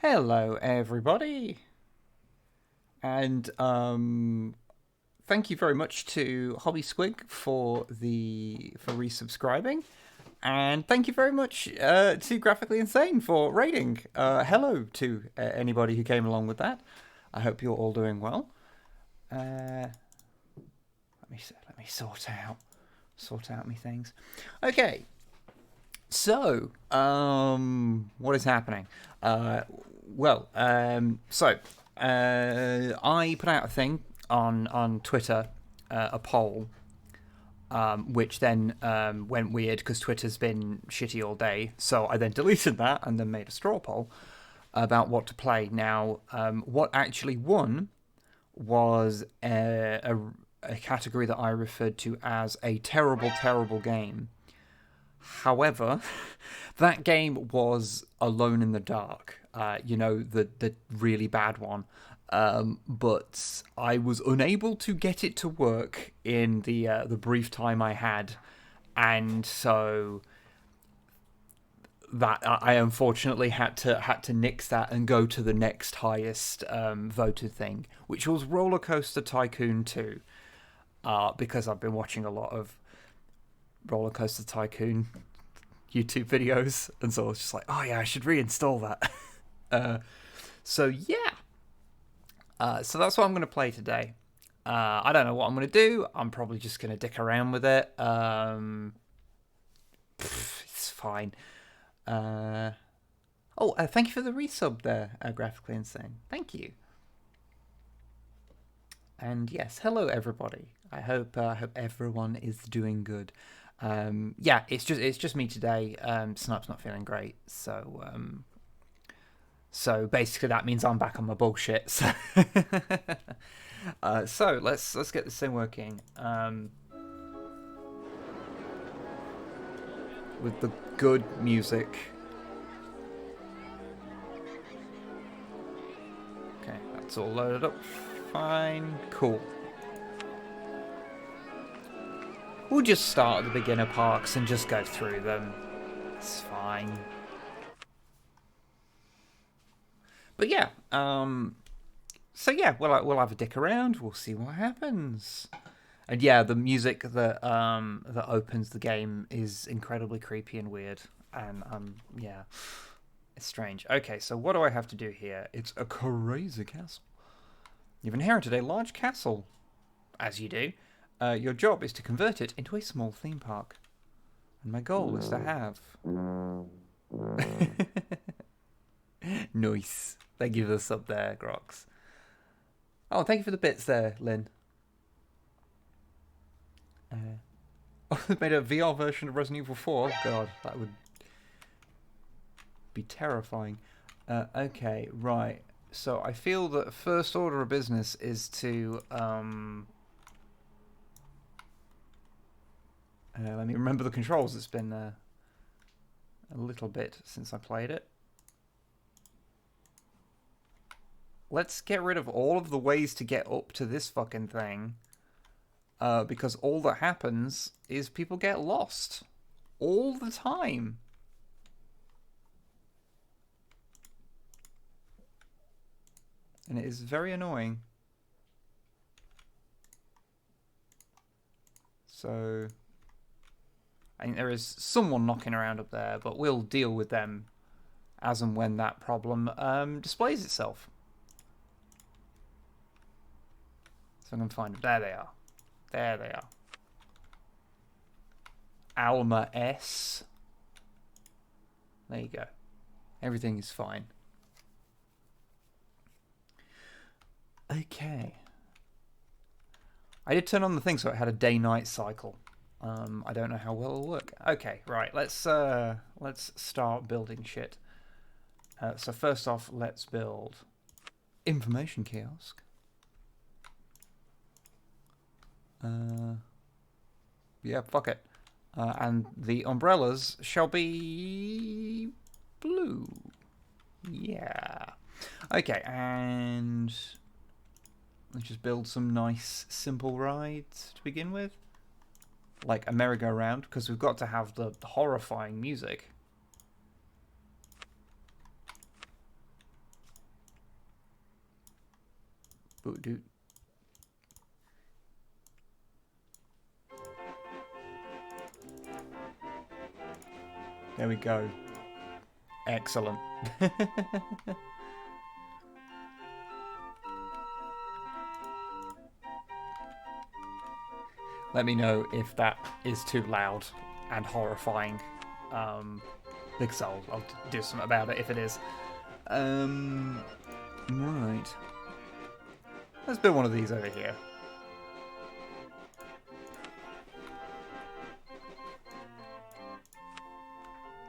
Hello, everybody, and thank you very much to Hobby Squig for resubscribing, and thank you very much to Graphically Insane for raiding. Hello to anybody who came along with that. I hope you're all doing well. Let me sort out my things. Okay. So, what is happening? I put out a thing on Twitter, a poll, which then went weird because Twitter's been shitty all day. So I then deleted that and then made a straw poll about what to play. Now, what actually won was a category that I referred to as a terrible, terrible game. However, that game was Alone in the Dark, the really bad one. But I was unable to get it to work in the brief time I had, and so that I unfortunately had to nix that and go to the next highest voted thing, which was Rollercoaster Tycoon 2, because I've been watching a lot of Rollercoaster Tycoon YouTube videos, and so I was just like, oh yeah, I should reinstall that. So that's what I'm going to play today. I don't know what I'm going to do. I'm probably just going to dick around with it. It's fine. Thank you for the resub there, Graphically Insane. Thank you. And yes, hello everybody. I hope everyone is doing good. It's just me today. Snipe's not feeling great, so basically that means I'm back on my bullshit. So, so let's get this thing working. With the good music. Okay, that's all loaded up. Fine, cool. We'll just start at the beginner parks and just go through them. It's fine. But yeah, we'll have a dick around. We'll see what happens. And yeah, the music that opens the game is incredibly creepy and weird. And it's strange. Okay, so what do I have to do here? It's a crazy castle. You've inherited a large castle, as you do. Your job is to convert it into a small theme park. And my goal is to have... Nice. Thank you for the sub there, Grox. Oh, thank you for the bits there, Lynn. They made a VR version of Resident Evil 4. Oh, God, that would be terrifying. Okay, right. So I feel that first order of business is to... let me remember the controls. It's been a little bit since I played it. Let's get rid of all of the ways to get up to this fucking thing. Because all that happens is people get lost. All the time. And it is very annoying. So... I think there is someone knocking around up there, but we'll deal with them as and when that problem displays itself. So I'm going to find them. There they are. There they are. Alma S. There you go. Everything is fine. Okay. I did turn on the thing so it had a day-night cycle. I don't know how well it'll work. Okay, right. Let's start building shit. So first off, let's build information kiosk. Yeah, fuck it. And the umbrellas shall be blue. Yeah. Okay, and let's just build some nice, simple rides to begin with. Like a merry-go-round, because we've got to have the horrifying music. Boot doot. There we go. Excellent. Let me know if that is too loud and horrifying, because I'll do something about it if it is. Right. Let's build one of these over here.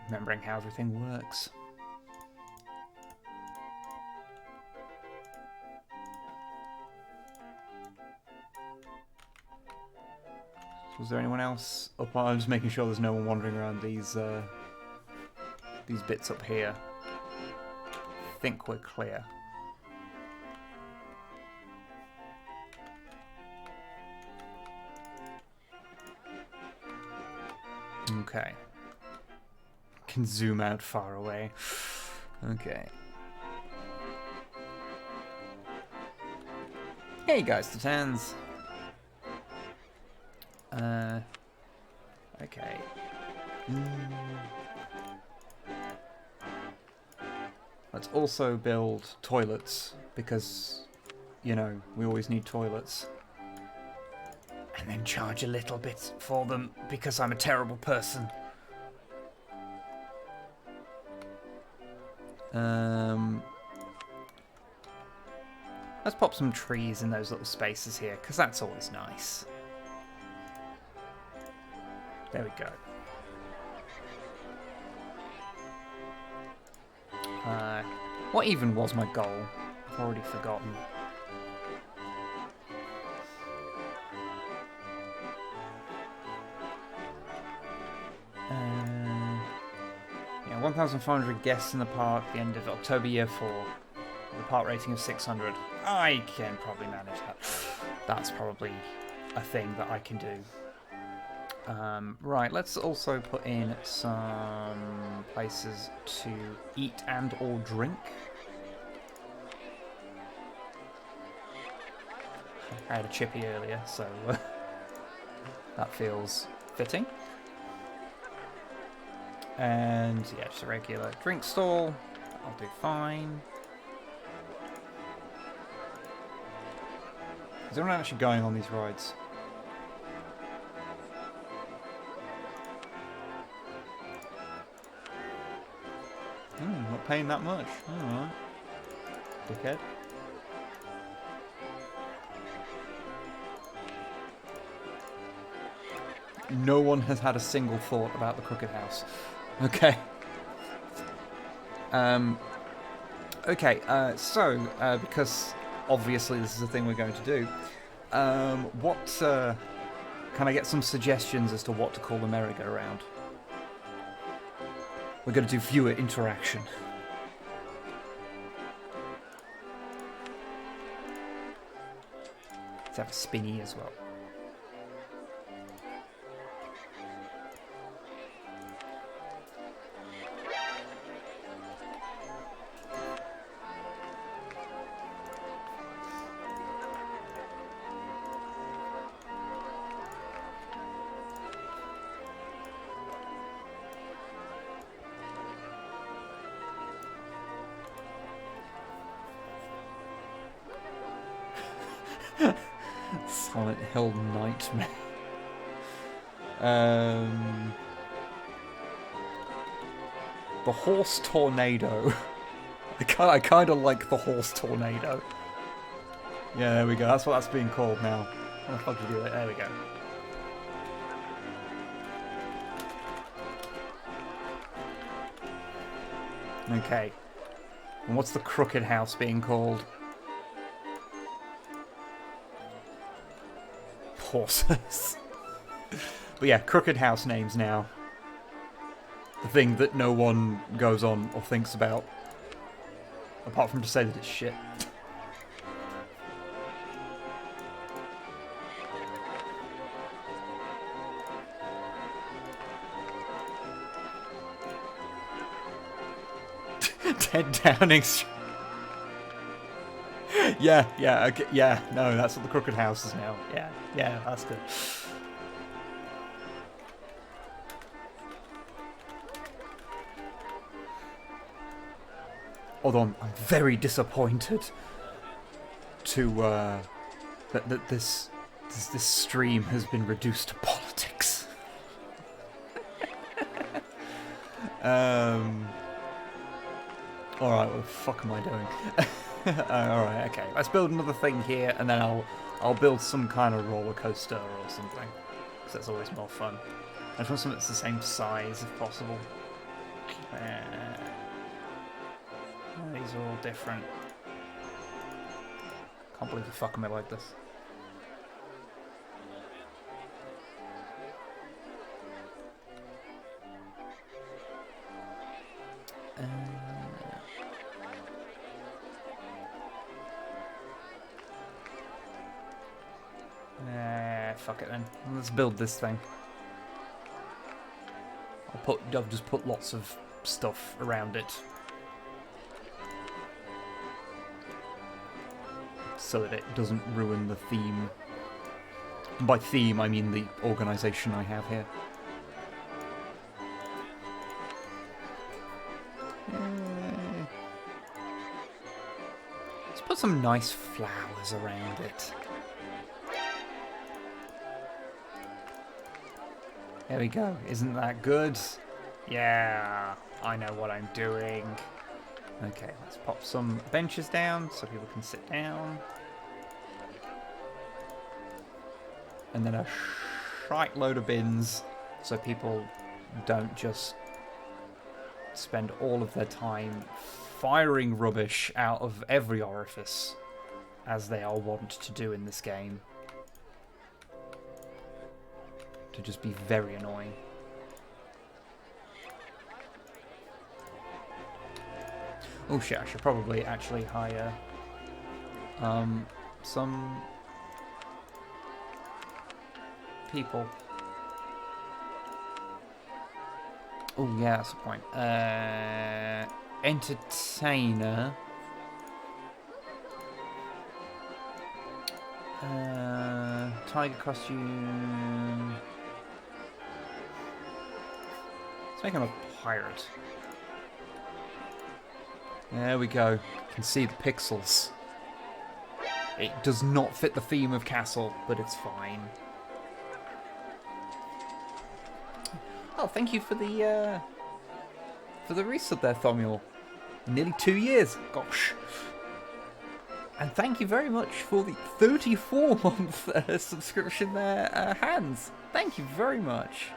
Remembering how everything works. Was there anyone else up? I'm just making sure there's no one wandering around these bits up here. I think we're clear. Okay. Can zoom out far away. Okay. Hey guys, the tans. Okay. Let's also build toilets, because, you know, we always need toilets. And then charge a little bit for them, because I'm a terrible person. Let's pop some trees in those little spaces here, because that's always nice. There we go. What even was my goal? I've already forgotten. Yeah, 1,500 guests in the park at the end of October year 4. With a park rating of 600. I can probably manage that. That's probably a thing that I can do. Right, let's also put in some places to eat and or drink. I had a chippy earlier, so that feels fitting. And yeah, just a regular drink stall. I'll do fine. Is anyone actually going on these rides? Not paying that much. Alright. Dickhead. No one has had a single thought about the Crooked House. Okay. Because obviously this is a thing we're going to do, can I get some suggestions as to what to call the merry-go-round? We're going to do viewer interaction. Let's have a spinny as well. Silent Hill Nightmare. The Horse Tornado. I kind of like the Horse Tornado. Yeah, there we go. That's what that's being called now. How the fuck do you do it? There we go. Okay. And what's the Crooked House being called? Horses. But yeah, Crooked House names now. The thing that no one goes on or thinks about. Apart from to say that it's shit. Ted Downing. Yeah, okay, yeah. No, that's what the Crooked House is now. Yeah, that's good. Although I'm very disappointed to that this stream has been reduced to politics. Alright, what the fuck am I doing? Alright, okay. Let's build another thing here, and then I'll build some kind of roller coaster or something. Because that's always more fun. I just want something that's the same size if possible. These are all different. Can't believe you're fucking me like this. Fuck it then. Let's build this thing. I'll just put lots of stuff around it, so that it doesn't ruin the theme. And by theme, I mean the organisation I have here. Let's put some nice flowers around it. There we go. Isn't that good? Yeah, I know what I'm doing. Okay, let's pop some benches down so people can sit down. And then a shite load of bins so people don't just spend all of their time firing rubbish out of every orifice, as they are wont to do in this game. To just be very annoying. Oh shit, I should probably actually hire some people. Oh yeah, that's the point. Entertainer. Tiger costume. Let's make him a pirate. There we go. You can see the pixels. It does not fit the theme of castle, but it's fine. Oh, thank you for the resub there, Thomuel. Nearly 2 years. Gosh. And thank you very much for the 34-month subscription there, Hans. Thank you very much.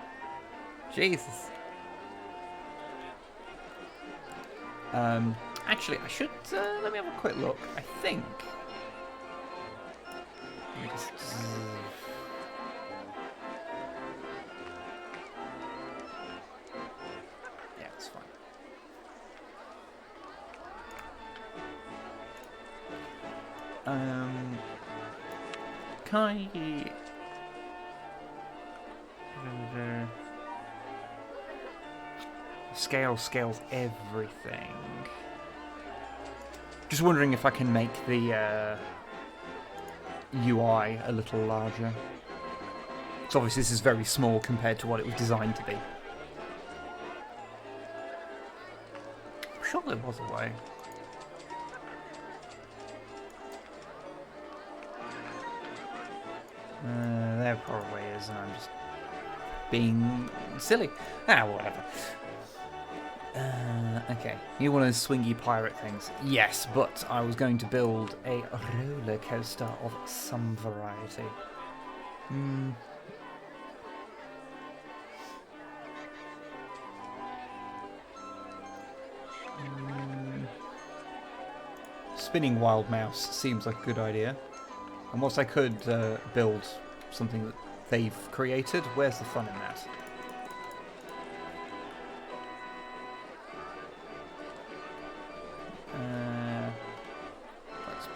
Jesus. Actually, I should, let me have a quick look. I think. Let me just... yeah, it's fine. Can I... Scales everything. Just wondering if I can make the UI a little larger. So obviously this is very small compared to what it was designed to be. I'm sure there was a way. There probably is, and I'm just being silly. Ah, whatever. Okay, you want those swingy pirate things? Yes, but I was going to build a roller coaster of some variety. Spinning wild mouse seems like a good idea. And whilst I could build something that they've created, where's the fun in that? Let's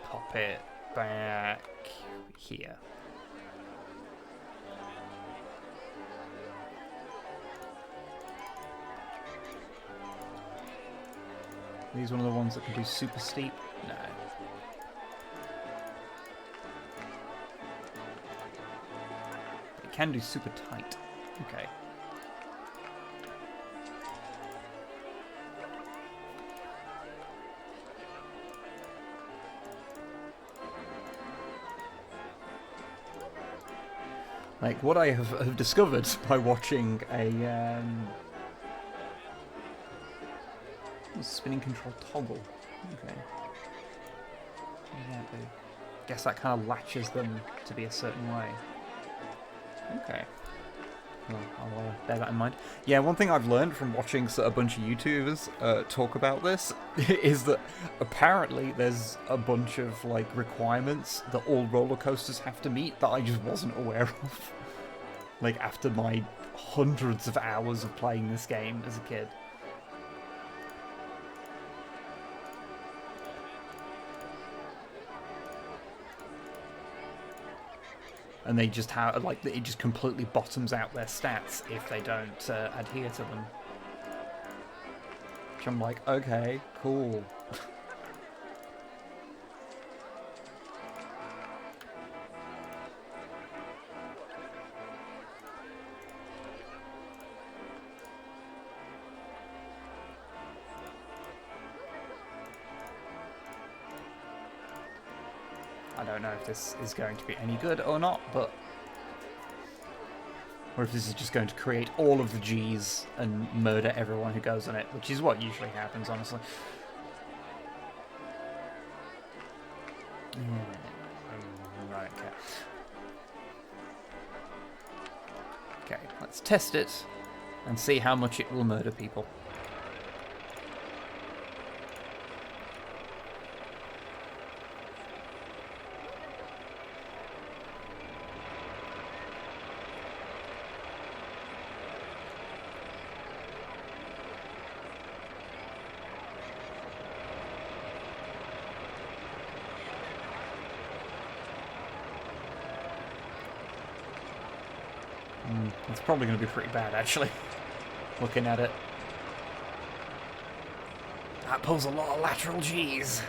pop it back here. These one of the ones that can do super steep? No. can do super tight. Okay. Like, what I have discovered by watching a spinning control toggle. Okay. Yeah, I guess that kind of latches them to be a certain way. Okay. Well, I'll bear that in mind. Yeah, one thing I've learned from watching a bunch of YouTubers talk about this is that apparently there's a bunch of like requirements that all roller coasters have to meet that I just wasn't aware of. Like after my hundreds of hours of playing this game as a kid. And they just have, like, it just completely bottoms out their stats if they don't adhere to them. Which I'm like, okay, cool. I don't know if this is going to be any good or not, but... Or if this is just going to create all of the Gs and murder everyone who goes on it, which is what usually happens, honestly. Right, okay. Okay, let's test it and see how much it will murder people. It's probably going to be pretty bad, actually, looking at it. That pulls a lot of lateral Gs.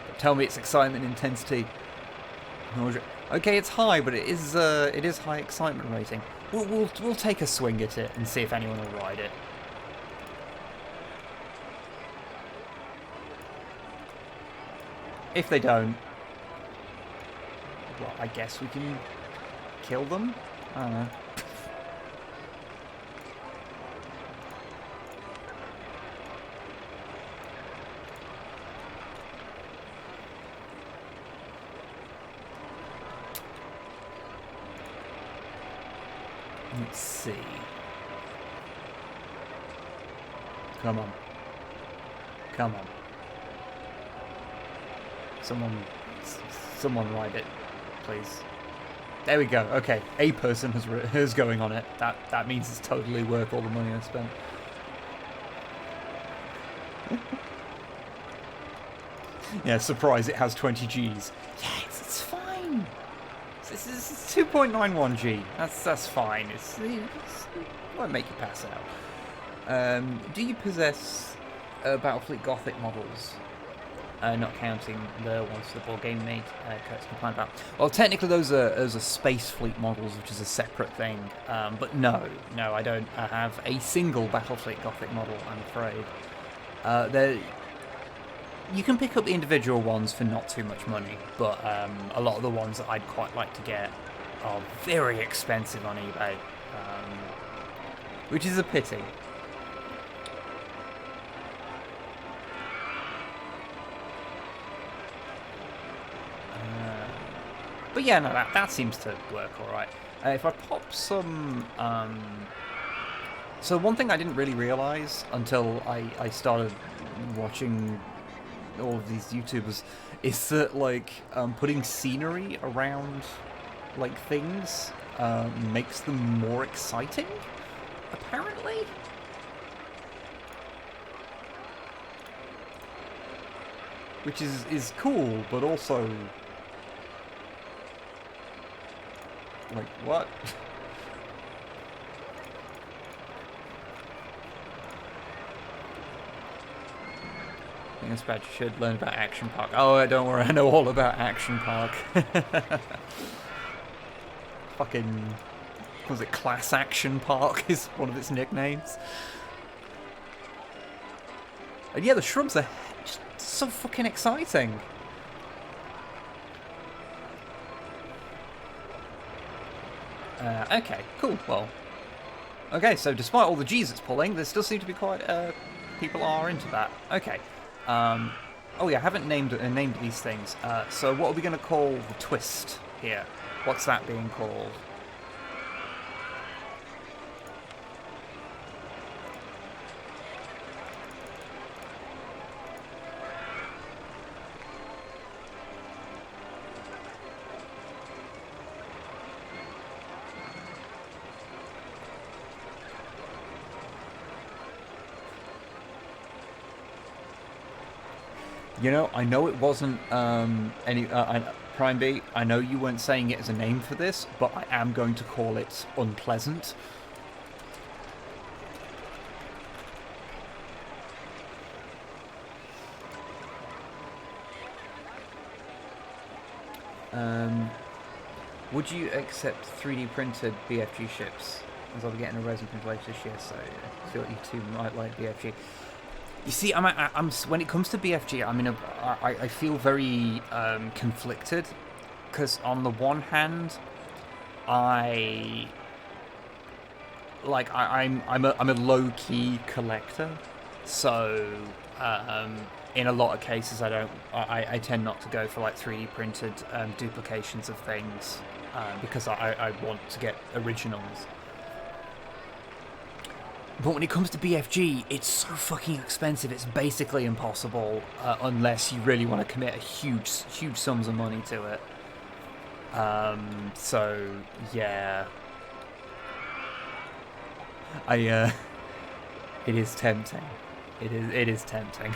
But tell me it's excitement intensity. Okay, it's high, but it is high excitement rating. We'll take a swing at it and see if anyone will ride it. If they don't, well, I guess we can kill them? I don't know. Let's see. Come on. Come on. Someone ride it, please. There we go. Okay, a person is going on it. That means it's totally worth all the money I spent. Yeah, surprise! It has 20 Gs. Yeah, it's fine. This is 2.91 G. That's fine. It won't make you pass out. Do you possess Battlefleet Gothic models? Not counting the ones the board game made, Kurt's complained about. Well, technically those are Space Fleet models, which is a separate thing. But no, I don't have a single Battlefleet Gothic model, I'm afraid. You can pick up the individual ones for not too much money, but a lot of the ones that I'd quite like to get are very expensive on eBay, which is a pity. But yeah, no, that seems to work alright. If I pop some... So one thing I didn't really realise until I started watching all of these YouTubers is that, like, putting scenery around, like, things makes them more exciting, apparently. Which is cool, but also... Like, what? I think it's bad. You should learn about Action Park. Oh, don't worry, I know all about Action Park. fucking, what was it, Class Action Park is one of its nicknames. And yeah, the shrubs are just so fucking exciting. Okay, cool, well. Okay, so despite all the G's it's pulling, there still seem to be quite, people are into that. Okay. Oh yeah, I haven't named these things. So what are we going to call the twist here? What's that being called? You know, I know it wasn't Prime B, I know you weren't saying it as a name for this, but I am going to call it Unpleasant. Would you accept 3D printed BFG ships? As I'll be getting a resin print later this year, so I feel like you two might like BFG. You see, I'm when it comes to BFG, I feel very conflicted, because on the one hand, I'm a low key collector, so in a lot of cases I tend not to go for like 3D printed duplications of things because I want to get originals. But when it comes to BFG, it's so fucking expensive, it's basically impossible unless you really want to commit a huge sums of money to it. So, yeah. It is tempting. It is tempting.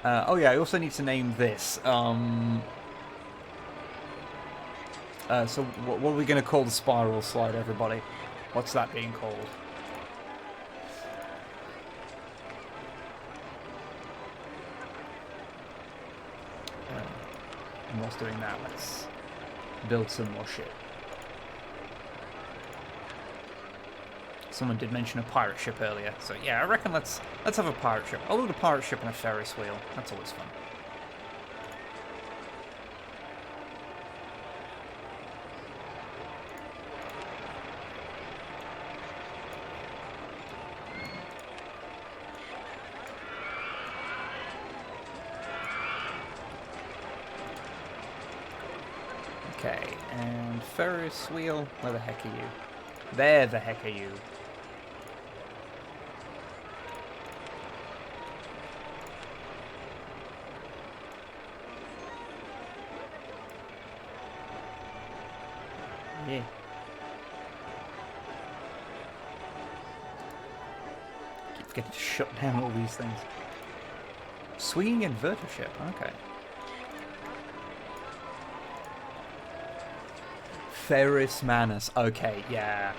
Oh yeah, I also need to name this. So what are we going to call the spiral slide, everybody? What's that being called? And whilst doing that, let's build some more shit. Someone did mention a pirate ship earlier, so yeah, I reckon let's have a pirate ship. I'll load a pirate ship and a Ferris wheel. That's always fun. Okay, and Ferris wheel, where the heck are you? There the heck are you? Yeah. Keep getting shut down all these things. Swinging inverter ship, okay. Ferris Manus. Okay, yeah.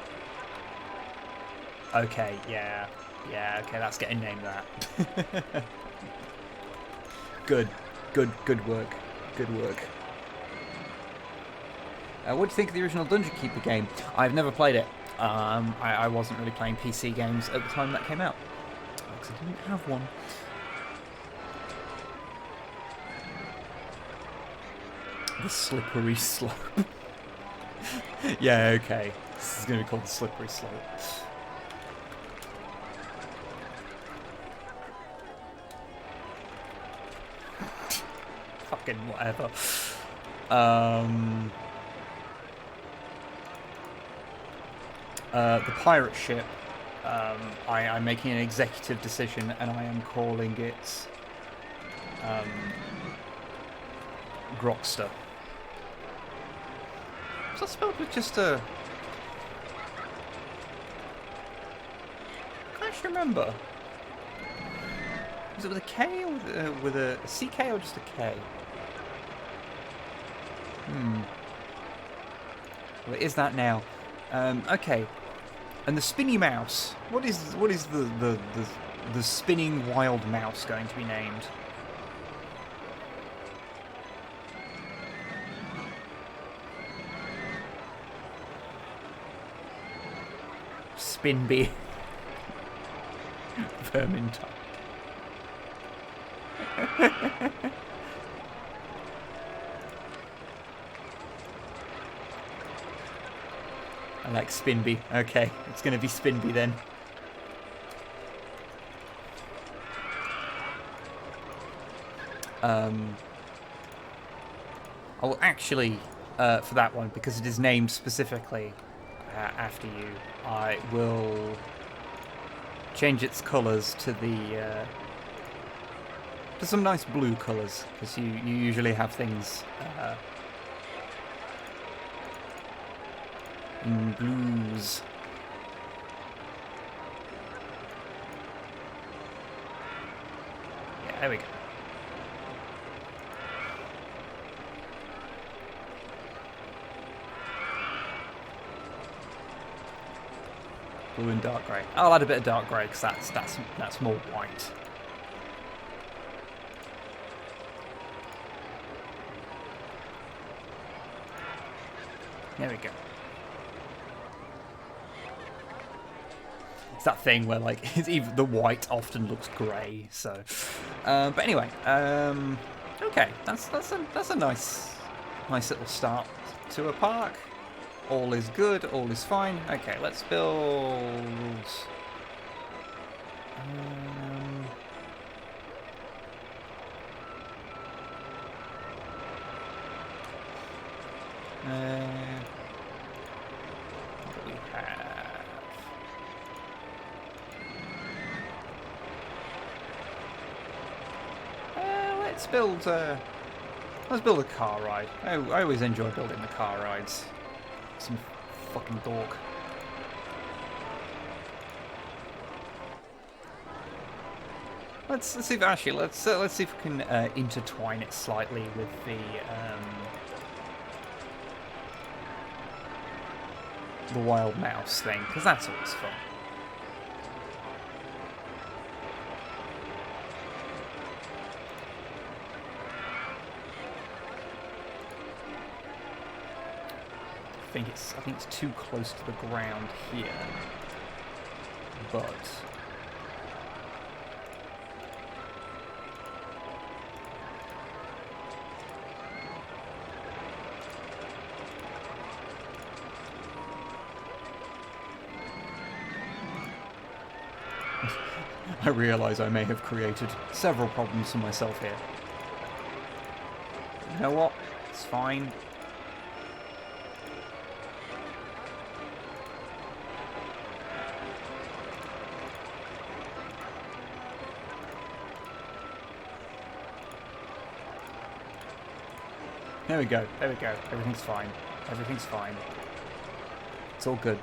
Okay, yeah. Yeah, okay, that's getting named that. Good work. Good work. What do you think of the original Dungeon Keeper game? I've never played it. I wasn't really playing PC games at the time that came out, because I didn't have one. The slippery slope. Yeah, okay. This is going to be called the slippery slope. Fucking whatever. The pirate ship, I'm making an executive decision and I am calling it Grokster. Was that spelled with just a... I can't actually remember. Was it with a K or with a CK or just a K? Well, it is that now. Okay. And the spinny mouse. What is the spinning wild mouse going to be named? spin bee. Vermintide. I like Spinby. Okay, it's going to be Spinby then. I will actually, for that one, because it is named specifically after you, I will change its colours to the to some nice blue colours, because you usually have things in blues. Yeah, there we go. Blue and dark grey. I'll add a bit of dark grey because that's more white. There we go. It's that thing where like it's even the white often looks grey. So, but anyway, okay, that's a nice little start to a park. All is good, all is fine. Okay, let's build. What do we have? Let's build a car ride. I always enjoy building the car rides. Some fucking dork. Let's see if actually let's see if we can intertwine it slightly with the wild mouse thing, because that's always fun. I think it's too close to the ground here, but I realise I may have created several problems for myself here. You know what? It's fine. There we go, there we go. Everything's fine. Everything's fine. It's all good.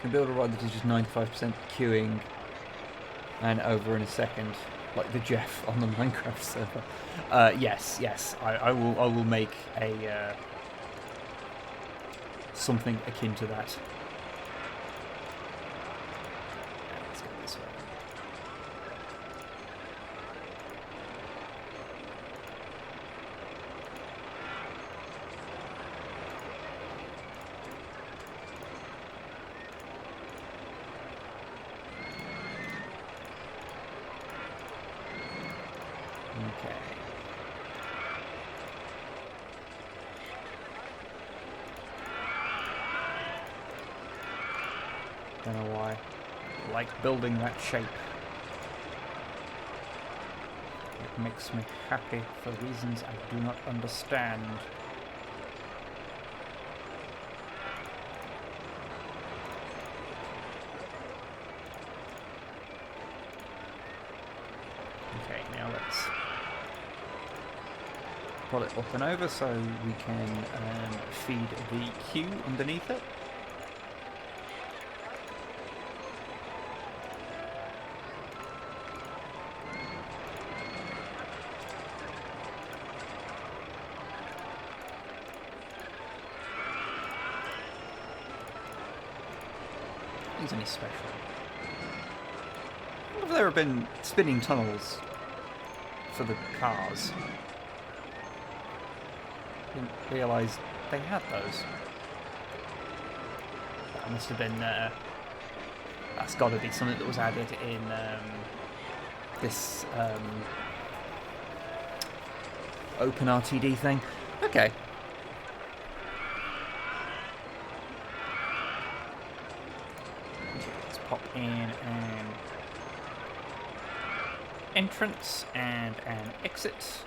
Can build a ride that is just 95% queuing and over in a second, like the Jeff on the Minecraft server. Yes. I will make a something akin to that. Let's go this way. Okay. Don't know why. I like building that shape. It makes me happy for reasons I do not understand. Okay, now let's pull it up and over so we can feed the queue underneath it. Is any special? wonder if there have been spinning tunnels for the cars. Didn't realise they had those. That must have been... that's got to be something that was added in this open RTD thing. Okay. Let's pop in an entrance and an exit.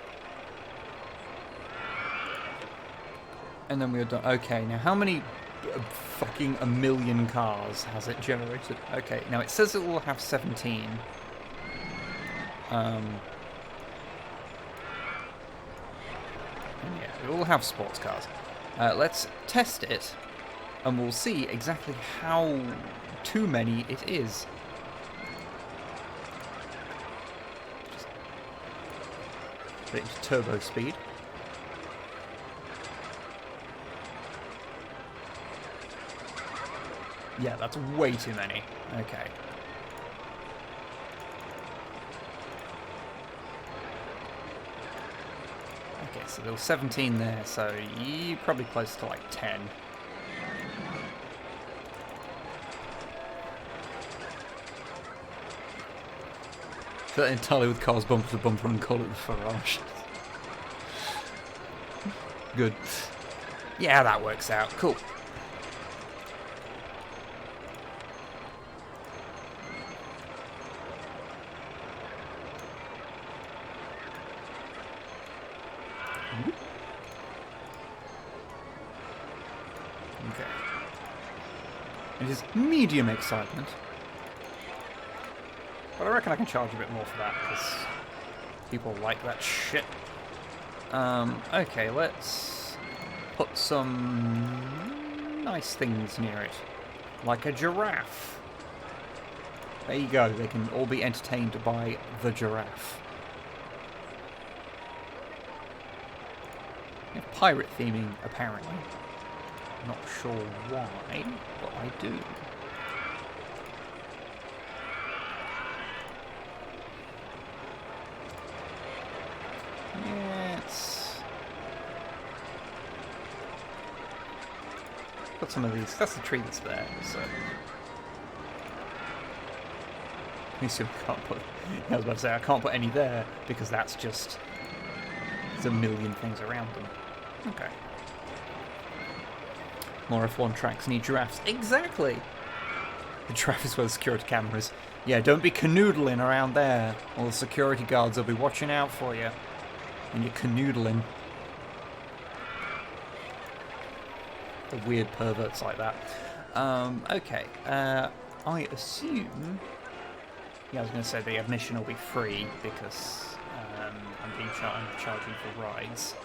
And then we're done. Okay, now how many fucking a million cars has it generated? Okay, now it says it will have 17. Yeah, it will have sports cars. Let's test it, and we'll see exactly how too many it is. Just put it into turbo speed. Yeah, that's way too many. Okay. Okay, so there was 17 there, so you're probably close to like 10. Fill it entirely with cars bumper to bumper and call it the Farage. Good. Yeah, that works out. Cool. Okay. It is medium excitement. But I reckon I can charge a bit more for that, because people like that shit. Okay, let's put some nice things near it. Like a giraffe. There you go, they can all be entertained by the giraffe. Pirate theming, apparently. Not sure why, but I do. Let's put some of these. That's the tree that's there, so. I assume I can't put. I was about to say I can't put any there because that's just. There's a million things around them. Okay. More F1 tracks need giraffes. Exactly! The giraffe is where the security camera is. Yeah, don't be canoodling around there. All the security guards will be watching out for you. And you're canoodling. The weird perverts like that. Okay. I assume... Yeah, I was going to say the admission will be free because I'm charging for rides.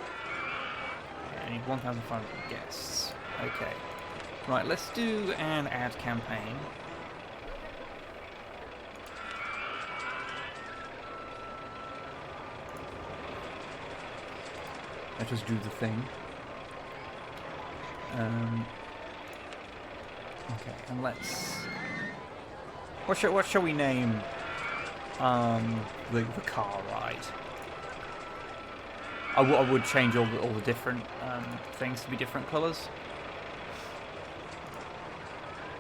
I need 1,500 guests. Okay. Right, let's do an ad campaign. Let us do the thing. Okay, and let's... What shall we name the car ride? I would change all the different things to be different colours.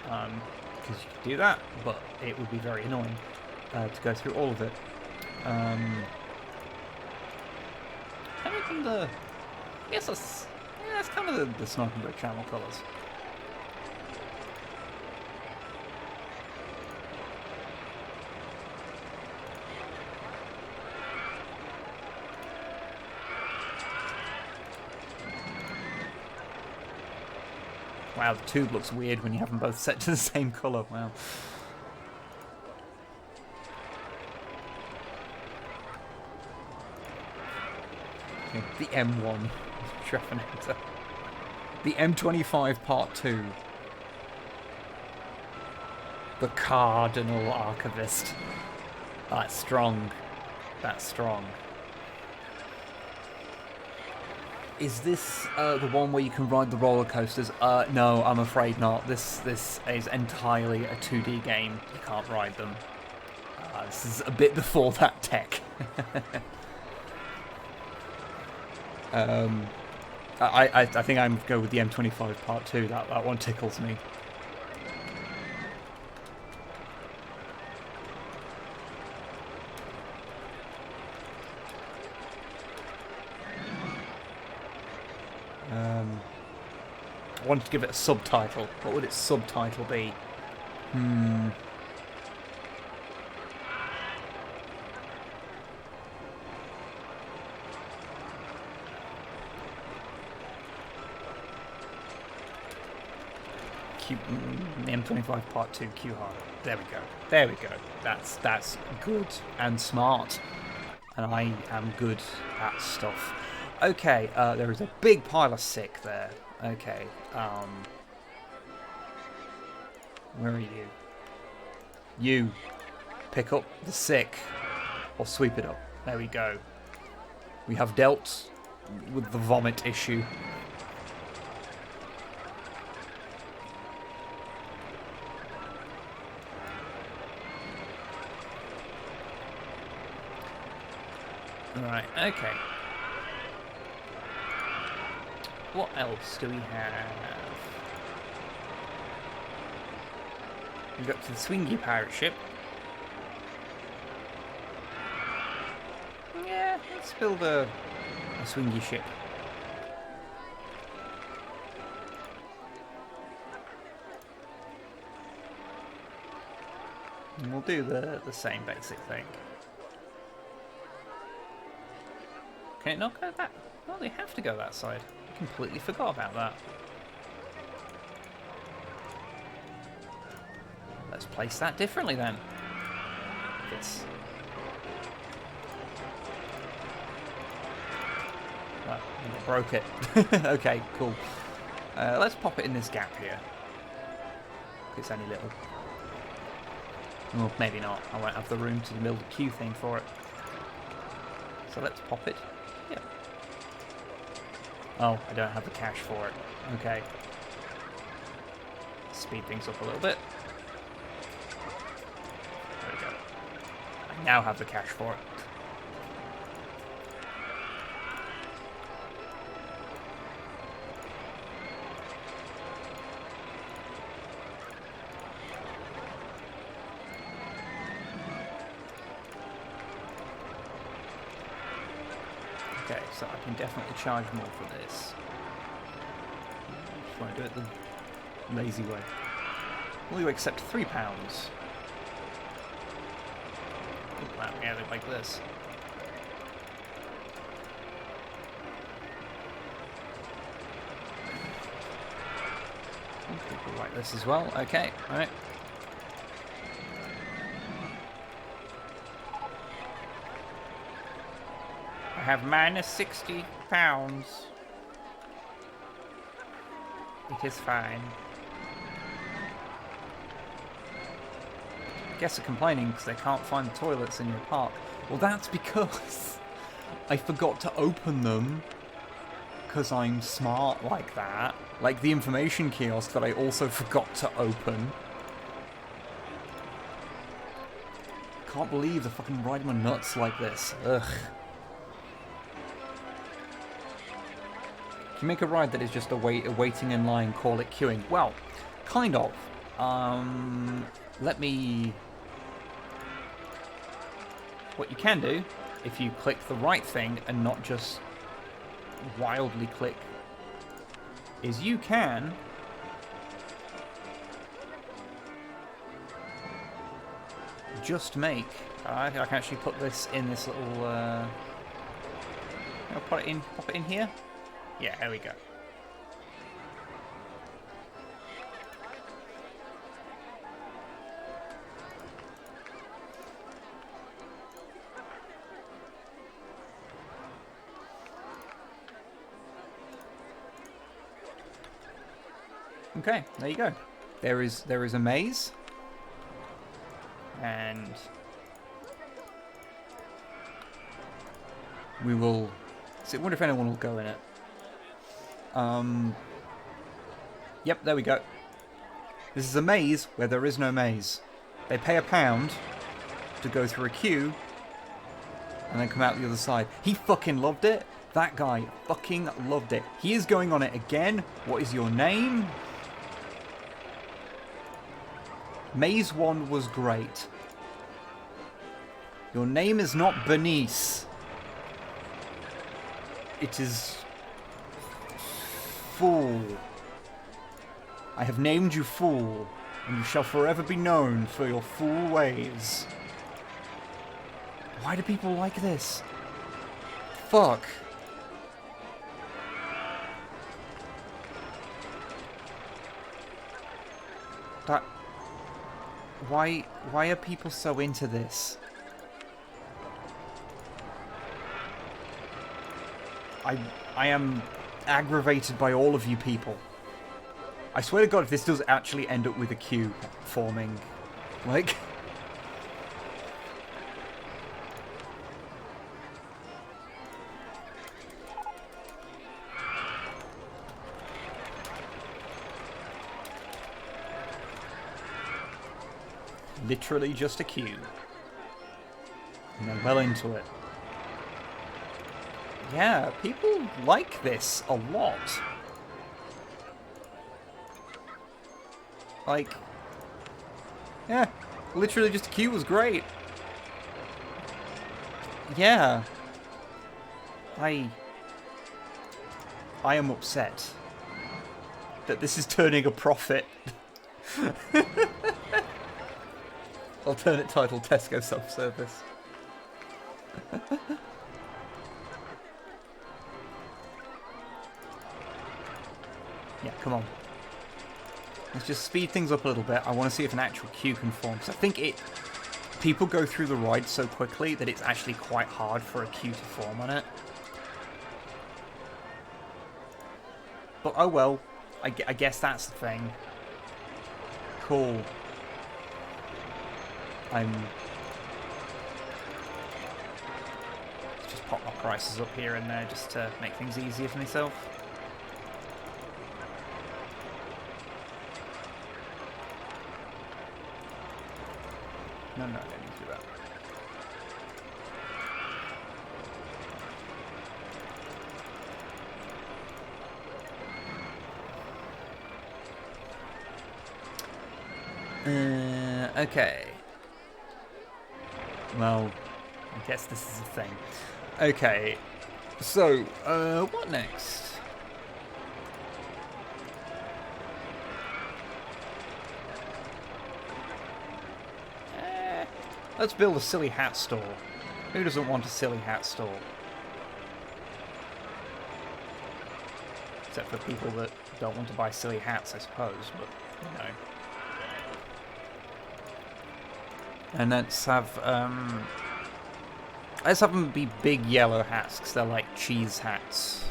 Because you could do that, but it would be very annoying to go through all of it. Anything the... Yes, that's kind of the Snipe Wib channel colours. Wow, the tube looks weird when you have them both set to the same colour. Wow. Okay, the M1 Treffinator. The M25 Part 2. The Cardinal Archivist. That's strong. That's strong. Is this the one where you can ride the roller coasters? No, I'm afraid not. This is entirely a 2D game. You can't ride them. This is a bit before that tech. I think I'm going to go with the M25 Part 2. That one tickles me. I wanted to give it a subtitle. What would its subtitle be? M25 Part 2 Q hard. There we go. There we go. That's good and smart. And I am good at stuff. Okay, there is a big pile of sick there. Okay, where are you? You pick up the sick or sweep it up. There we go. We have dealt with the vomit issue. Right, okay. What else do we have? We got to the swingy pirate ship. Yeah, let's build a swingy ship. And we'll do the same basic thing. Can it not go that? Well, they have to go that side. I completely forgot about that. Let's place that differently then. It's... Well, I broke it. Okay, cool. Let's pop it in this gap here. It's only little. Well, maybe not. I won't have the room to build a queue thing for it. So let's pop it. Oh, I don't have the cash for it. Okay. Speed things up a little bit. There we go. I now have the cash for it. Okay, so I can definitely charge more for this. Just want to do it the lazy way. Will you accept £3? Wow, yeah, they like this. People like this as well. Okay, alright. I have minus £60. It is fine. Guests are complaining because they can't find the toilets in your park. Well, that's because I forgot to open them because I'm smart like that. Like the information kiosk that I also forgot to open. Can't believe they're fucking riding my nuts like this. Ugh. Can you make a ride that is just a waiting in line, call it queuing? Well, kind of. Let me... What you can do, if you click the right thing and not just wildly click, is you can... just make... I can actually put this in this little... I'll pop it in here. Yeah, there we go. Okay, there you go. There is a maze, and we will. I wonder if anyone will go in it. Yep, there we go. This is a maze where there is no maze. They pay £1, to go through a queue and then come out the other side. He fucking loved it. That guy fucking loved it. He is going on it again. What is your name? Maze 1 was great. Your name is not Bernice. It is... Fool. I have named you Fool, and you shall forever be known for your fool ways. Why do people like this? Fuck. That... Why are people so into this? I am aggravated by all of you people. I swear to God, if this does actually end up with a queue forming, like... Literally just a queue. And they're well into it. Yeah, people like this a lot. Like, yeah, literally just a queue was great. Yeah. I am upset that this is turning a profit. Alternate title, Tesco self-service. Yeah, come on. Let's just speed things up a little bit. I want to see if an actual queue can form. Because I think people go through the ride so quickly that it's actually quite hard for a queue to form on it. But oh well. I guess that's the thing. Cool. Just pop my prices up here and there just to make things easier for myself. No, I don't need to do that. Okay. Well, I guess this is a thing. Okay. So, what next? Let's build a silly hat store. Who doesn't want a silly hat store? Except for people that don't want to buy silly hats, I suppose, but, you know. And let's have them be big yellow hats, because they're like cheese hats.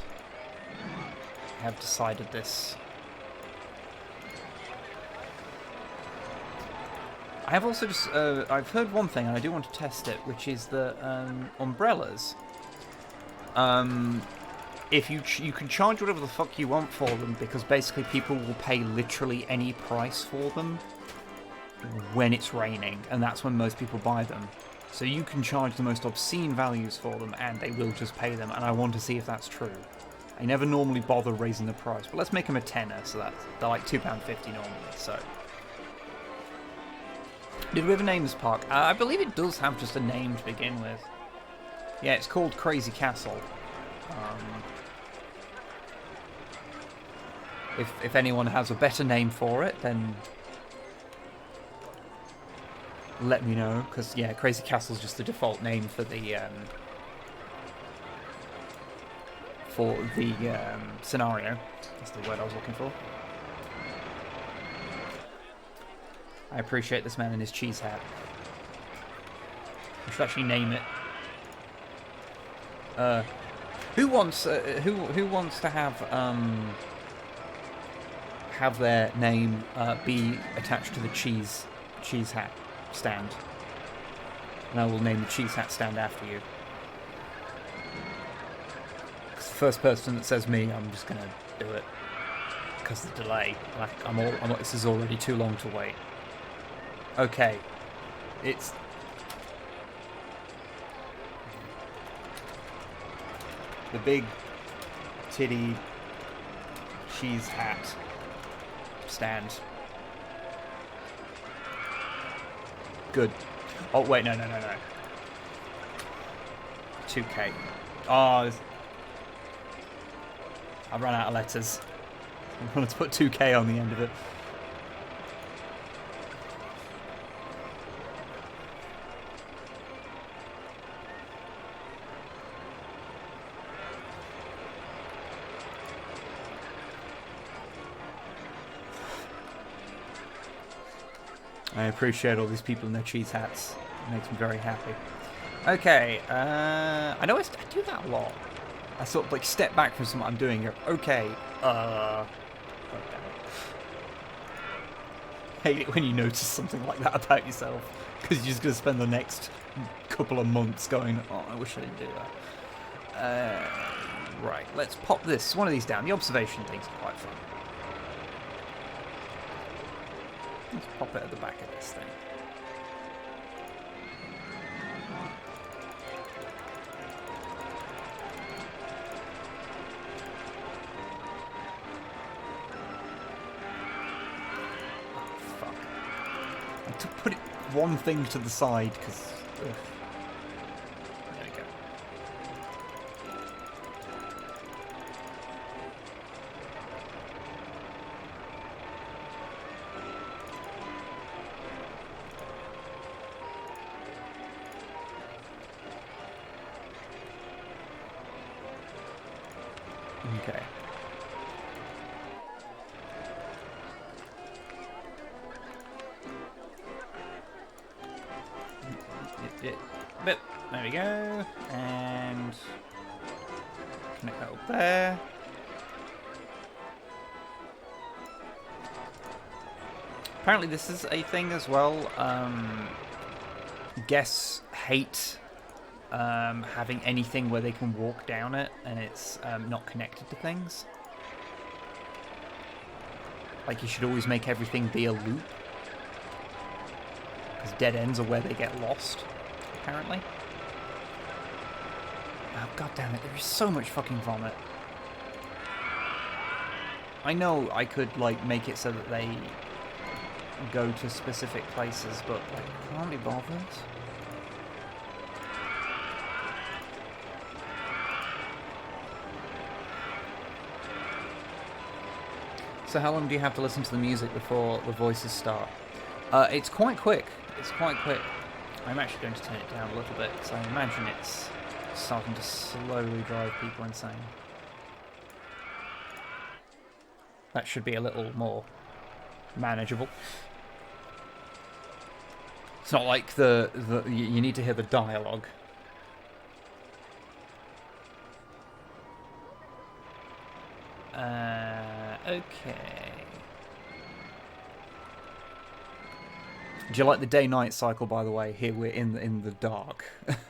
I have decided this. I have also just, I've heard one thing, and I do want to test it, which is the umbrellas. If you can charge whatever the fuck you want for them, because basically people will pay literally any price for them when it's raining, and that's when most people buy them. So you can charge the most obscene values for them, and they will just pay them, and I want to see if that's true. I never normally bother raising the price, but let's make them a tenner, so that they're like £2.50 normally, so... Did we ever name this park? I believe it does have just a name to begin with. Yeah, it's called Crazy Castle. If anyone has a better name for it, then let me know. Because yeah, Crazy Castle is just the default name for the scenario. That's the word I was looking for. I appreciate this man in his cheese hat. I should actually name it. Who wants to have their name be attached to the cheese hat stand? And I will name the cheese hat stand after you. Because the first person that says me, I'm just gonna do it. Because the delay. Like this is already too long to wait. Okay, it's The big titty cheese hat stand. Good. Oh, wait, no. 2K. Oh, I ran out of letters. I wanted to put 2K on the end of it. I appreciate all these people in their cheese hats. It makes me very happy. Okay, I know I do that a lot. I sort of like step back from something I'm doing. Go, okay, oh, damn it. Hate it when you notice something like that about yourself, because you're just gonna spend the next couple of months going, oh, I wish I didn't do that. Right, let's pop one of these down. The observation things are quite fun. Let's pop it at the back of this thing. To put it one thing to the side because there we go. Okay. But there we go, and connect that up there. Apparently this is a thing as well. Guests hate having anything where they can walk down it and it's not connected to things. Like, you should always make everything be a loop, because dead ends are where they get lost, apparently. Oh, god damn it, there is so much fucking vomit. I know I could, like, make it so that they go to specific places, but, like, can't be bothered. So how long do you have to listen to the music before the voices start? It's quite quick. It's quite quick. I'm actually going to turn it down a little bit, because I imagine it's starting to slowly drive people insane. That should be a little more manageable. It's not like you need to hear the dialogue. Okay. Do you like the day-night cycle, by the way? Here we're in the dark.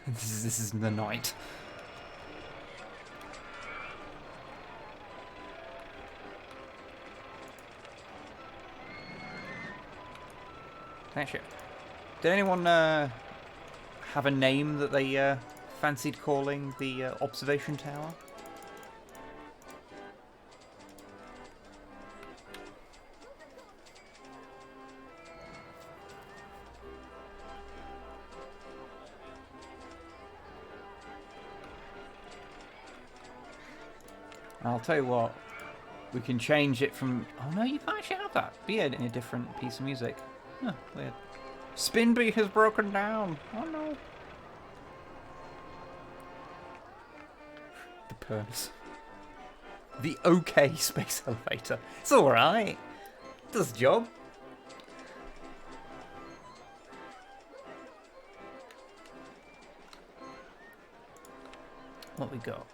This is the night. Actually, did anyone have a name that they fancied calling the observation tower? I'll tell you what, we can change it from... Oh no, you can actually have that be in a different piece of music. Huh, weird. Spinby has broken down. Oh no. The perms. The okay space elevator. It's alright. Does the job. What we got?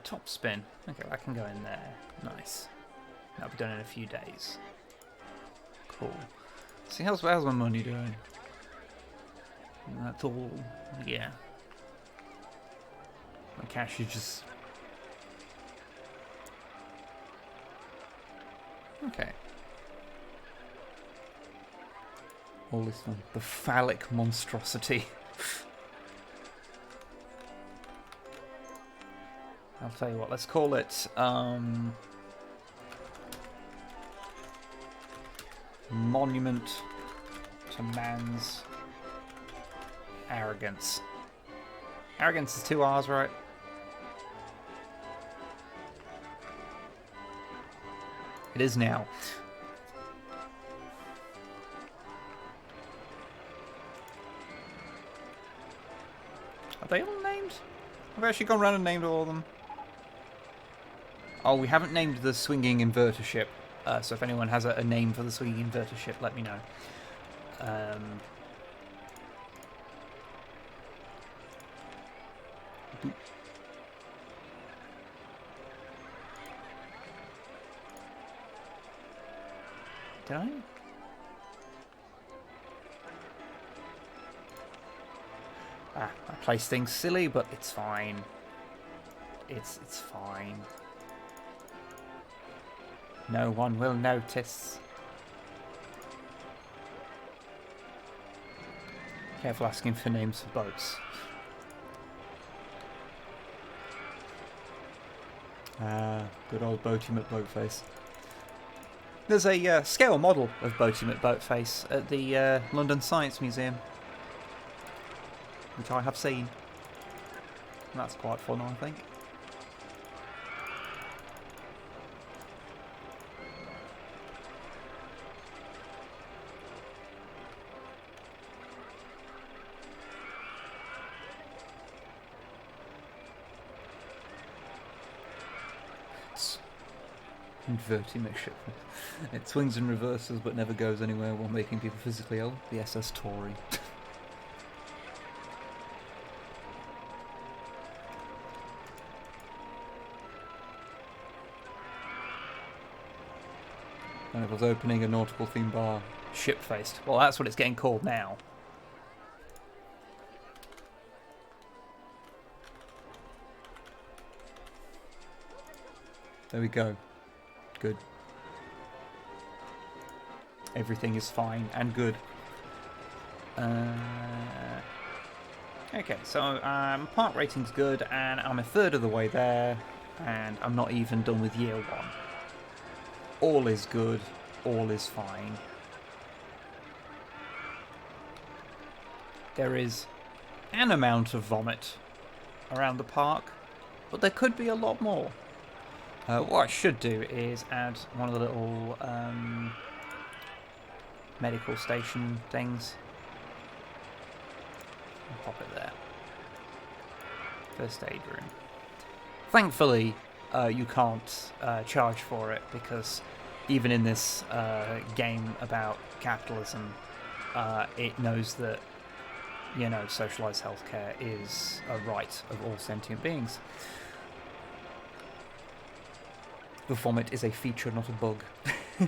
Top spin. Okay, I can go in there. Nice. That'll be done in a few days. Cool. See, how's my money doing? That's all. Yeah. My cash is just... Okay. All this one. The phallic monstrosity. I'll tell you what, let's call it Monument to Man's Arrogance. Arrogance is 2 R's, right? It is now. Are they all named? Have I actually gone around and named all of them? Oh, we haven't named the swinging inverter ship. So if anyone has a name for the swinging inverter ship, let me know. Did I? I placed things silly, but it's fine. It's fine. No one will notice. Careful asking for names for boats. Good old Boaty McBoatface. There's a scale model of Boaty McBoatface at the London Science Museum, which I have seen. And that's quite fun, I think. Inverting the ship. It swings and reverses but never goes anywhere while making people physically ill. The SS Tory. And it was opening a nautical theme bar, ship-faced. Well, that's what it's getting called now. There we go. Good. Everything is fine and good. Okay, so park rating's good, and I'm a third of the way there, and I'm not even done with year 1. All is good, all is fine. There is an amount of vomit around the park, but there could be a lot more. What I should do is add one of the little medical station things. I'll pop it there. First aid room. Thankfully, you can't charge for it, because even in this game about capitalism, it knows that, you know, socialised healthcare is a right of all sentient beings. The vomit is a feature, not a bug. A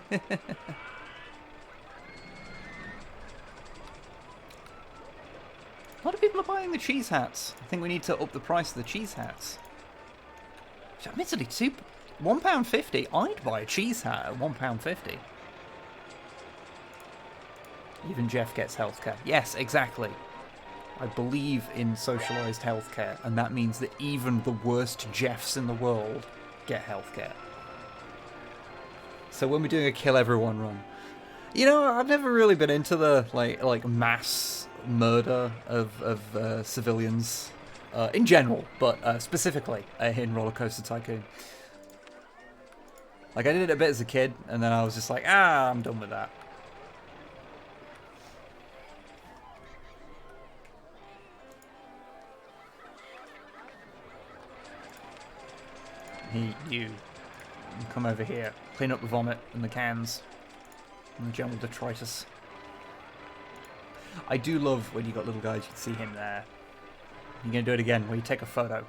lot of people are buying the cheese hats. I think we need to up the price of the cheese hats. Which admittedly, £1.50. I'd buy a cheese hat at £1.50. Even Jeff gets healthcare. Yes, exactly. I believe in socialised healthcare, and that means that even the worst Jeffs in the world get healthcare. So when we're doing a kill everyone run, you know, I've never really been into the like mass murder of civilians in general, but specifically in Rollercoaster Tycoon. Like, I did it a bit as a kid, and then I was just like, I'm done with that. You come over here, clean up the vomit and the cans and the general detritus. I do love when you got little guys, you can see him there. You're gonna do it again, where you take a photo.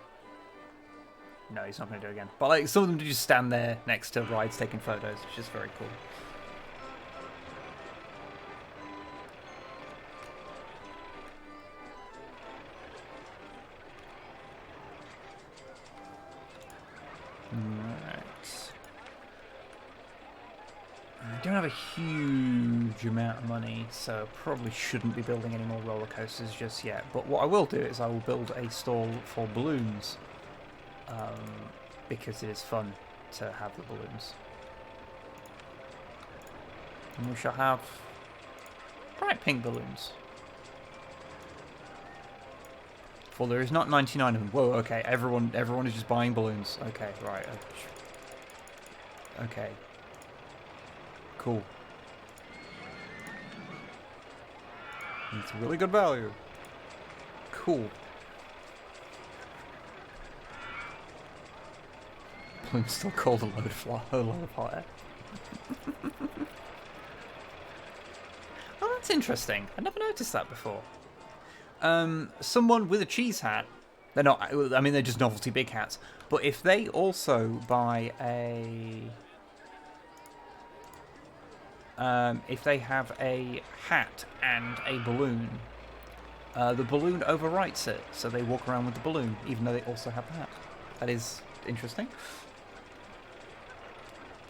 No, he's not gonna do it again. But like, some of them do just stand there next to rides taking photos, which is very cool. Right. I don't have a huge amount of money, so probably shouldn't be building any more roller coasters just yet. But what I will do is I will build a stall for balloons. because it is fun to have the balloons. And we shall have bright pink balloons. For there is not 99 of them. Whoa, okay, everyone is just buying balloons. Okay, right. Okay. Cool. It's a really good value. Cool. Balloon's still called a load of hot air. Oh, that's interesting. I never noticed that before. Someone with a cheese hat, they're not, I mean, they're just novelty big hats, but if they also buy if they have a hat and a balloon, the balloon overwrites it, so they walk around with the balloon, even though they also have the hat. That is interesting.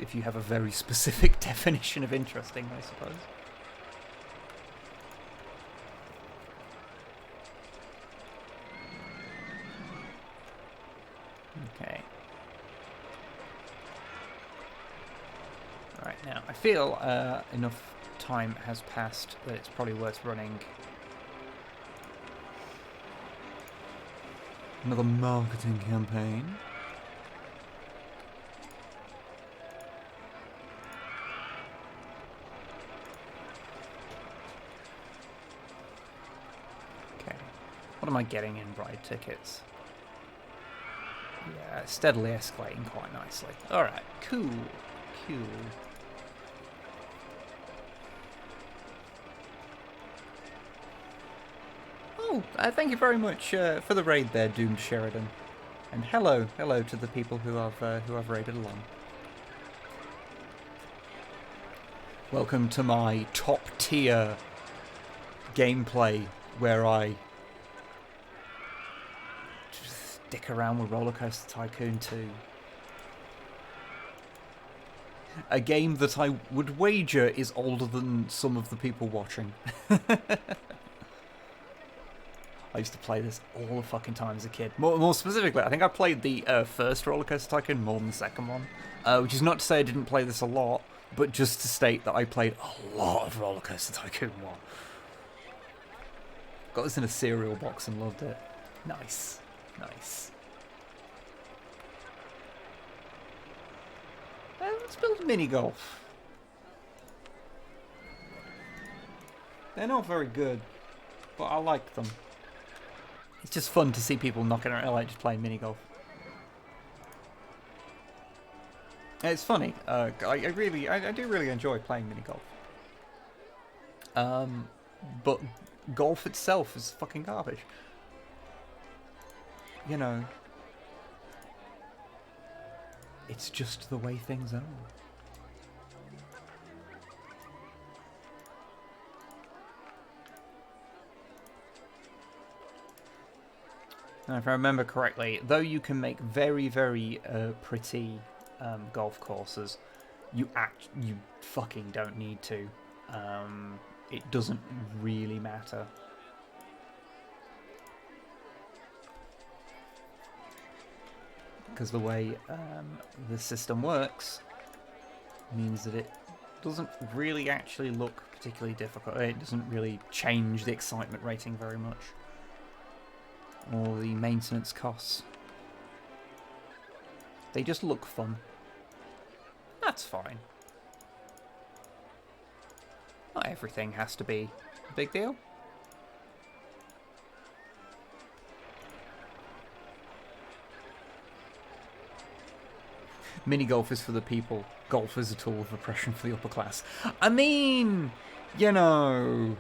If you have a very specific definition of interesting, I suppose. Okay. Right, now, I feel enough time has passed that it's probably worth running another marketing campaign. Okay. What am I getting in ride tickets? Yeah, steadily escalating quite nicely. Alright, cool. Cool. Oh, thank you very much for the raid there, Doomed Sheridan. And hello to the people who have raided along. Welcome to my top tier gameplay where I just dick around with Rollercoaster Tycoon 2. A game that I would wager is older than some of the people watching. I used to play this all the fucking time as a kid. More specifically, I think I played the first Rollercoaster Tycoon more than the second one. Which is not to say I didn't play this a lot, but just to state that I played a lot of Rollercoaster Tycoon 1. Got this in a cereal box and loved it. Nice. Nice. Let's build a mini-golf. They're not very good, but I like them. It's just fun to see people knocking around, like just playing mini-golf. It's funny. I do really enjoy playing mini-golf. But golf itself is fucking garbage. You know, it's just the way things are. Now, if I remember correctly, though you can make very, very pretty golf courses, you fucking don't need to. It doesn't really matter. Because the way the system works means that it doesn't really actually look particularly difficult. It doesn't really change the excitement rating very much, or the maintenance costs. They just look fun. That's fine. Not everything has to be a big deal. Mini-golf is for the people. Golf is a tool of oppression for the upper class. I mean, you know,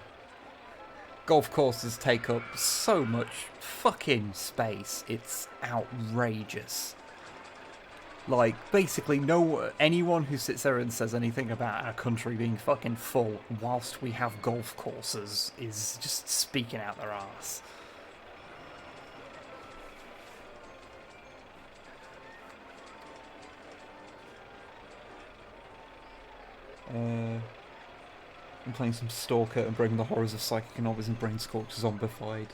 golf courses take up so much fucking space. It's outrageous. Like, basically, anyone who sits there and says anything about our country being fucking full whilst we have golf courses is just speaking out their arse. I'm playing some Stalker and bringing the horrors of psychic anomalies and brain sculpture zombified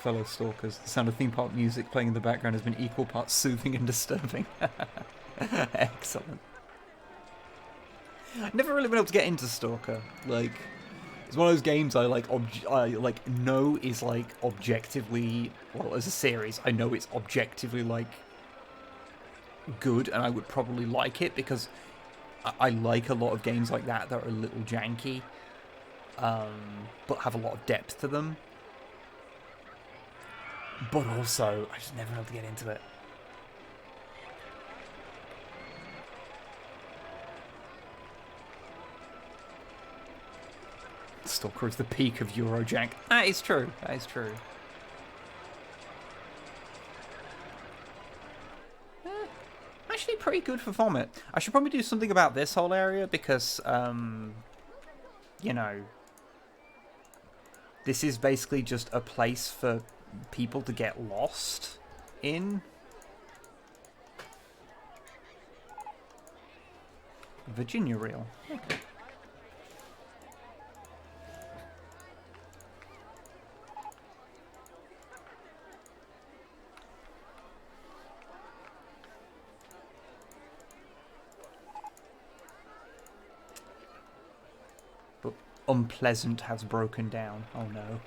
fellow stalkers. The sound of theme park music playing in the background has been equal parts soothing and disturbing. Excellent. I've never really been able to get into Stalker. Like, it's one of those games I know is like objectively, well, as a series, I know it's objectively like good, and I would probably like it because I like a lot of games like that are a little janky, but have a lot of depth to them. But also, I just never able to get into it. Stalker is the peak of Eurojank. That is true. That is true. Actually pretty good for Vomit. I should probably do something about this whole area because, you know, this is basically just a place for people to get lost in. Virginia Reel. Okay. But unpleasant has broken down. Oh no.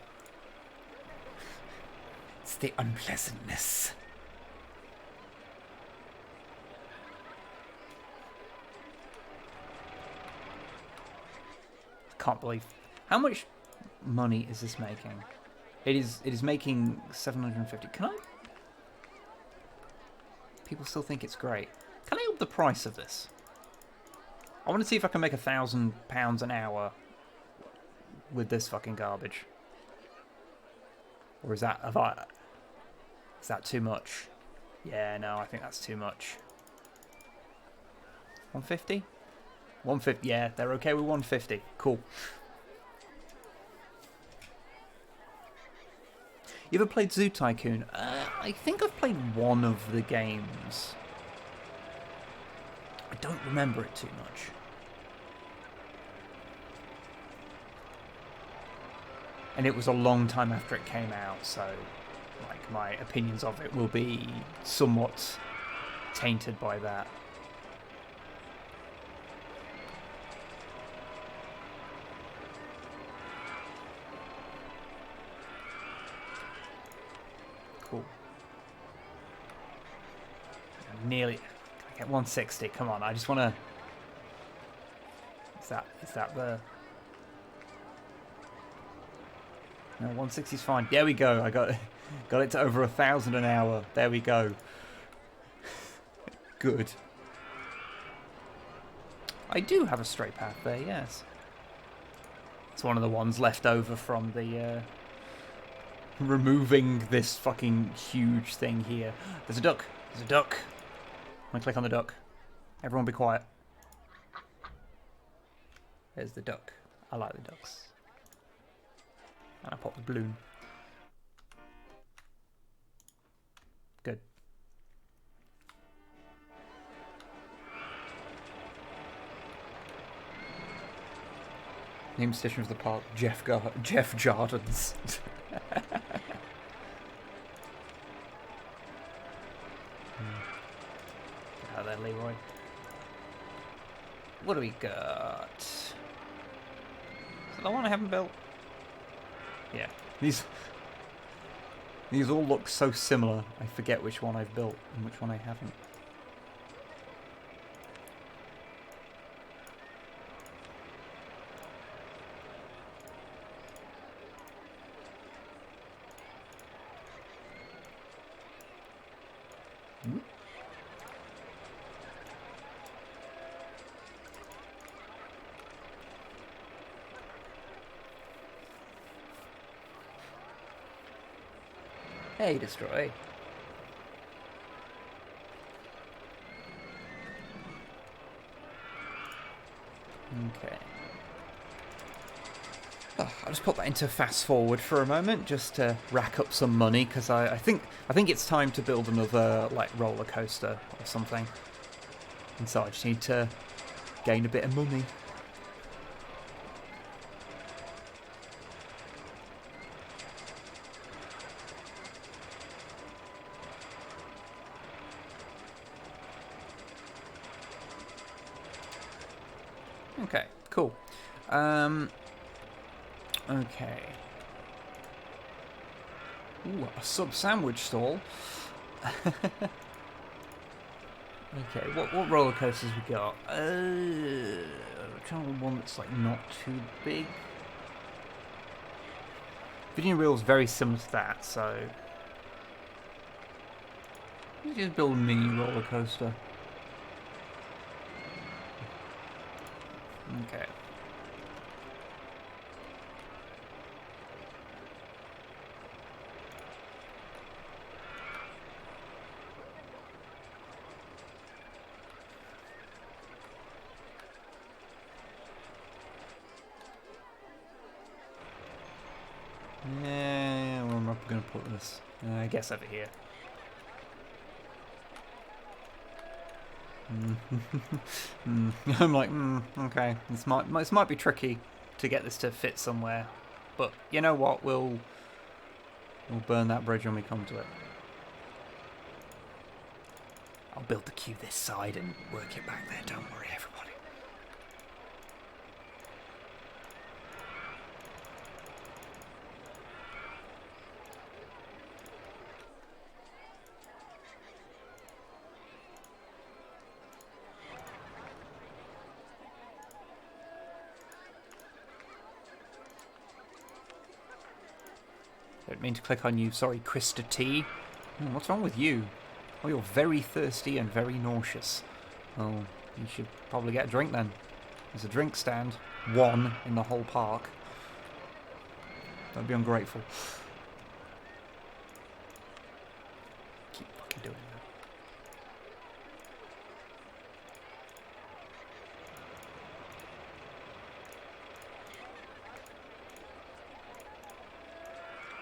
It's the unpleasantness. Can't believe how much money is this making? It is making 750. Can I? People still think it's great. Can I up the price of this? I want to see if I can make £1,000 an hour with this fucking garbage. Or is that too much? Yeah, no, I think that's too much. 150? 150, yeah, they're okay with 150. Cool. You ever played Zoo Tycoon? I think I've played one of the games. I don't remember it too much. And it was a long time after it came out, so like my opinions of it will be somewhat tainted by that. Cool. Nearly. Can I get 160? Come on, I just want to. Is that the? No, 160's fine. There we go. I got it to over 1,000 an hour. There we go. Good. I do have a straight path there, yes. It's one of the ones left over from the removing this fucking huge thing here. There's a duck. There's a duck. I'm gonna click on the duck. Everyone be quiet. There's the duck. I like the ducks. And I pop the balloon. Good. Name station of the park, Jeff Jardins. Get out of there, Leroy. What do we got? Is that the one I haven't built? Yeah, these all look so similar. I forget which one I've built and which one I haven't. Hey, destroy. Okay. Oh, I'll just put that into fast forward for a moment, just to rack up some money, because I think it's time to build another like roller coaster or something, and so I just need to gain a bit of money. Cool. Okay. Ooh, a sub sandwich stall. Okay, what roller coasters we got? Trying to one that's like not too big. Virginia Real's very similar to that, so let's just build a mini roller coaster. Okay. Yeah, where am I going to put this? I guess over here. I'm like, okay, this might be tricky to get this to fit somewhere, but you know what? We'll burn that bridge when we come to it. I'll build the queue this side and work it back there. Don't worry, everybody. Don't mean to click on you, sorry, Krista T. What's wrong with you? Oh, you're very thirsty and very nauseous. Oh, you should probably get a drink then. There's a drink stand. One in the whole park. Don't be ungrateful. Keep fucking doing that.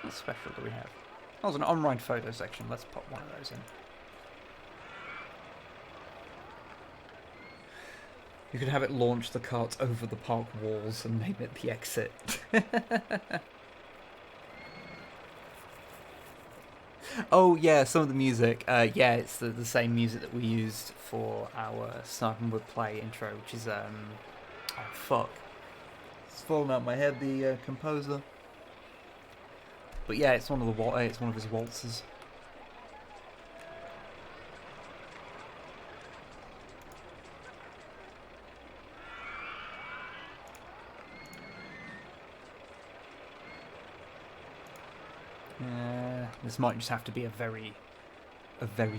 What special do we have? Oh, there's an on-ride photo section. Let's pop one of those in. You could have it launch the carts over the park walls and name it the exit. Oh yeah, some of the music. Yeah, it's the same music that we used for our Snipe Wib play intro, which is oh fuck, it's fallen out of my head. The composer. But yeah, it's one of his waltzes. This might just have to be a very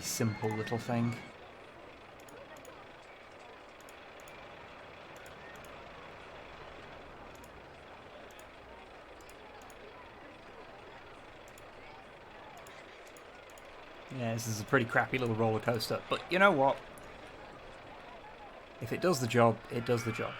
simple little thing. Yeah, this is a pretty crappy little roller coaster, but you know what? If it does the job, it does the job.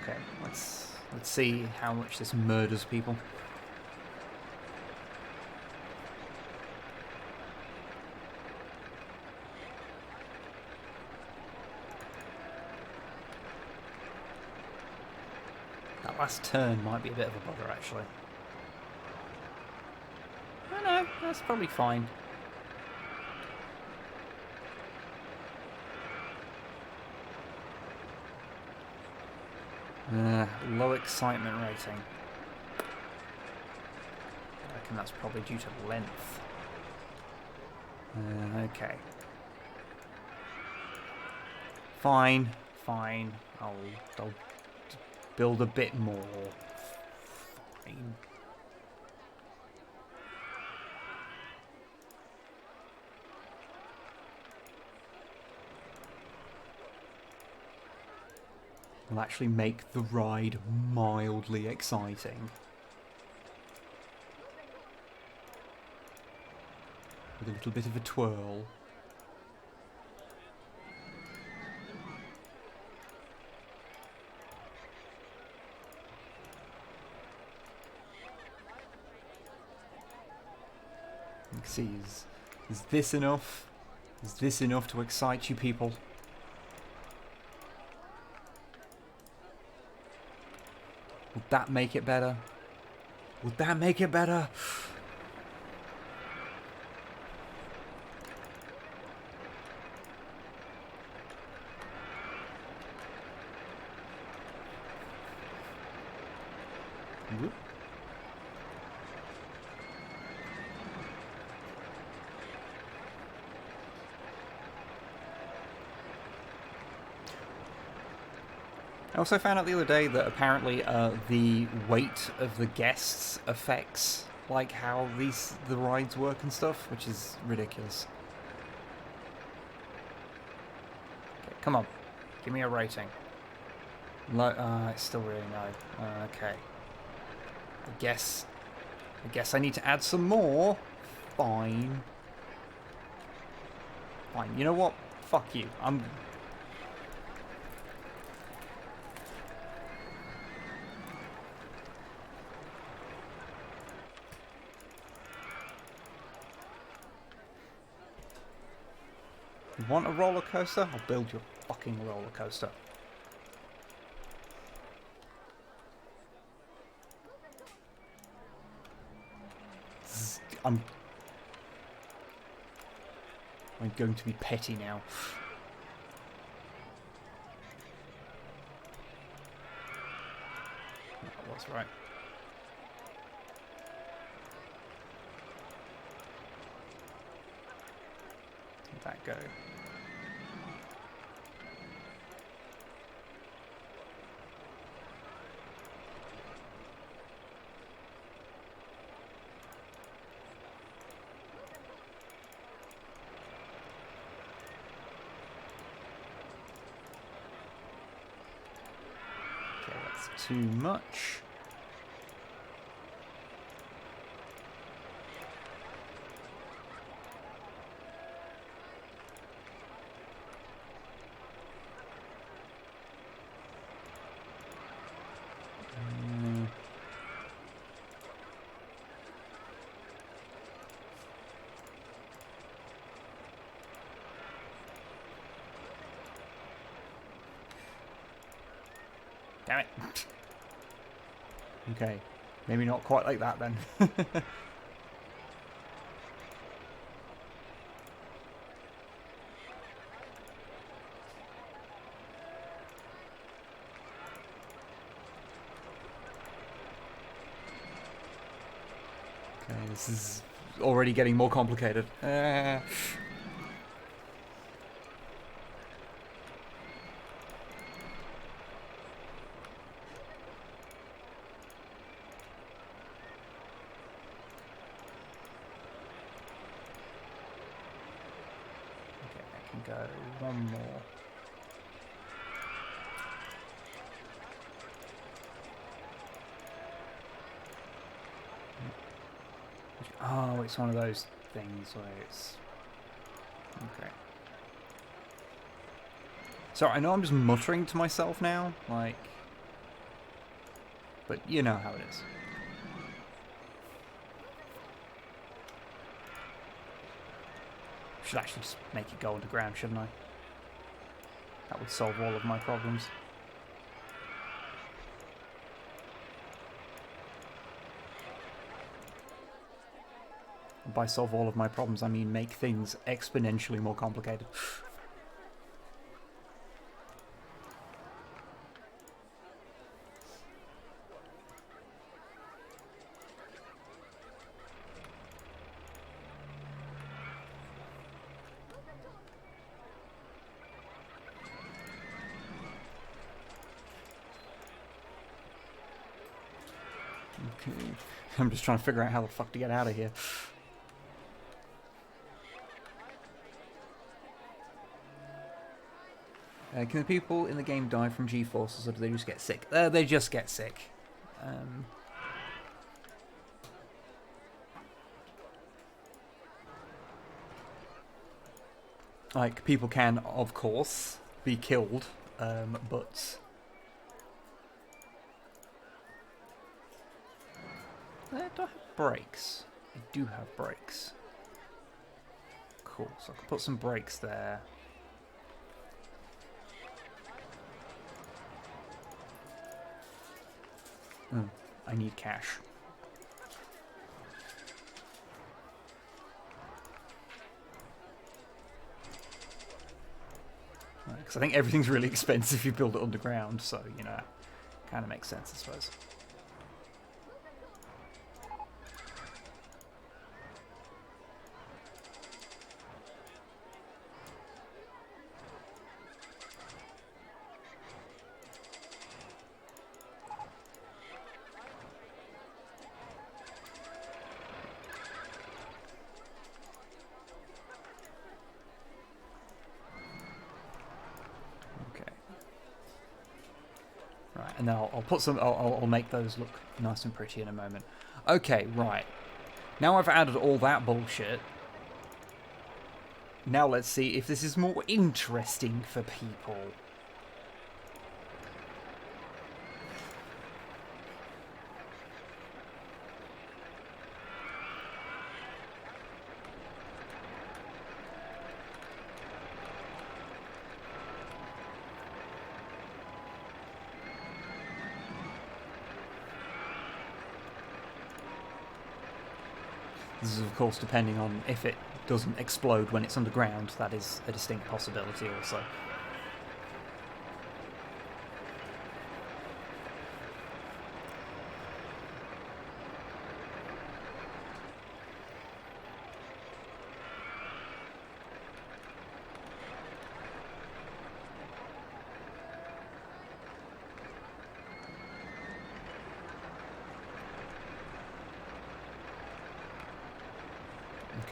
Okay, let's see how much this murders people. That last turn might be a bit of a bother, actually. Oh no, that's probably fine. Low excitement rating. I reckon that's probably due to length. Okay. Fine. I'll build a bit more. Fine. Will actually make the ride mildly exciting. With a little bit of a twirl. You can see, is this enough? Is this enough to excite you people? Would that make it better? Would that make it better? Whoop. I also found out the other day that apparently the weight of the guests affects like how the rides work and stuff, which is ridiculous. Okay, come on, give me a rating. It's still really low. Okay. I guess I need to add some more. Fine. Fine. You know what? Fuck you. You want a roller coaster? I'll build you a fucking roller coaster. I'm going to be petty now. That was right. Let that go. Too much. Damn it. Okay, maybe not quite like that then. Okay, this is already getting more complicated. Go one more. Oh, it's one of those things where it's... Okay. So I know I'm just muttering to myself now, like... But you know how it is. Should actually just make it go underground, shouldn't I? That would solve all of my problems. And by solve all of my problems, I mean make things exponentially more complicated. Okay. I'm just trying to figure out how the fuck to get out of here. Can the people in the game die from G-forces, or do they just get sick? They just get sick. Like, people can, of course, be killed, but... Do I have brakes? I do have brakes. Cool, so I can put some brakes there. I need cash. Because I think everything's really expensive if you build it underground, so, you know, kind of makes sense, I suppose. And then I'll put some. I'll make those look nice and pretty in a moment. Okay, right. Now I've added all that bullshit. Now let's see if this is more interesting for people. This is, of course, depending on if it doesn't explode when it's underground. That is a distinct possibility also.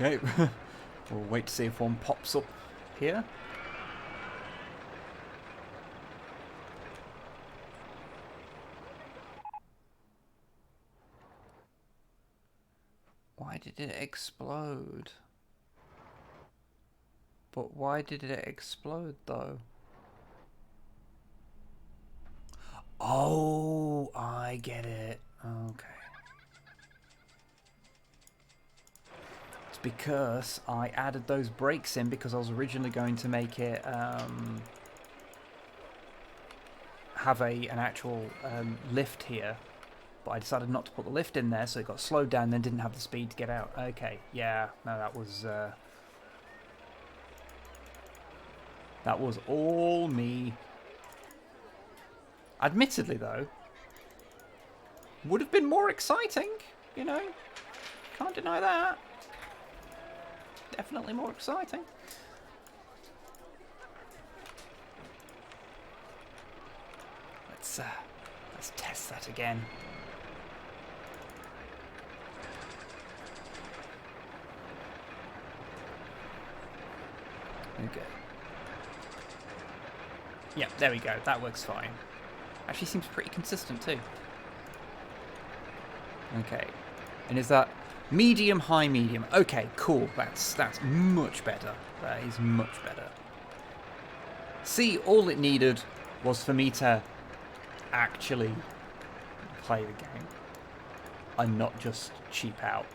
Okay, we'll wait to see if one pops up here. Why did it explode? But why did it explode though? Oh, I get it. Okay. Because I added those brakes in because I was originally going to make it have an actual lift here, but I decided not to put the lift in there, so it got slowed down, then didn't have the speed to get out. Okay, yeah, no, that was all me. Admittedly, though, would have been more exciting, you know, can't deny that. Definitely more exciting. Let's test that again. Okay. Yeah, there we go. That works fine. Actually seems pretty consistent too. Okay. And is that medium, high, medium? Okay, cool. That's much better. That is much better. See, all it needed was for me to actually play the game and not just cheap out.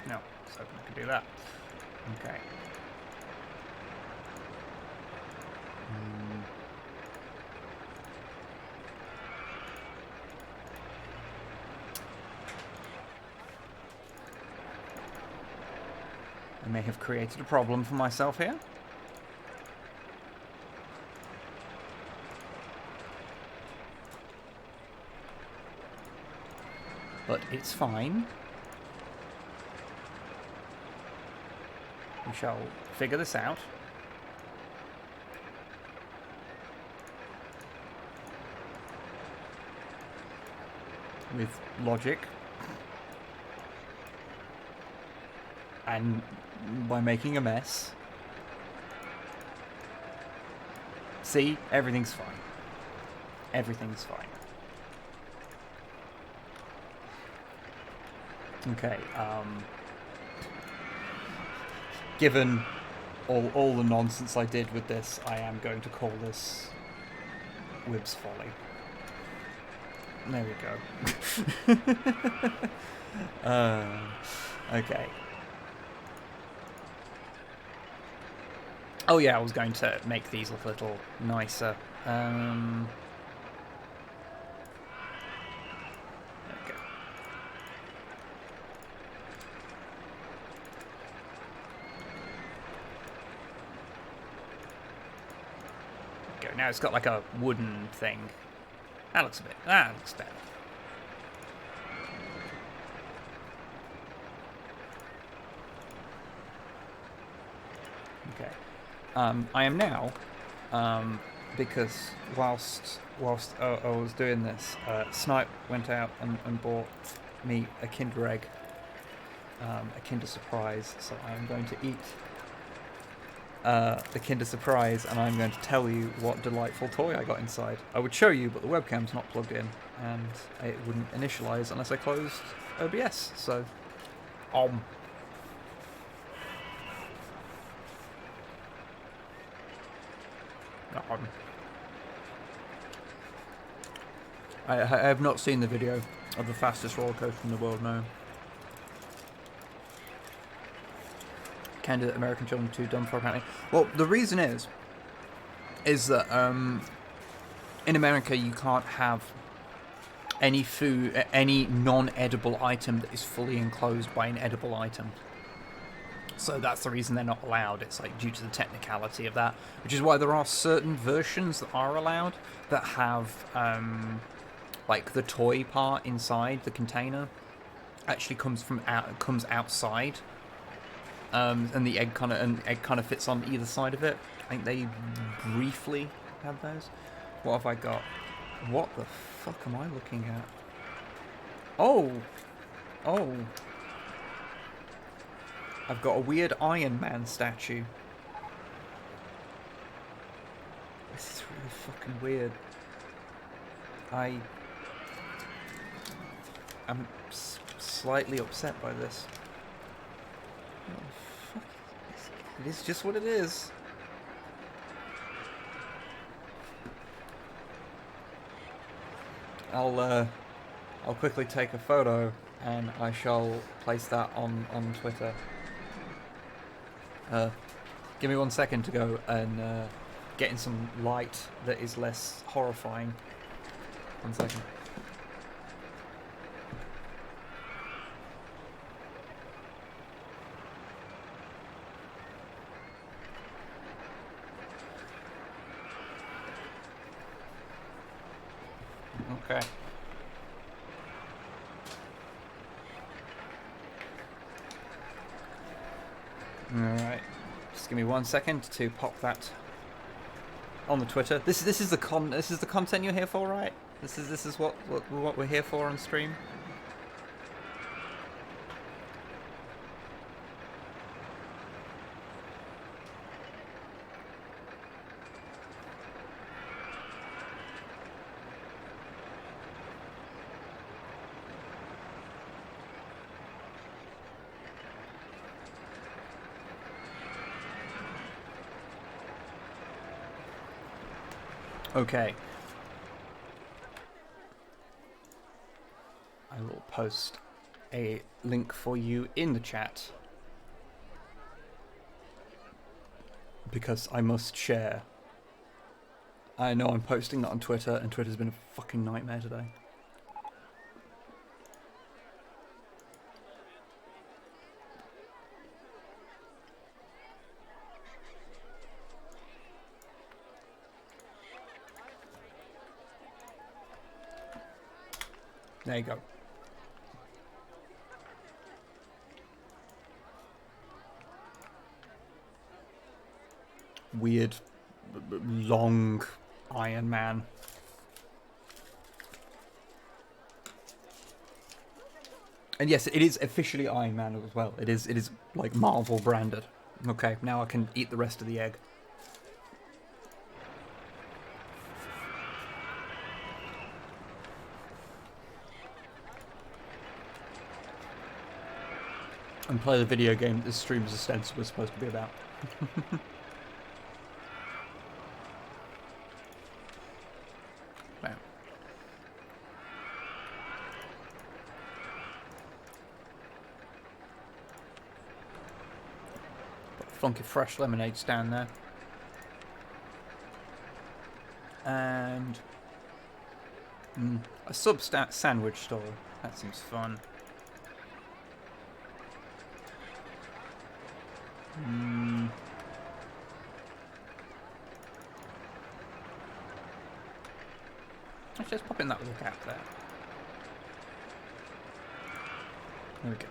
No, I was hoping I could do that. Okay. I may have created a problem for myself here. But it's fine. We shall figure this out. With logic. And by making a mess. See, everything's fine. Everything's fine. Okay, given all the nonsense I did with this, I am going to call this Wib's Folly. There we go. Okay. Oh yeah, I was going to make these look a little nicer. Okay. Go. Now it's got like a wooden thing. That looks that looks better. Okay. I am now, because whilst I was doing this, Snipe went out and bought me a Kinder Egg, a Kinder Surprise, so I am going to eat the Kinder Surprise, and I'm going to tell you what delightful toy I got inside. I would show you, but the webcam's not plugged in, and it wouldn't initialize unless I closed OBS, so... I have not seen the video of the fastest roller coaster in the world, no. Candidate American children too dumb for apparently. Well, the reason is that in America you can't have any food, any non-edible item that is fully enclosed by an edible item. So that's the reason they're not allowed. It's like due to the technicality of that, which is why there are certain versions that are allowed that have like the toy part inside the container actually comes outside, and the egg kind of fits on either side of it. I think they briefly have those. What have I got? What the fuck am I looking at? Oh. I've got a weird Iron Man statue. This is really fucking weird. I'm slightly upset by this. What the fuck is this? It is just what it is. I'll quickly take a photo and I shall place that on Twitter. Give me 1 second to go and get in some light that is less horrifying. 1 second. Okay. Alright. Just give me 1 second to pop that on the Twitter. This is the content you're here for, right? This is what we're here for on stream. Okay. I will post a link for you in the chat because I must share. I know I'm posting that on Twitter, and Twitter's been a fucking nightmare today. There you go. Weird, long Iron Man. And yes, it is officially Iron Man as well. It is like Marvel branded. Okay, now I can eat the rest of the egg. And play the video game that this stream is ostensibly supposed to be about. Wow. funky fresh lemonade stand there. And a sub-stat sandwich stall. That seems fun. Let's just pop in that little gap there. There we go.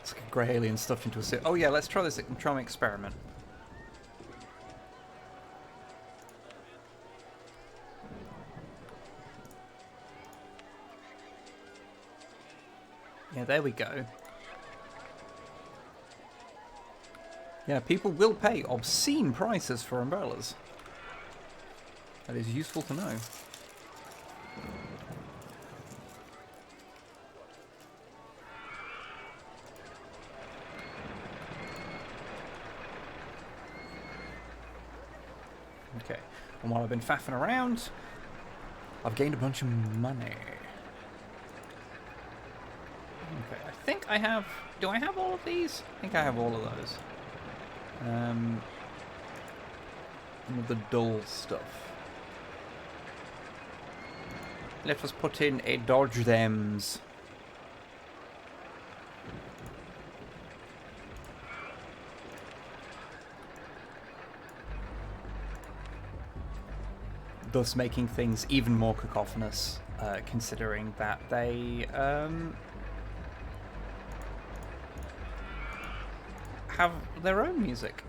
It's like a grey alien stuffed into a suit. Oh yeah, let's try this trauma experiment. Yeah, there we go. Yeah, people will pay obscene prices for umbrellas. That is useful to know. Okay, and while I've been faffing around, I've gained a bunch of money. Okay, I think I have... Do I have all of these? I think I have all of those. Some of the dull stuff. Let us put in a dodge thems. Thus making things even more cacophonous, considering that they have their own music.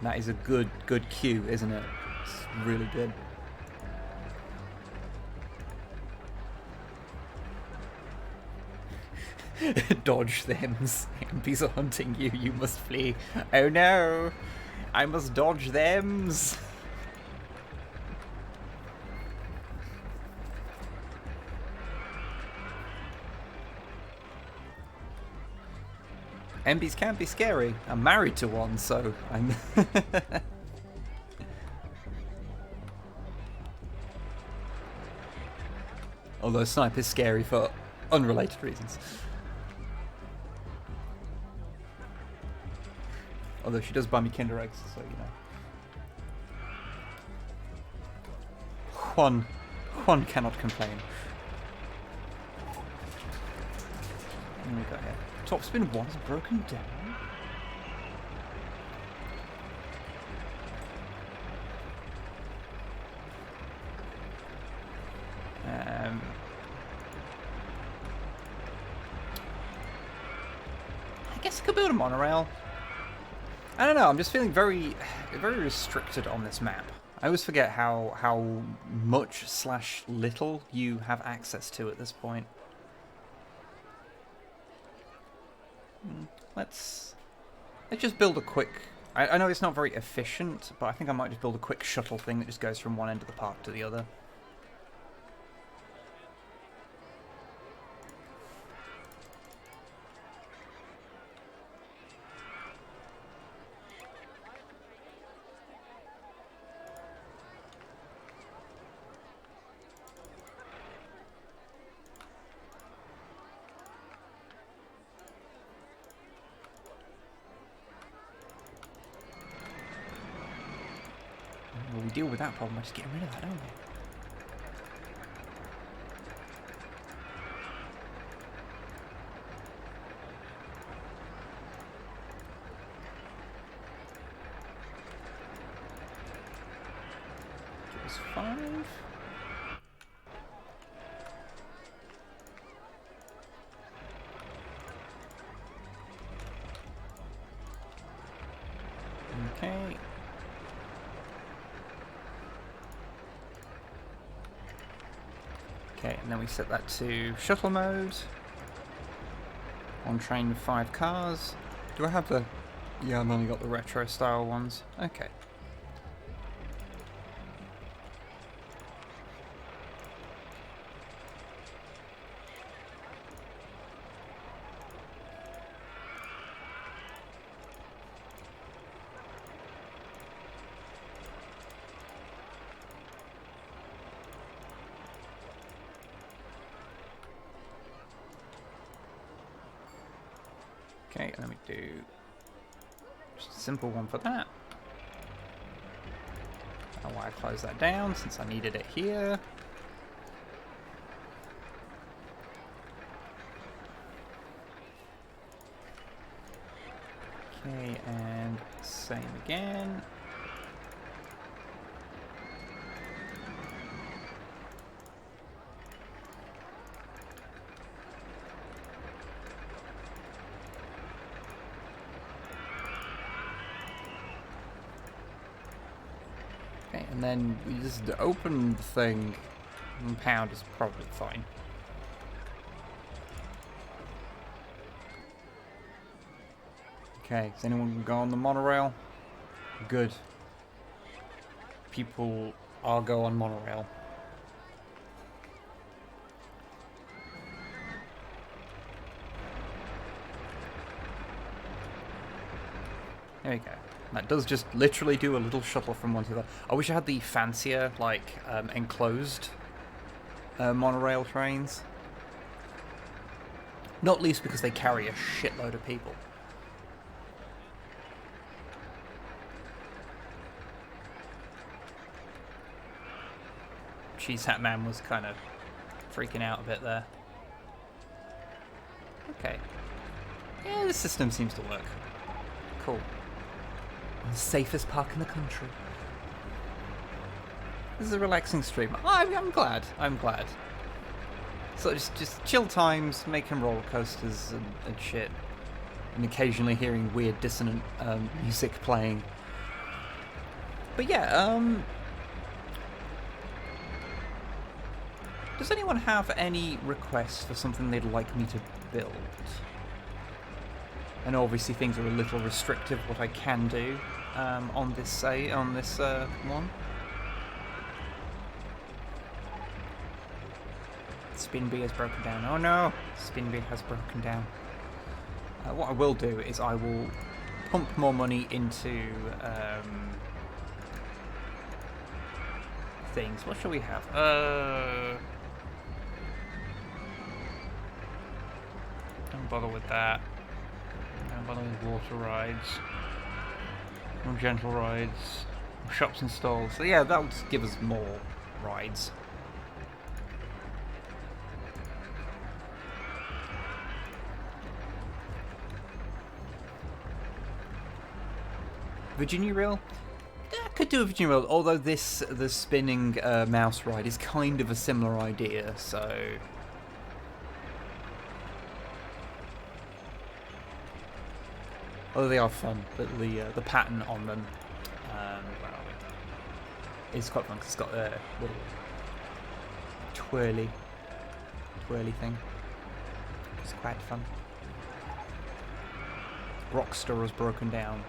That is a good cue, isn't it? It's really good. Dodge thems. Impies are hunting you, you must flee. Oh no! I must dodge thems! MBs can be scary. I'm married to one, so I'm... Although Snipe is scary for unrelated reasons. Although she does buy me Kinder Eggs, so you know. One cannot complain. What we got here? Top spin 1 is broken down. I guess I could build a monorail. I don't know, I'm just feeling very restricted on this map. I always forget how much / little you have access to at this point. Let's just build a quick... I know it's not very efficient, but I think I might just build a quick shuttle thing that just goes from one end of the park to the other. Well, we deal with that problem by just getting rid of that, don't we? It was 5. Okay. Okay, and then we set that to shuttle mode. On train with 5 cars. Do I have the... Yeah, I've only got the retro style ones. Okay. Okay, let me do just a simple one for that. And why I close that down since I needed it here. Okay, and same again. Okay, and then we just open the thing, and pound is probably fine. Okay, does anyone go on the monorail? Good. People are go on monorail. There we go. That does just literally do a little shuttle from one to the other. I wish I had the fancier, like, enclosed monorail trains. Not least because they carry a shitload of people. Cheese Hat Man was kind of freaking out a bit there. Okay. Yeah, the system seems to work. Cool. The safest park in the country. This is a relaxing stream. I'm glad. I'm glad. So just chill times, making roller coasters and shit, and occasionally hearing weird dissonant music playing. But yeah, does anyone have any requests for something they'd like me to build? And obviously things are a little restrictive what I can do on this one. Spin Bee has broken down. Oh no! Spin Bee has broken down. What I will do is I will pump more money into things. What shall we have? Don't bother with that. Don't bother with water rides. No gentle rides. Shops and stalls. So yeah, that'll just give us more rides. Virginia Reel? Yeah, I could do a Virginia Reel, although the spinning mouse ride is kind of a similar idea, so... Although they are fun, but the pattern on them, where are we? Is quite fun because it's got a little twirly thing. It's quite fun. Rockstar has broken down.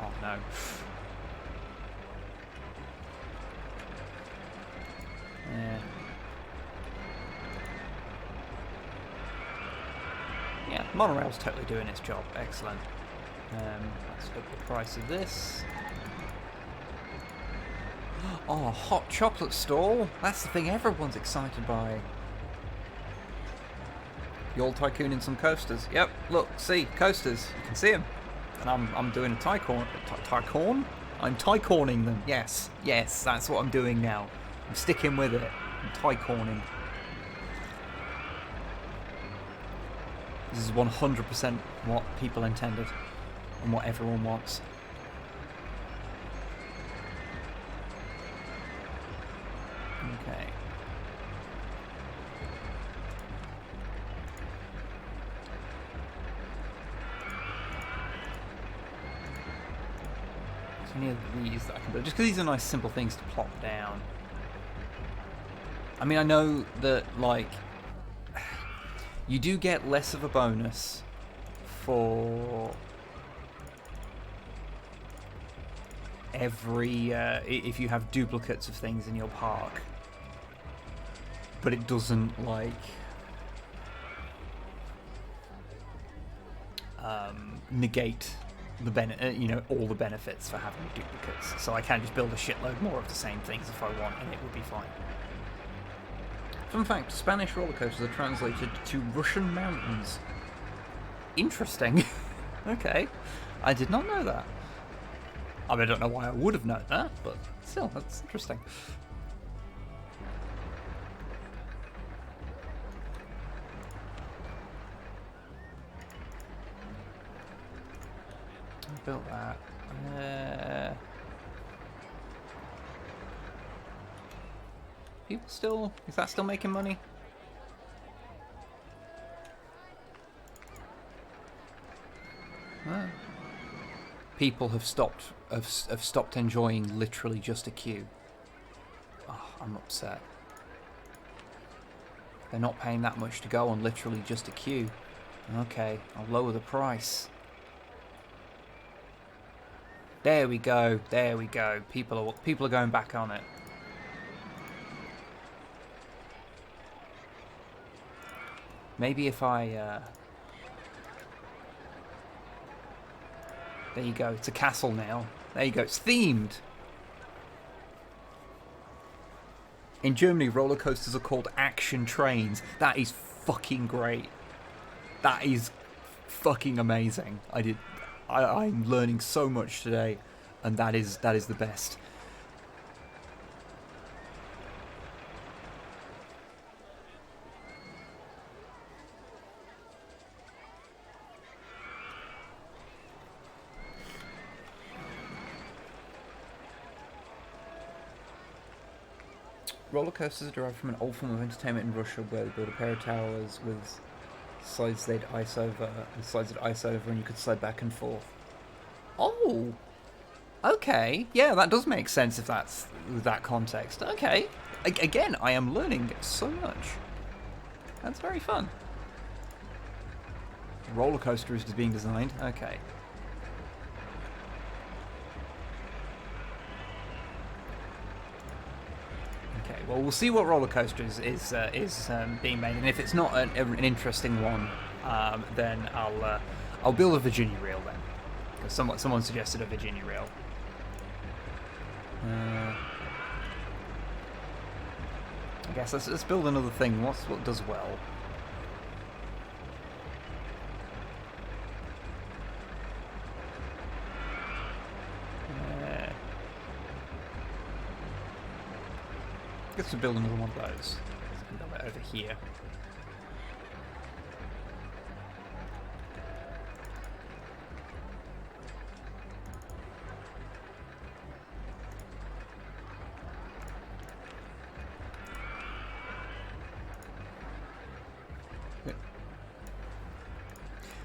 Oh no. Yeah. Yeah, monorail's totally doing its job. Excellent. Let's look at the price of this. Oh, a hot chocolate stall. That's the thing everyone's excited by. The old Tycoon in some coasters. Yep, look, see, coasters. You can see them. And I'm doing a Tycoon. I'm Tycooning them. Yes, that's what I'm doing now. I'm sticking with it. I'm Tycooning. This is 100% what people intended and what everyone wants. Okay. So any of these that I can build, just because these are nice simple things to plop down. I mean, I know that, like, you do get less of a bonus for every if you have duplicates of things in your park, but it doesn't like negate the all the benefits for having duplicates. So I can just build a shitload more of the same things if I want, and it would be fine. Fun fact, Spanish roller coasters are translated to Russian mountains. Interesting. Okay. I did not know that. I mean, I don't know why I would have known that, but still, that's interesting. I built that. People still... Is that still making money? Oh. People have stopped enjoying literally just a queue. Oh, I'm upset. They're not paying that much to go on literally just a queue. Okay, I'll lower the price. There we go. There we go. People are going back on it. Maybe if I... There you go. It's a castle now. There you go. It's themed. In Germany, roller coasters are called action trains. That is fucking great. That is fucking amazing. I'm learning so much today, and that is the best. Roller coasters are derived from an old form of entertainment in Russia where they built a pair of towers with slides they'd ice over, and you could slide back and forth. Oh! Okay, yeah, that does make sense if that's that context. Okay. Again, I am learning so much. That's very fun. Roller coaster is being designed. Okay. Okay, well, we'll see what roller coaster is being made, and if it's not an interesting one, then I'll build a Virginia reel then, because someone suggested a Virginia reel. I guess let's build another thing. What does well? I guess we'll build another one of those. So I can build it over here.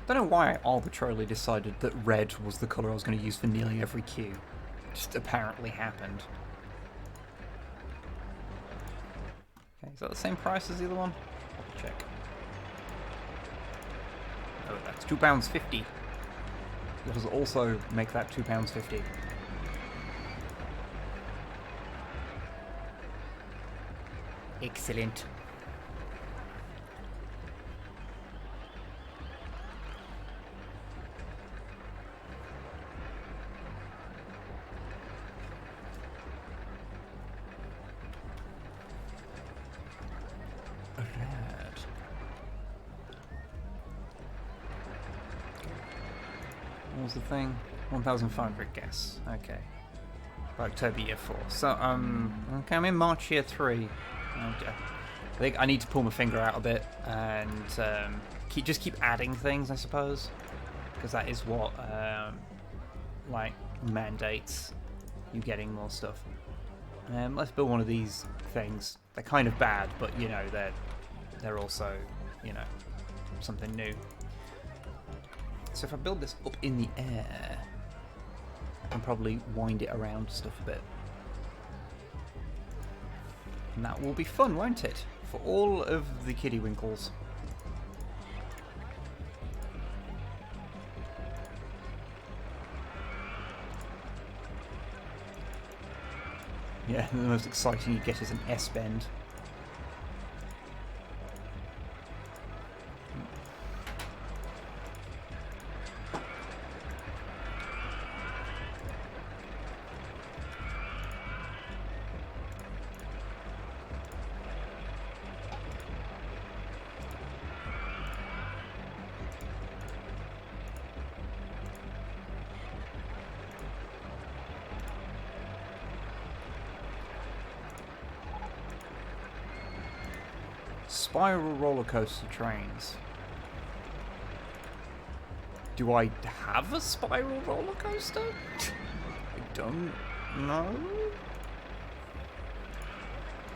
Don't know why I arbitrarily decided that red was the colour I was going to use for nearly every queue. Just apparently happened. Okay, is that the same price as the other one? I'll check. Oh, that's £2.50. Let us also make that £2.50. Excellent. What was the thing? 1,500 guess. Okay. October year 4. So, okay, I'm in March year 3. Okay. I think I need to pull my finger out a bit and just keep adding things, I suppose, because that is what like mandates you getting more stuff. Let's build one of these things. They're kind of bad, but you know they're also, you know, something new. So if I build this up in the air, I can probably wind it around stuff a bit. And that will be fun, won't it? For all of the kiddywinkles. Yeah, the most exciting you get is an S-bend. spiral roller coaster trains. Do I have a spiral roller coaster? I don't know.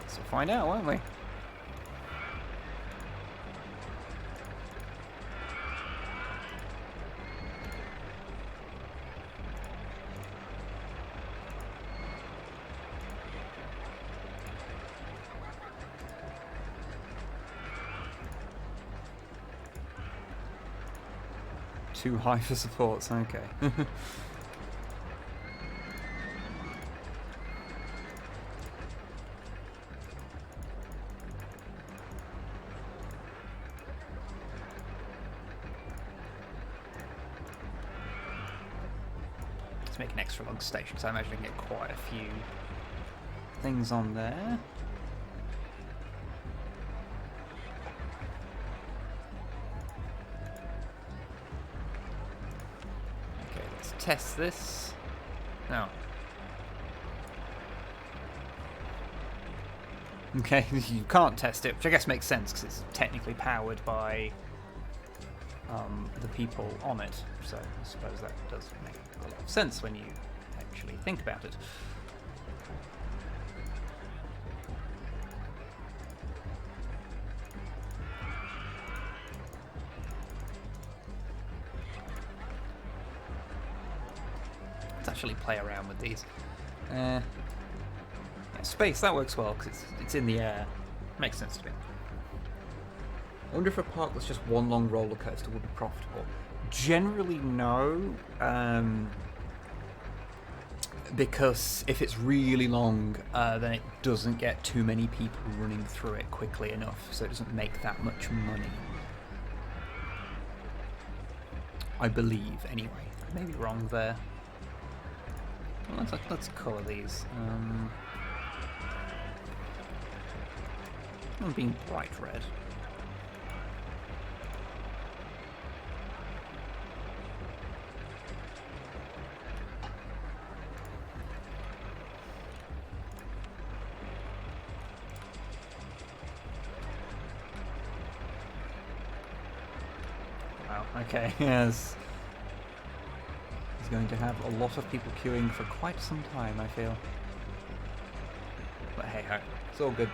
So we'll find out, won't we? Too high for supports, okay. Let's make an extra long station, because I imagine I can get quite a few things on there. Test this. No. Okay, you can't test it, which I guess makes sense because it's technically powered by the people on it. So I suppose that does make a lot of sense when you actually think about it. Actually play around with these. Yeah, space, that works well because it's in the air. Makes sense to me. I wonder if a park that's just one long roller coaster would be profitable. Generally no, because if it's really long, then it doesn't get too many people running through it quickly enough, so it doesn't make that much money. I believe, anyway. I may be wrong there. Well, let's colour these. I'm being bright red. Wow, okay, yes. Going to have a lot of people queuing for quite some time, I feel. But hey ho, it's all good.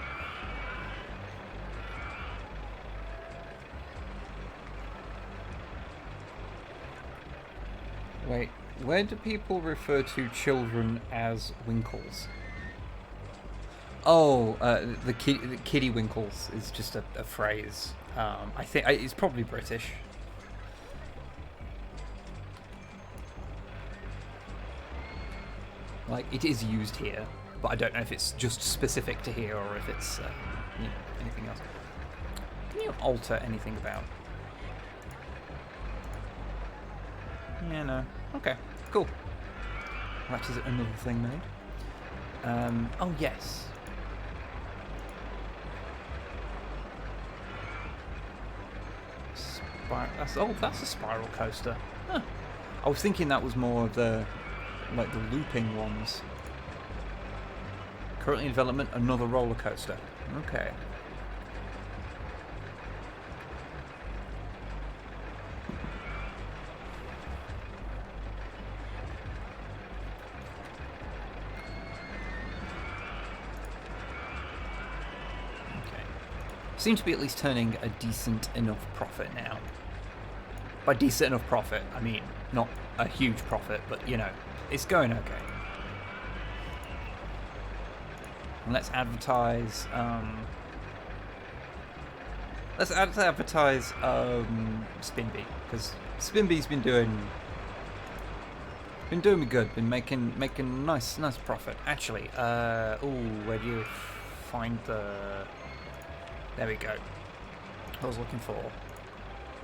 Wait, where do people refer to children as winkles? Oh, the kiddie winkles is just a phrase. I think it's probably British. Like, it is used here, but I don't know if it's just specific to here or if it's, you know, anything else. Can you alter anything about? Yeah, no. Okay, cool. That is another thing made. Oh, yes. That's a spiral coaster. Huh. I was thinking that was more of the like the looping ones. Currently in development, another roller coaster. Okay. Okay. Seem to be at least turning a decent enough profit now. By decent enough profit, I mean not a huge profit, but you know, it's going okay. And let's advertise. Let's advertise Spinbee, because Spinbee's been doing me good. Been making nice profit. Actually, where do you find the? There we go. I was looking for.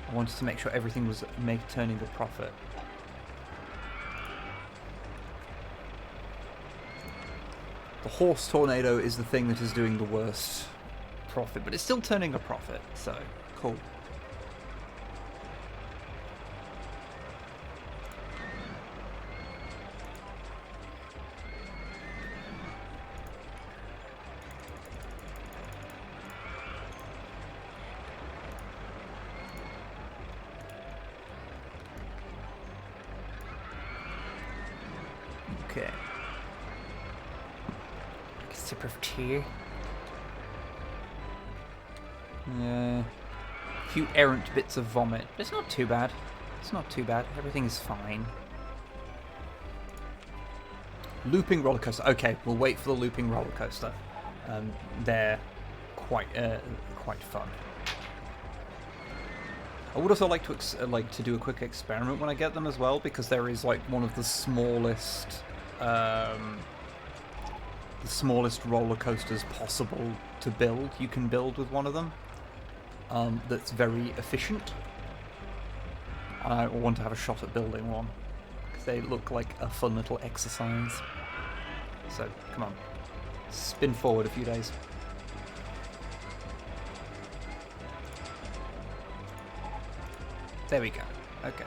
I wanted to make sure everything was turning a profit. The horse tornado is the thing that is doing the worst profit, but it's still turning a profit, so cool. Okay. A sip of tea. A few errant bits of vomit. But it's not too bad. It's not too bad. Everything's fine. Looping roller coaster. Okay, we'll wait for the looping roller coaster. They're quite fun. I would also like to do a quick experiment when I get them as well, because there is like one of the smallest roller coasters possible to build. You can build with one of them. That's very efficient. And I want to have a shot at building one, because they look like a fun little exercise. So, come on. Spin forward a few days. There we go. Okay.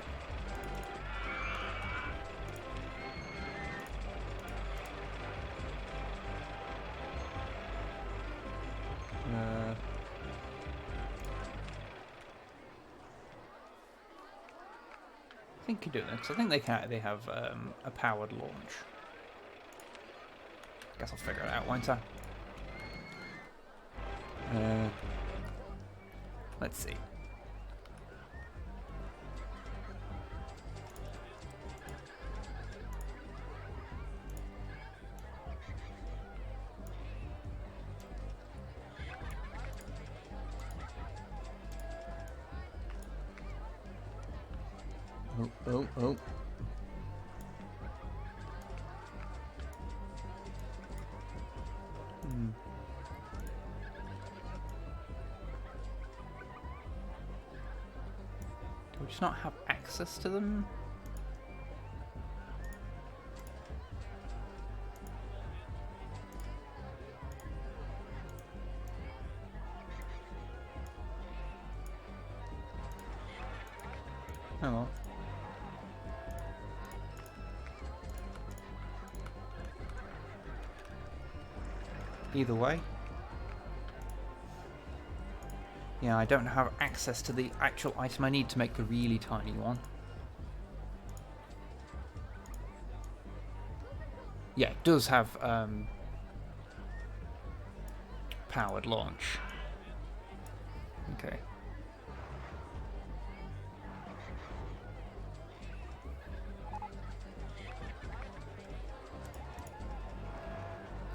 I think you do that, because I think they have a powered launch. Guess I'll figure it out, won't I? Let's see. Oh. Do we just not have access to them? Oh well. Either way. Yeah, I don't have access to the actual item I need to make the really tiny one. Yeah, it does have powered launch. Okay.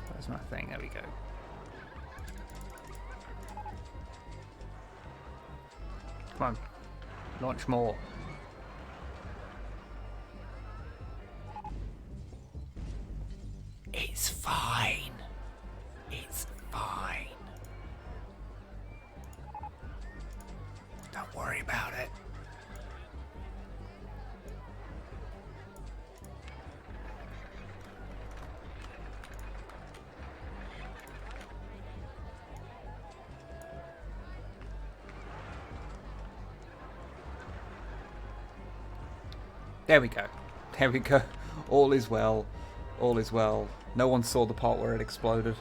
Where's my thing? There we go. Come on. Launch more. It's fine. It's fine. Don't worry about it. There we go. There we go. All is well. All is well. No one saw the part where it exploded.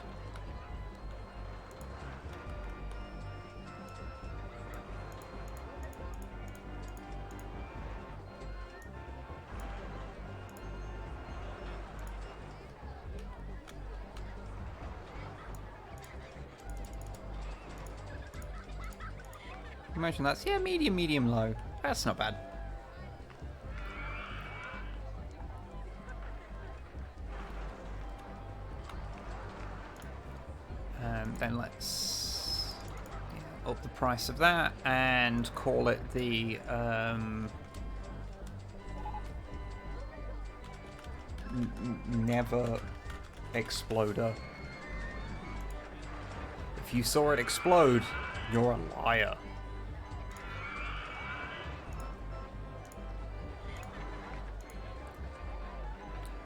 Imagine that's, yeah, medium, low. That's not bad. Then let's up the price of that and call it the never exploder. If you saw it explode, you're a liar.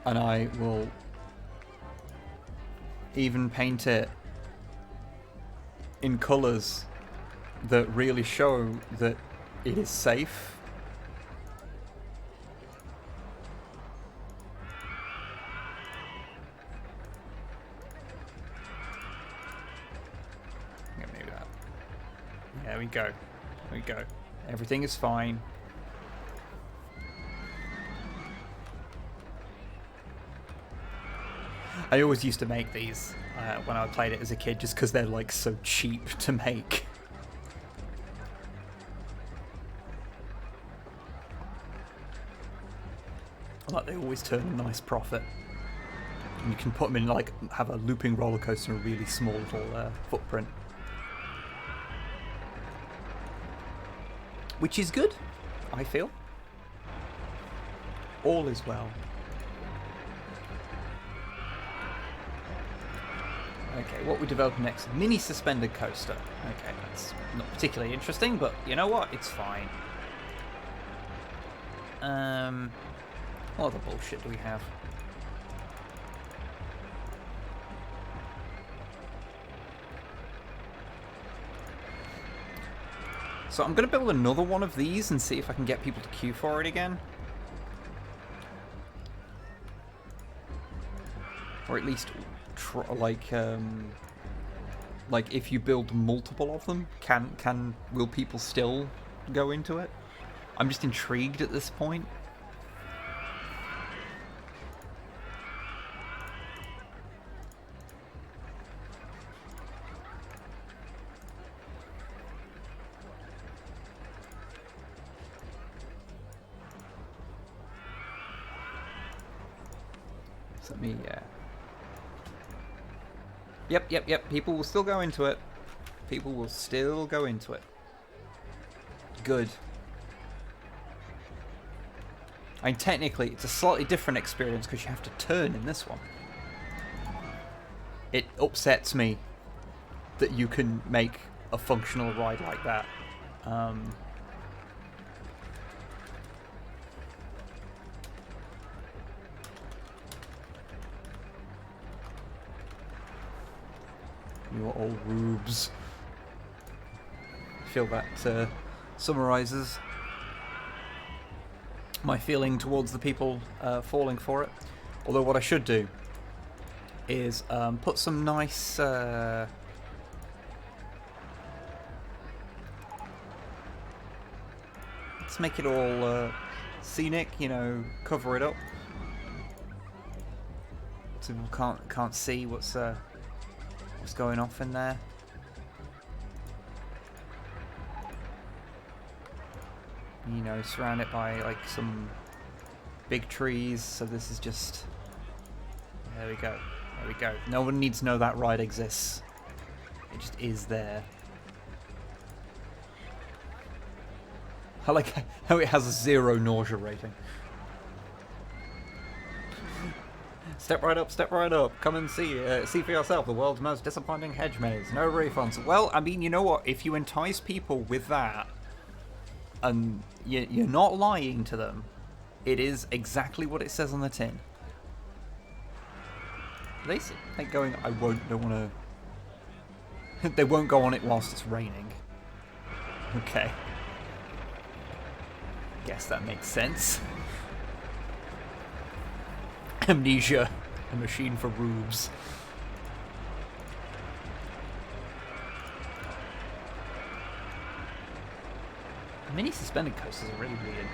And I will even paint it in colours that really show that it is safe. Yeah, maybe that. There we go. There we go. Everything is fine. I always used to make these when I played it as a kid, just because they're like so cheap to make. Like they always turn a nice profit. And you can put them in, like, have a looping roller coaster and a really small little footprint. Which is good, I feel. All is well. Okay, what we develop next? Mini suspended coaster. Okay, that's not particularly interesting, but you know what? It's fine. What other bullshit do we have? So I'm going to build another one of these and see if I can get people to queue for it again. Or at least, like if you build multiple of them, will people still go into it? I'm just intrigued at this point. Let me, Yep. People will still go into it. People will still go into it. Good. I mean, technically, it's a slightly different experience because you have to turn in this one. It upsets me that you can make a functional ride like that. You're all rubes. I feel that summarizes my feeling towards the people falling for it. Although what I should do is put some nice let's make it all scenic, you know, cover it up so people can't see what's going off in there. You know, surround it by like some big trees, so this is just... There we go. There we go. No one needs to know that ride exists. It just is there. I like how it has a 0 nausea rating. Step right up, come and see for yourself the world's most disappointing hedge maze. No refunds. Well, I mean, you know what? If you entice people with that, and you're not lying to them, it is exactly what it says on the tin. They going, don't want to... They won't go on it whilst it's raining. Okay. Guess that makes sense. Amnesia, a machine for rubes. Mini suspended coasters are really weird.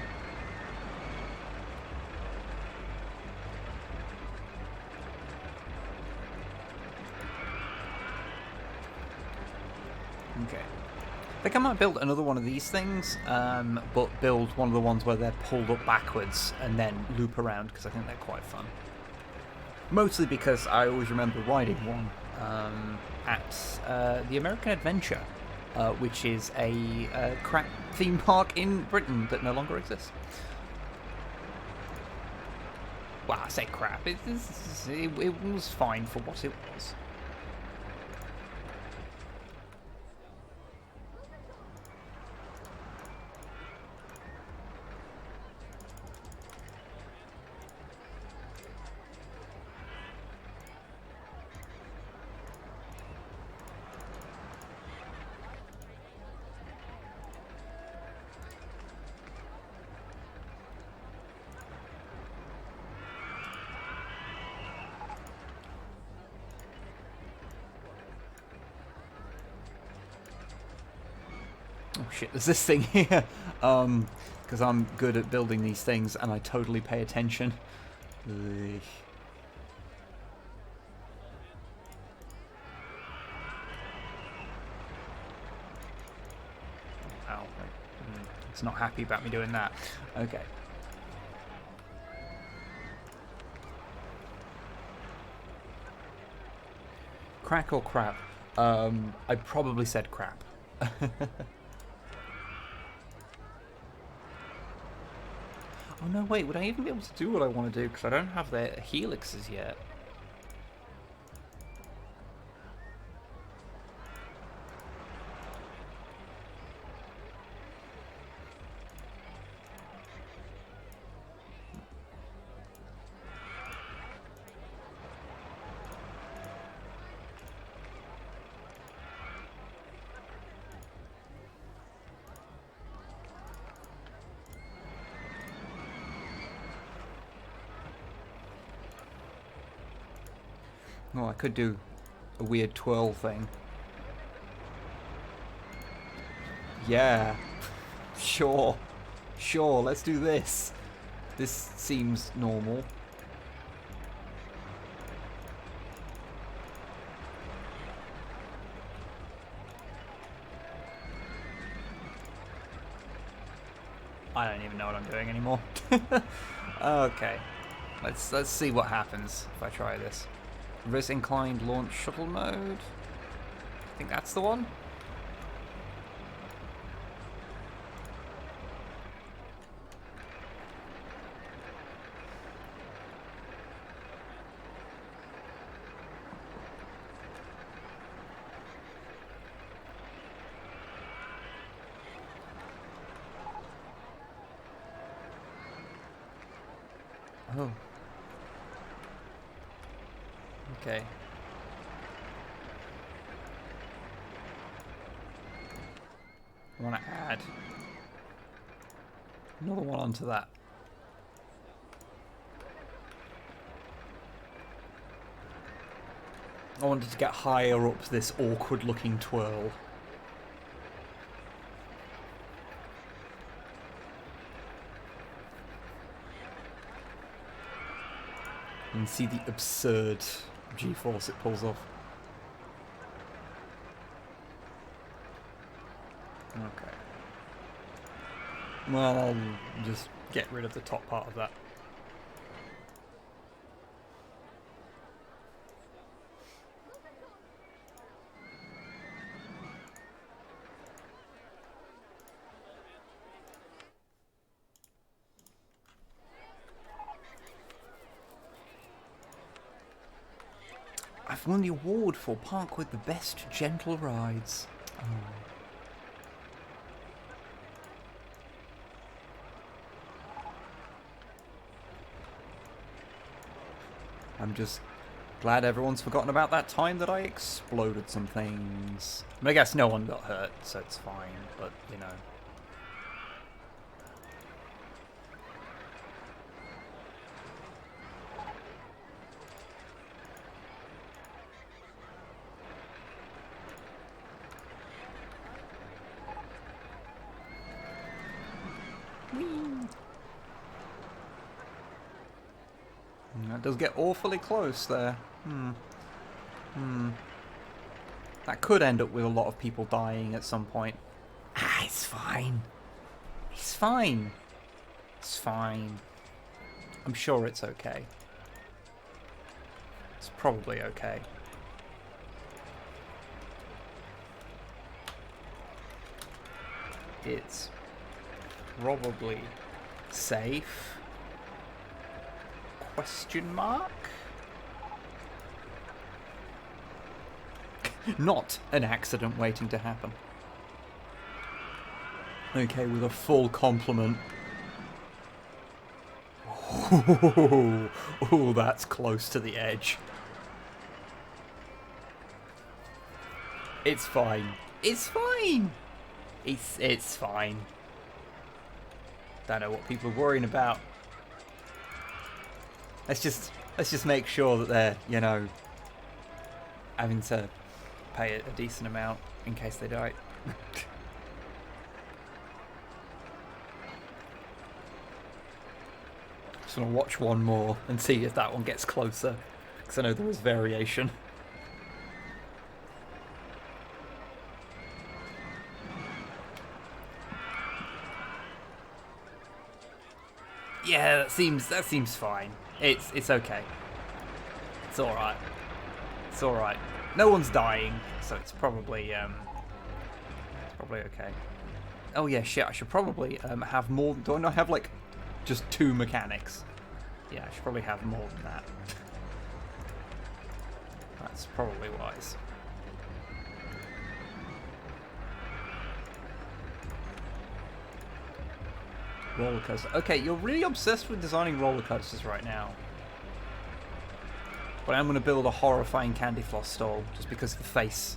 Okay. I think I might build another one of these things, but build one of the ones where they're pulled up backwards and then loop around, because I think they're quite fun. Mostly because I always remember riding one at the American Adventure, which is a crap theme park in Britain that no longer exists. Well, I say crap. It was fine for what it was. Oh shit, there's this thing here. Because I'm good at building these things and I totally pay attention. It's not happy about me doing that. Okay. Crack or crap? I probably said crap. Oh no, wait, would I even be able to do what I want to do? Because I don't have the helixes yet. Oh, I could do a weird twirl thing. Yeah. Sure. Sure, let's do this. This seems normal. I don't even know what I'm doing anymore. Okay. Let's see what happens if I try this. Reverse inclined launch shuttle mode. I think that's the one. Oh. Okay. I want to add another one onto that. I wanted to get higher up this awkward looking twirl. And see the absurd G-force it pulls off. Okay. Well, I'll just get rid of the top part of that. I've won the award for Park with the best gentle rides. Oh. I'm just glad everyone's forgotten about that time that I exploded some things. I mean, I guess no one got hurt, so it's fine, but, you know. That does get awfully close there. That could end up with a lot of people dying at some point. Ah, it's fine. It's fine. It's fine. I'm sure it's okay. It's probably okay. It's probably safe. Question mark? Not an accident waiting to happen. Okay, with a full complement. Oh, that's close to the edge. It's fine. It's fine. It's fine. Don't know what people are worrying about. Let's just make sure that they're, you know, having to pay a decent amount in case they die. Just want to watch one more and see if that one gets closer, because I know there is variation. Yeah, that seems fine. It's okay. It's all right. It's all right. No one's dying, so it's probably okay. Oh yeah, shit. I should probably have more. Do I not have like just 2 mechanics? Yeah, I should probably have more than that. That's probably wise. Roller coaster. Okay, you're really obsessed with designing roller coasters right now. But I'm going to build a horrifying candy floss stall just because the face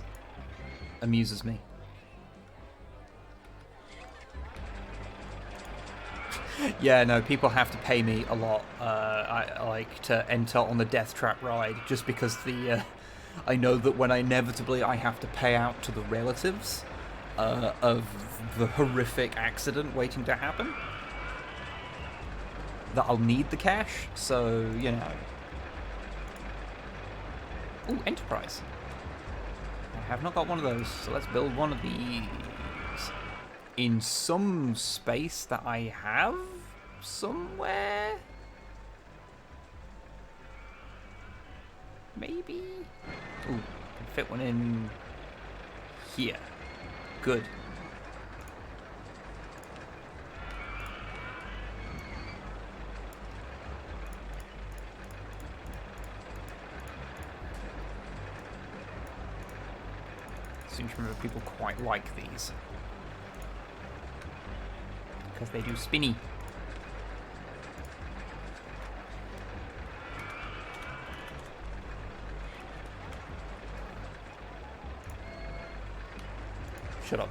amuses me. Yeah, no, people have to pay me a lot. I like to enter on the Death Trap ride just because I know that when inevitably I have to pay out to the relatives of the horrific accident waiting to happen, that I'll need the cash. So, you know. Ooh, Enterprise. I have not got one of those, so let's build one of these. In some space that I have somewhere? Maybe? Ooh, can fit one in here. Good. Seems to remember people quite like these. Because they do spinny. Shut up.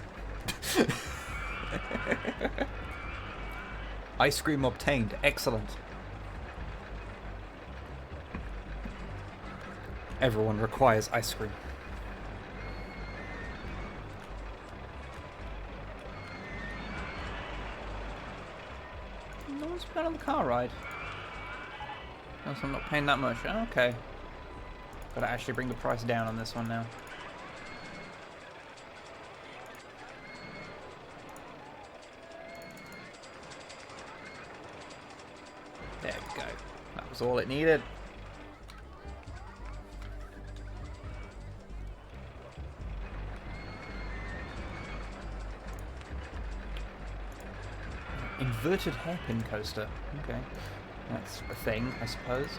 Ice cream obtained. Excellent. Everyone requires ice cream. No one's been on the car ride. No, so I'm not paying that much. Oh, okay. Gotta actually bring the price down on this one now. There we go. That was all it needed. Inverted hairpin coaster. Okay. That's a thing, I suppose.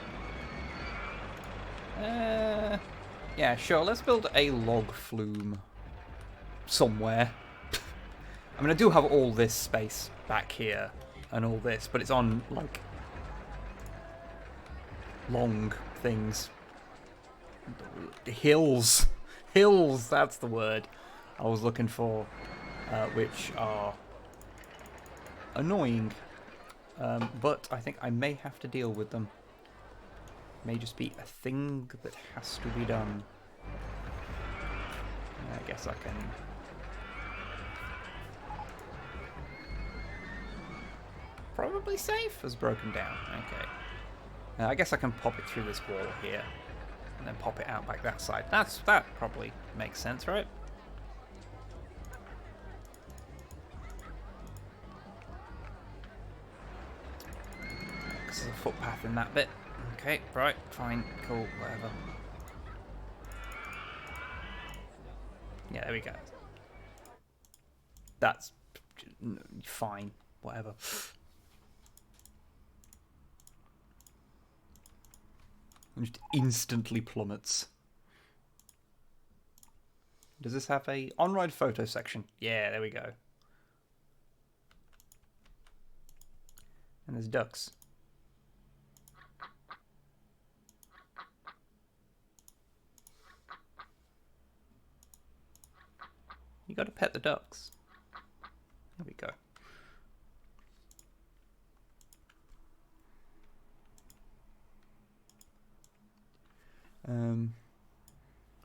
Yeah, sure. Let's build a log flume somewhere. I mean, I do have all this space back here and all this, but it's on, like, long things. Hills. Hills, that's the word I was looking for, which are annoying. But I think I may have to deal with them. May just be a thing that has to be done. I guess I can... Probably safe as broken down. Okay. I guess I can pop it through this wall here. And then pop it out back that side. That probably makes sense, right? Because there's a footpath in that bit. Okay, right, fine, cool, whatever. Yeah, there we go. That's fine, whatever. It just instantly plummets. Does this have a on-ride photo section? Yeah, there we go. And there's ducks. You gotta pet the ducks. There we go.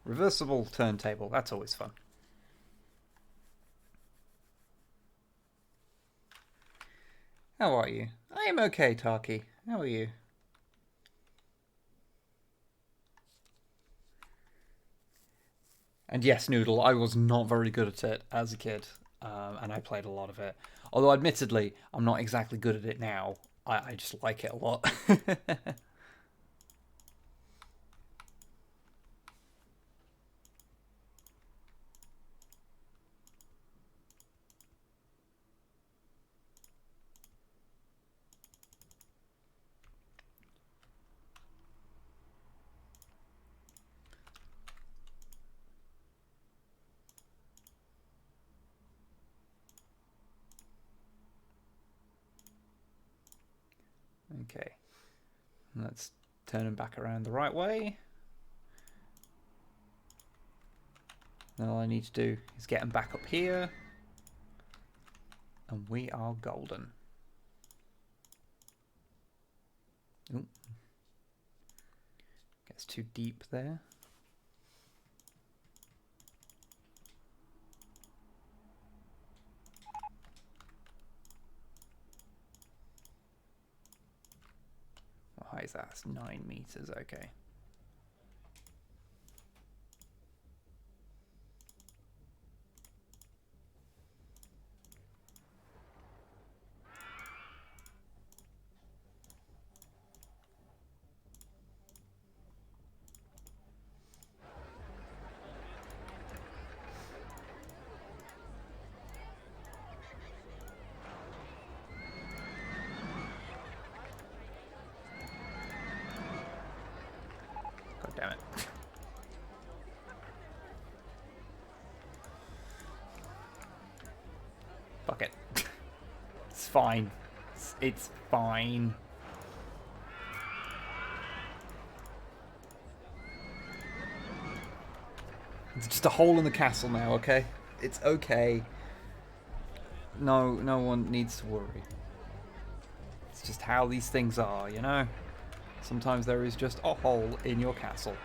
Reversible turntable, that's always fun. How are you? I am okay, Tarky. How are you? And yes, Noodle, I was not very good at it as a kid, and I played a lot of it. Although, admittedly, I'm not exactly good at it now. I just like it a lot. Okay, let's turn him back around the right way. Now all I need to do is get him back up here, and we are golden. Ooh. Gets too deep there. How high is that? It's 9 meters, okay. Damn it. Fuck it. It's fine. It's fine. It's just a hole in the castle now, okay? It's okay. No one needs to worry. It's just how these things are, you know? Sometimes there is just a hole in your castle.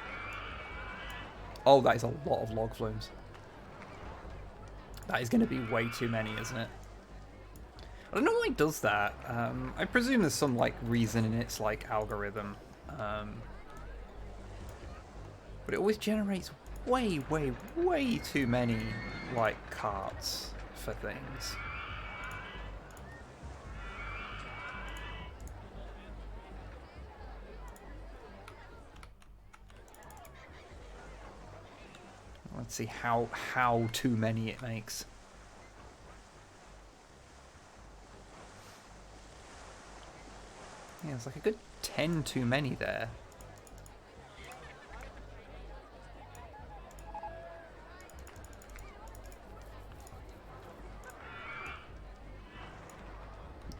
Oh, that is a lot of log flumes. That is going to be way too many, isn't it? I don't know why it does that. I presume there's some like reason in its like algorithm. But it always generates way too many like carts for things. Let's see how too many it makes. Yeah, it's like a good 10 too many there.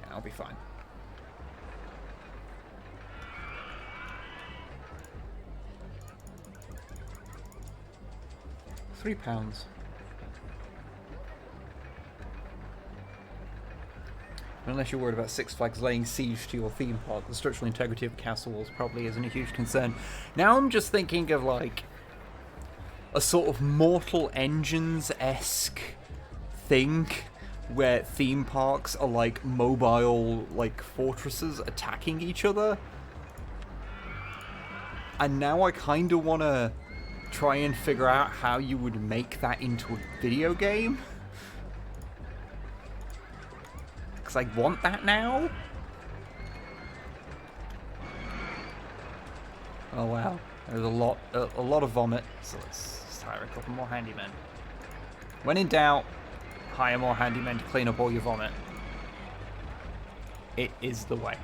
Yeah, I'll be fine. £3. Unless you're worried about Six Flags laying siege to your theme park, the structural integrity of castle walls probably isn't a huge concern. Now I'm just thinking of like a sort of Mortal Engines-esque thing where theme parks are like mobile like fortresses attacking each other. And now I kind of want to try and figure out how you would make that into a video game. Because I want that now. Oh wow, there's a lot of vomit. So let's hire a couple more handymen. When in doubt, hire more handymen to clean up all your vomit. It is the way.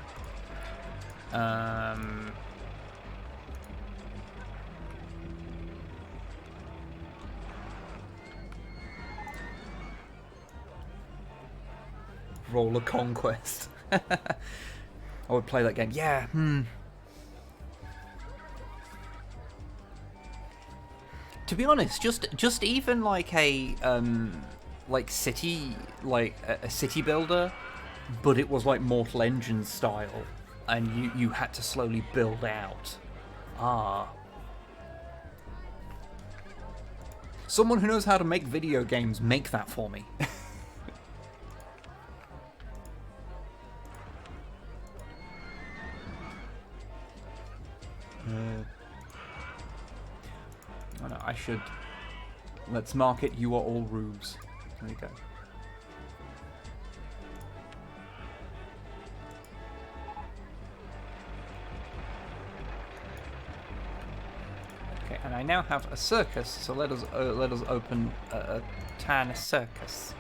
Roller Conquest. I would play that game. Yeah. To be honest, just even like a city, like a city builder, but it was like Mortal Engines style, and you had to slowly build out. Someone who knows how to make video games, make that for me. Oh no, I should. Let's mark it. You are all rubes. There we go. Okay, and I now have a circus, so let us open a tiny circus.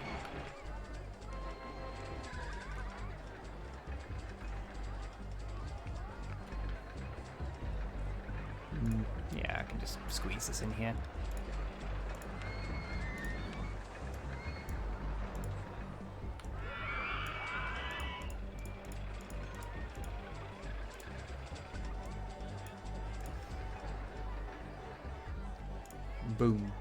Yeah, I can just squeeze this in here. Boom.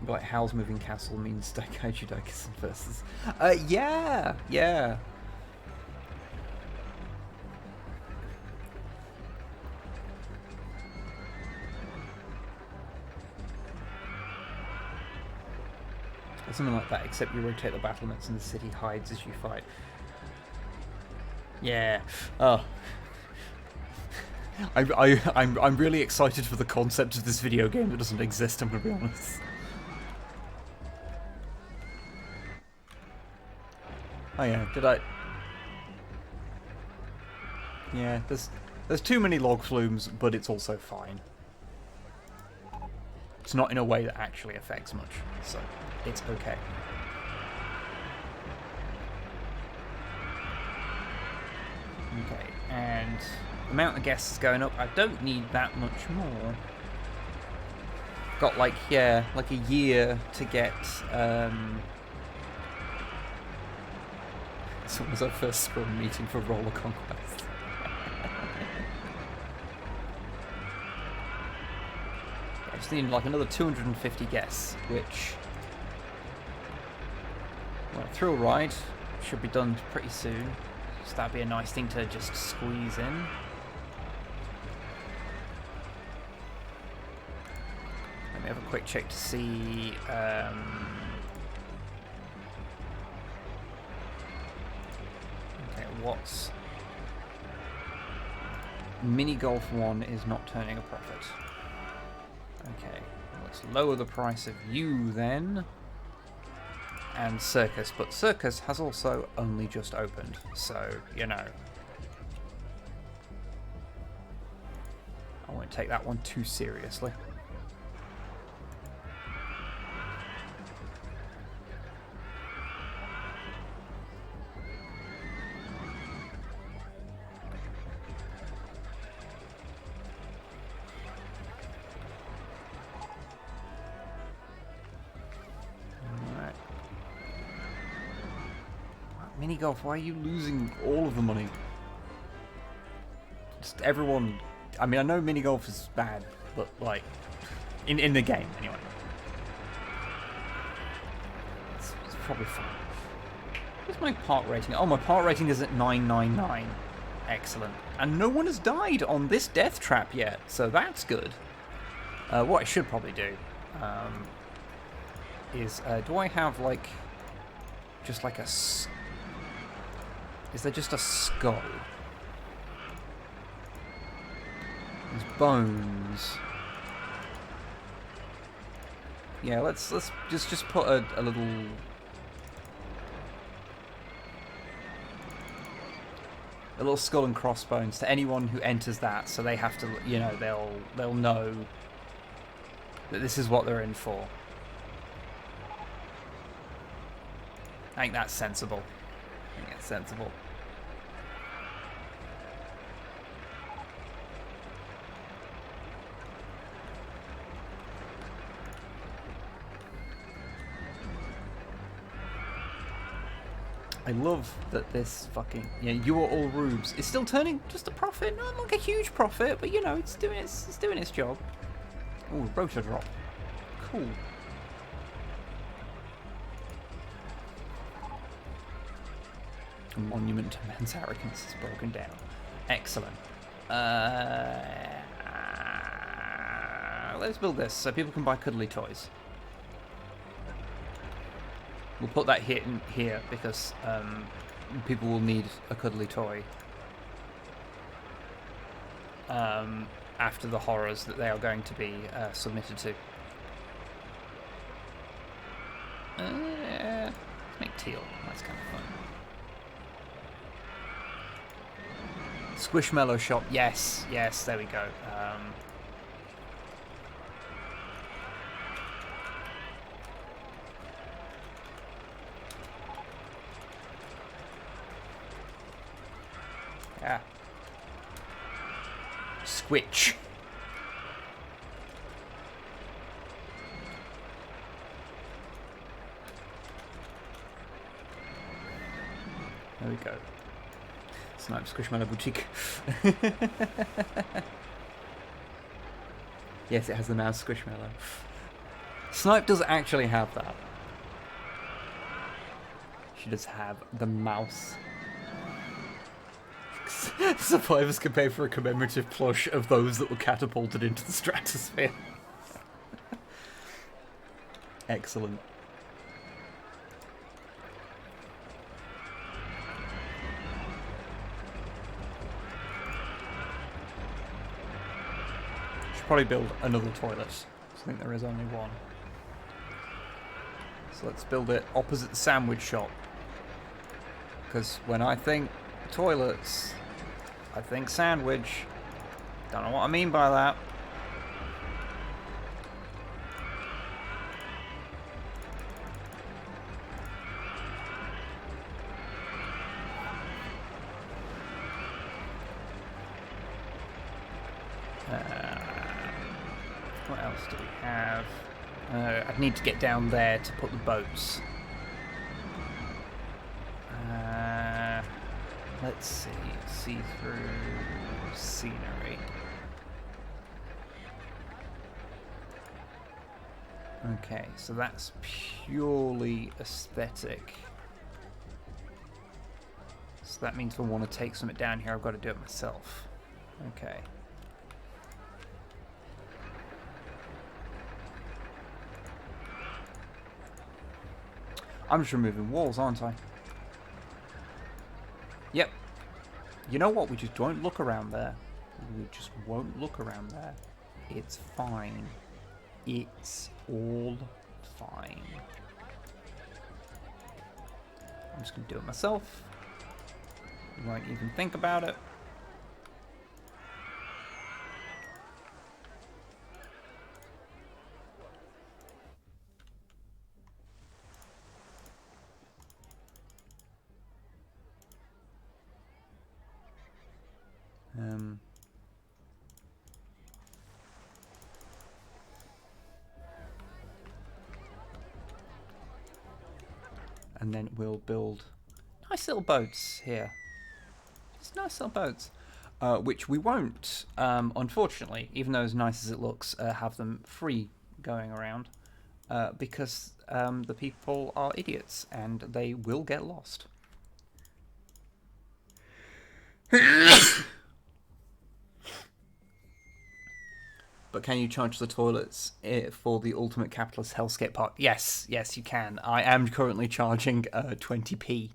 Like Howl's Moving Castle means Daikaiju Daikison versus. Yeah. Or something like that, except you rotate the battlements and the city hides as you fight. Yeah. Oh. I'm really excited for the concept of this video game that doesn't exist, I'm gonna be honest. Oh yeah, did I? Yeah, there's too many log flumes, but it's also fine. It's not in a way that actually affects much, so it's okay. Okay, and the amount of guests is going up. I don't need that much more. Got like, yeah, like a year to get, so it was our first spawn meeting for Roller Conquest. I just need like another 250 guests, which, well, thrill ride should be done pretty soon. So that'd be a nice thing to just squeeze in. Let me have a quick check to see. Okay, what's Mini Golf 1 is not turning a profit. Okay, let's lower the price of you then. And Circus, but Circus has also only just opened, so, you know. I won't take that one too seriously. Mini Golf, why are you losing all of the money? Just everyone. I mean, I know Mini Golf is bad, but like, in the game anyway. It's probably fine. What's my part rating? Oh, my part rating is at 999. Excellent. And no one has died on this death trap yet, so that's good. What I should probably do is, do I have like, just like a. Is there just a skull? There's bones. Yeah, let's just put a little skull and crossbones to anyone who enters that, so they have to, you know, they'll know that this is what they're in for. I think that's sensible. I think it's sensible. I love that this fucking, yeah, you are all rubes. It's still turning just a profit, not like a huge profit, but you know, it's doing its job. Ooh, rotor drop. Cool. A monument to man's arrogance is broken down. Excellent. Let's build this so people can buy cuddly toys. We'll put that here because people will need a cuddly toy after the horrors that they are going to be submitted to. Let's make teal. That's kind of fun. Squishmallow shop. Yes, yes, there we go. Yeah. Switch. There we go. Snipe Squishmallow Boutique. Yes, it has the mouse Squishmallow. Snipe does actually have that. She does have the mouse. Survivors can pay for a commemorative plush of those that were catapulted into the stratosphere. Excellent. Should probably build another toilet. I think there is only one. So let's build it opposite the sandwich shop. Because when I think toilets, I think sandwich. Don't know what I mean by that. What else do we have? I'd need to get down there to put the boats. Let's see. See-through scenery. Okay, so that's purely aesthetic. So that means if I want to take something down here, I've got to do it myself. Okay. I'm just removing walls, aren't I? Yep. You know what? We just won't look around there. We just won't look around there. It's fine. It's all fine. I'm just going to do it myself. Won't even think about it. And then we'll build nice little boats here. Just nice little boats. Which we won't, unfortunately, even though as nice as it looks, have them free going around. Because the people are idiots and they will get lost. But can you charge the toilets for the Ultimate Capitalist Hellscape Park? Yes, yes, you can. I am currently charging 20p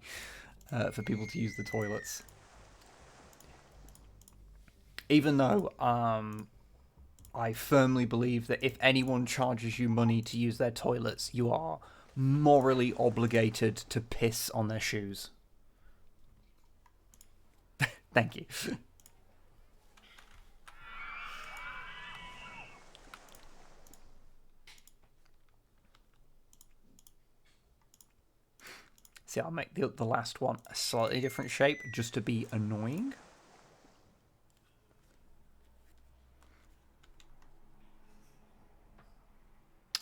for people to use the toilets. Even though I firmly believe that if anyone charges you money to use their toilets, you are morally obligated to piss on their shoes. Thank you. See, I'll make the last one a slightly different shape just to be annoying.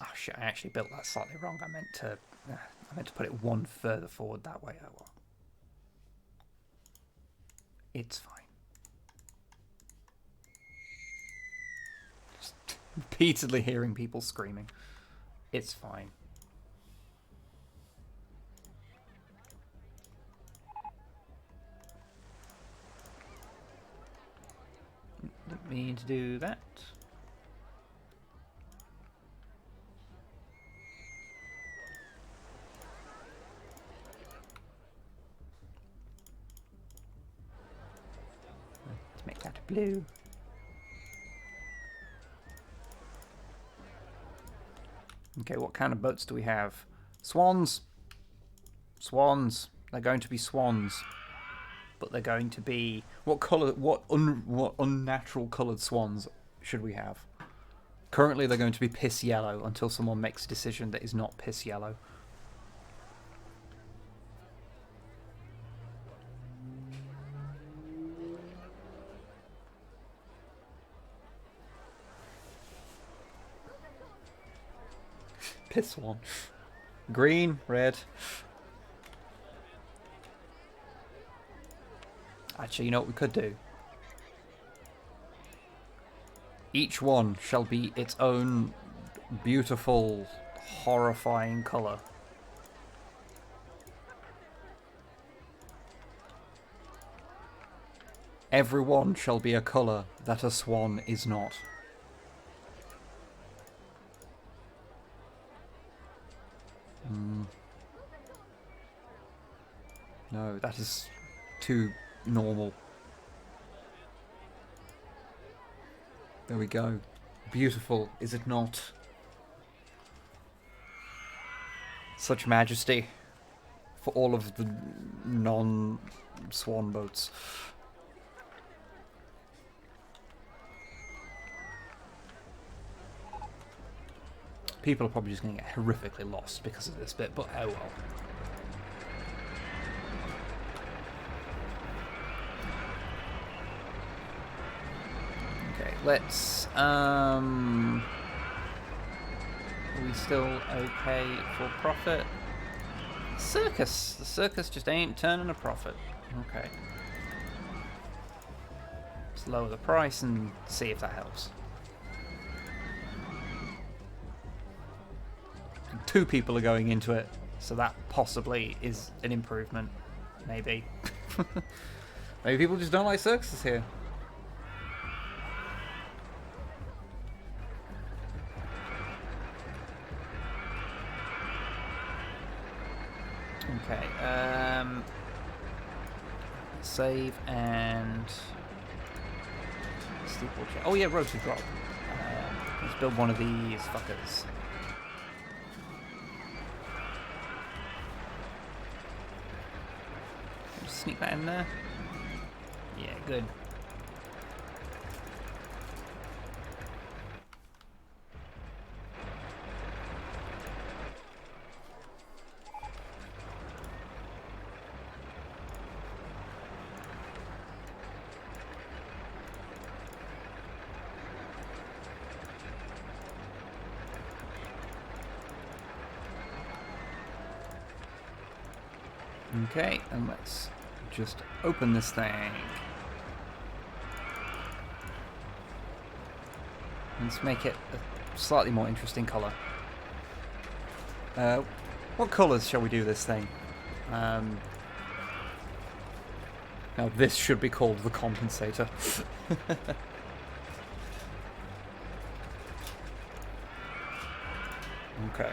Oh shit! I actually built that slightly wrong. I meant to put it one further forward that way. Oh well. It's fine. Just repeatedly hearing people screaming. It's fine. Didn't mean to do that. Let's make that blue. Okay, what kind of boats do we have? Swans. Swans. They're going to be swans. But they're going to be... What colour... What unnatural coloured swans should we have? Currently they're going to be piss yellow until someone makes a decision that is not piss yellow. Piss one. Green, red. Actually, you know what we could do? Each one shall be its own beautiful, horrifying colour. Every one shall be a colour that a swan is not. No, that is too normal. There we go. Beautiful, is it not? Such majesty for all of the non-swan boats. People are probably just going to get horrifically lost because of this bit, but oh well. Okay, let's, are we still okay for profit? Circus! The circus just ain't turning a profit. Okay. Let's lower the price and see if that helps. 2 people are going into it, so that possibly is an improvement. Maybe. Maybe people just don't like circuses here. Okay, save and steeplechase. Oh yeah, road to drop. Let's build one of these fuckers. Just sneak that in there. Yeah, good. Okay, and let's just open this thing. Let's make it a slightly more interesting colour. What colours shall we do this thing? Now this should be called the compensator. Okay.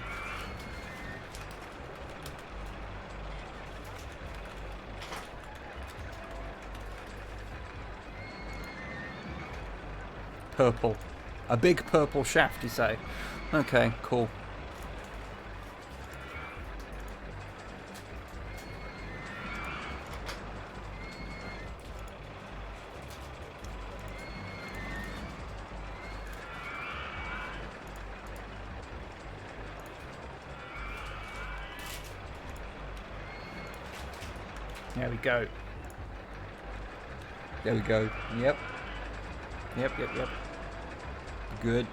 Purple. A big purple shaft, you say? Okay, cool. There we go. There we go. Yep. Yep. Good.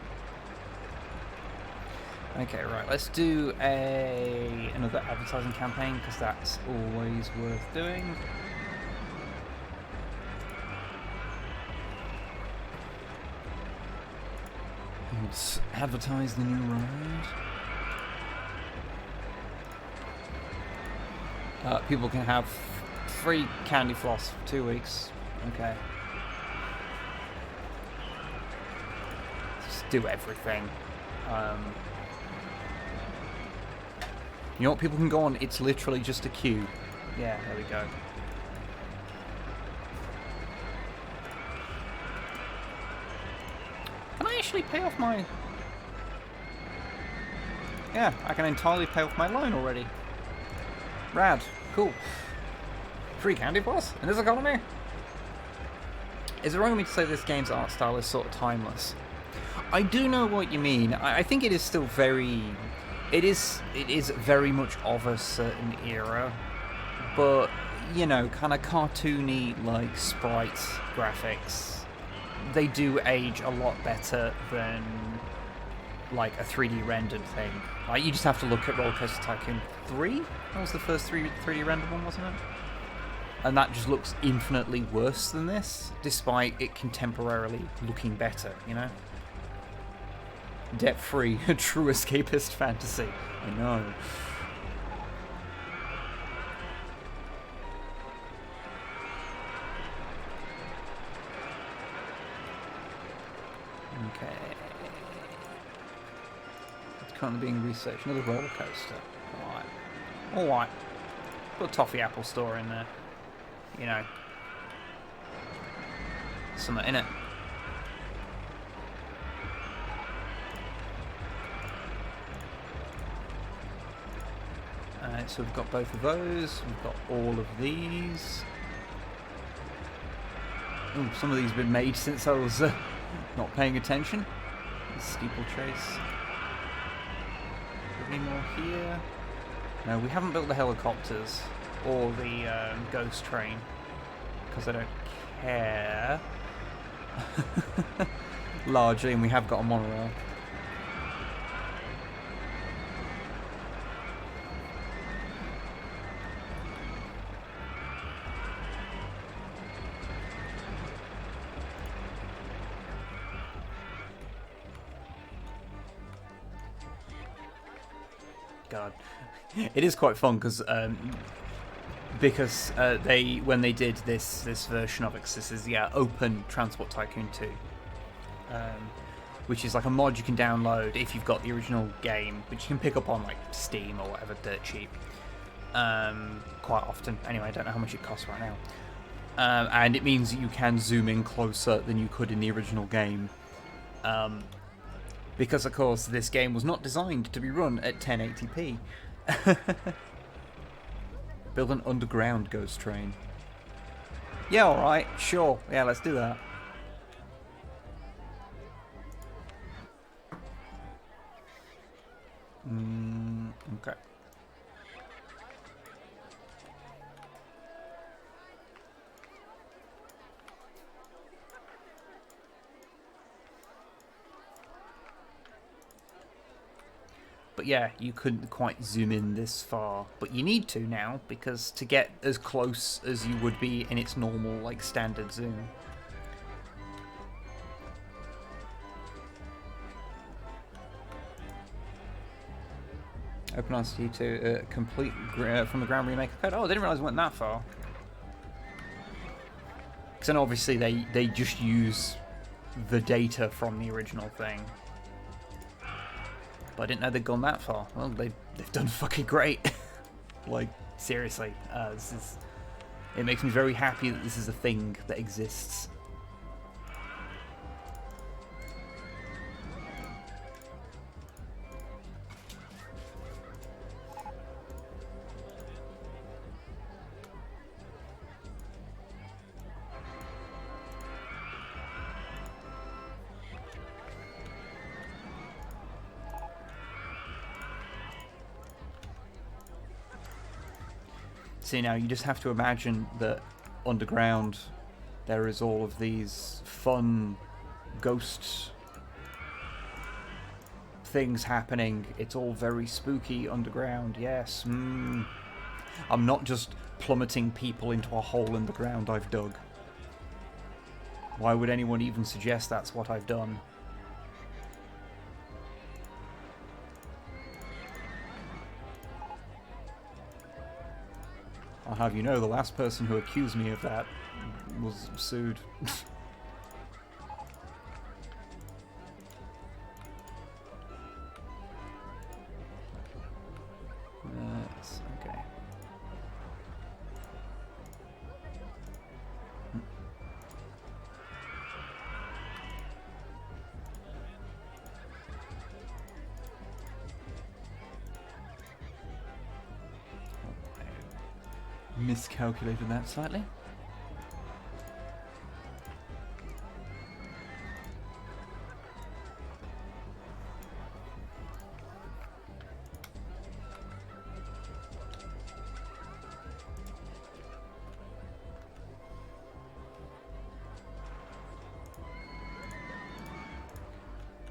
Okay, right. Let's do another advertising campaign because that's always worth doing. Let's advertise the new ride. People can have free candy floss for 2 weeks. Okay. Just do everything. You know what people can go on? It's literally just a queue. Yeah, there we go. Can I actually pay off my... Yeah, I can entirely pay off my loan already. Rad. cool. Free candy floss in this economy? Is it wrong of me to say this game's art style is sort of timeless? I do know what you mean. I think it is still very... It is very much of a certain era, but, you know, kind of cartoony, like, sprite graphics. They do age a lot better than, like, a 3D rendered thing. Like, you just have to look at Rollercoaster Tycoon 3? That was the first 3D rendered one, wasn't it? And that just looks infinitely worse than this, despite it contemporarily looking better, you know? Debt-free, a true escapist fantasy. I know. Okay. It's currently being researched. Another roller coaster. Alright. Alright. Put a toffee apple store in there. You know. Something in it. So we've got both of those, we've got all of these. Ooh, some of these have been made since I was not paying attention. Steeplechase. Any more here? No, we haven't built the helicopters or the ghost train because I don't care. Largely, and we have got a monorail. God, it is quite fun because when they did this version of it, 'cause this is Open Transport Tycoon 2, which is like a mod you can download if you've got the original game, which you can pick up on like Steam or whatever, dirt cheap, quite often. Anyway, I don't know how much it costs right now, and it means you can zoom in closer than you could in the original game. Because, of course, this game was not designed to be run at 1080p. Build an underground ghost train. Yeah, alright, sure. Yeah, let's do that. Okay. But yeah, you couldn't quite zoom in this far, but you need to now, because to get as close as you would be in its normal, like, standard zoom. Open RCT to complete from the ground remake of code. Oh, I didn't realise it went that far. Because then obviously they just use the data from the original thing. But I didn't know they'd gone that far. Well, they've done fucking great. Like, seriously. It makes me very happy that this is a thing that exists. See, now you just have to imagine that underground there is all of these fun ghost things happening. It's all very spooky underground, yes. I'm not just plummeting people into a hole in the ground I've dug. Why would anyone even suggest that's what I've done? I'll have you know, the last person who accused me of that was sued. That's okay. miscalculated that slightly.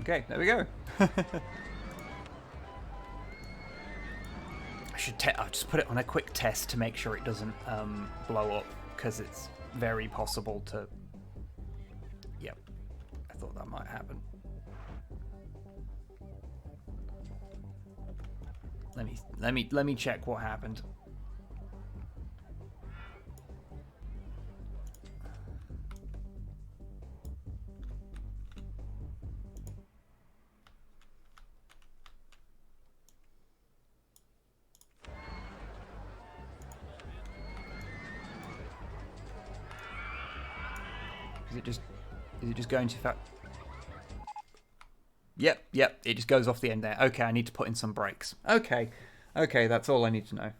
Okay, there we go. I'll just put it on a quick test to make sure it doesn't blow up, because it's very possible to. Yep, I thought that might happen. Let me check what happened. Is it just going too fast? Yep, it just goes off the end there. Okay, I need to put in some brakes. Okay, that's all I need to know.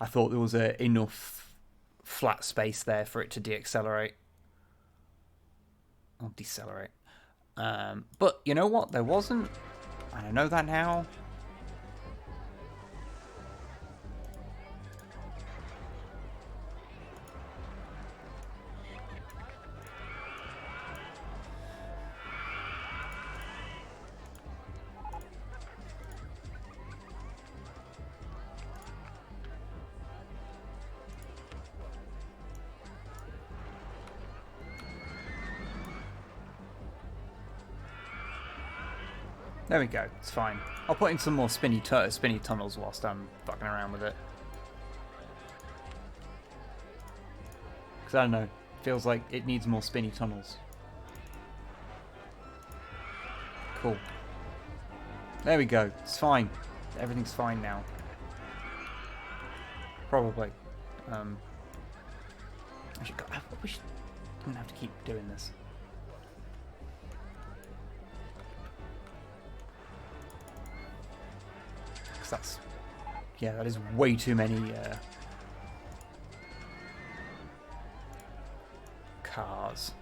I thought there was enough flat space there for it to deaccelerate. Or decelerate. But you know what? There wasn't. And I know that now. There we go, it's fine. I'll put in some more spinny tunnels whilst I'm fucking around with it. Because I don't know, feels like it needs more spinny tunnels. Cool. There we go, it's fine. Everything's fine now. Probably. I wish I didn't have to keep doing this. That is way too many cars.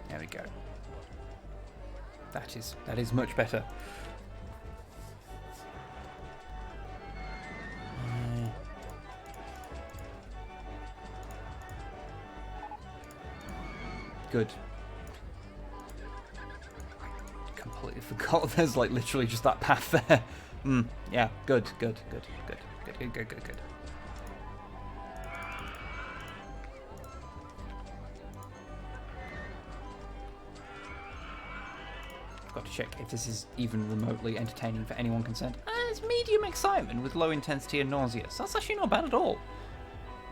There we go. That is much better. Good. I completely forgot there's like literally just that path there. Yeah, good. Got to check if this is even remotely entertaining for anyone concerned. It's medium excitement with low intensity and nausea. So that's actually not bad at all.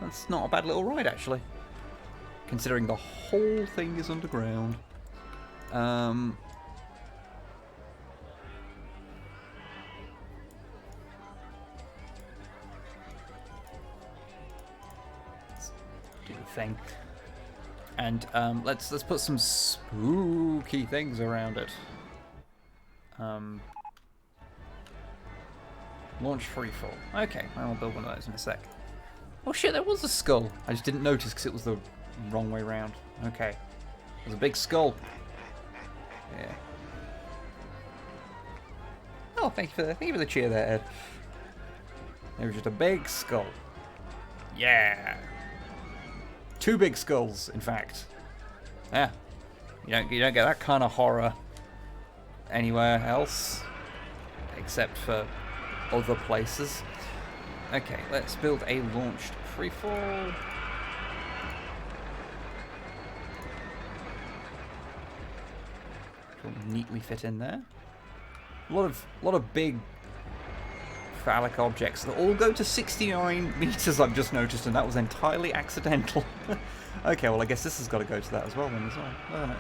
That's not a bad little ride, actually. Considering the whole thing is underground. Let's do the thing. And let's put some spooky things around it. Launch freefall. Okay, I'll build one of those in a sec. Oh shit, there was a skull. I just didn't notice because it was the wrong way round. Okay. There's a big skull. Yeah. Oh, thank you for the cheer there, Ed. There was just a big skull. Yeah. Two big skulls, in fact. Yeah. You don't get that kind of horror anywhere else, except for other places. Okay, let's build a launched freefall. Will neatly fit in there. A lot of big phallic objects that all go to 69 meters. I've just noticed, and that was entirely accidental. Okay, well I guess this has got to go to that as well then, hasn't it?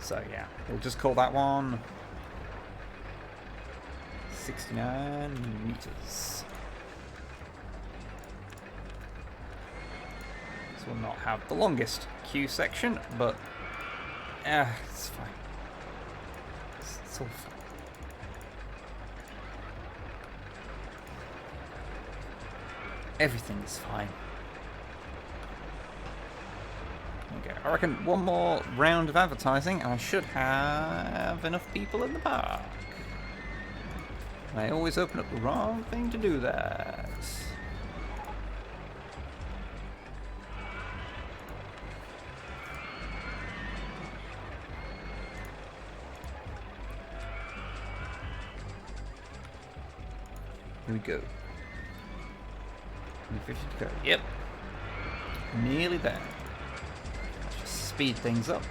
So yeah, we'll just call that one 69 meters. This will not have the longest queue section, but it's fine. It's all fine. Everything is fine. Okay, I reckon one more round of advertising and I should have enough people in the park. I always open up the wrong thing to do that. Here we go. 50 to go. Yep. Nearly there. Let's just speed things up.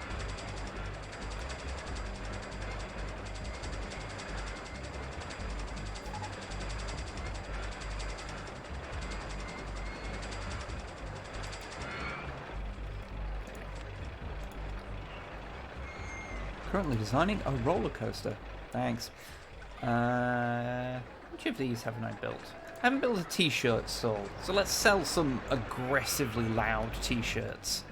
Currently designing a roller coaster. Thanks. Which of these haven't I built? I haven't built a t-shirt sold, so let's sell some aggressively loud t-shirts.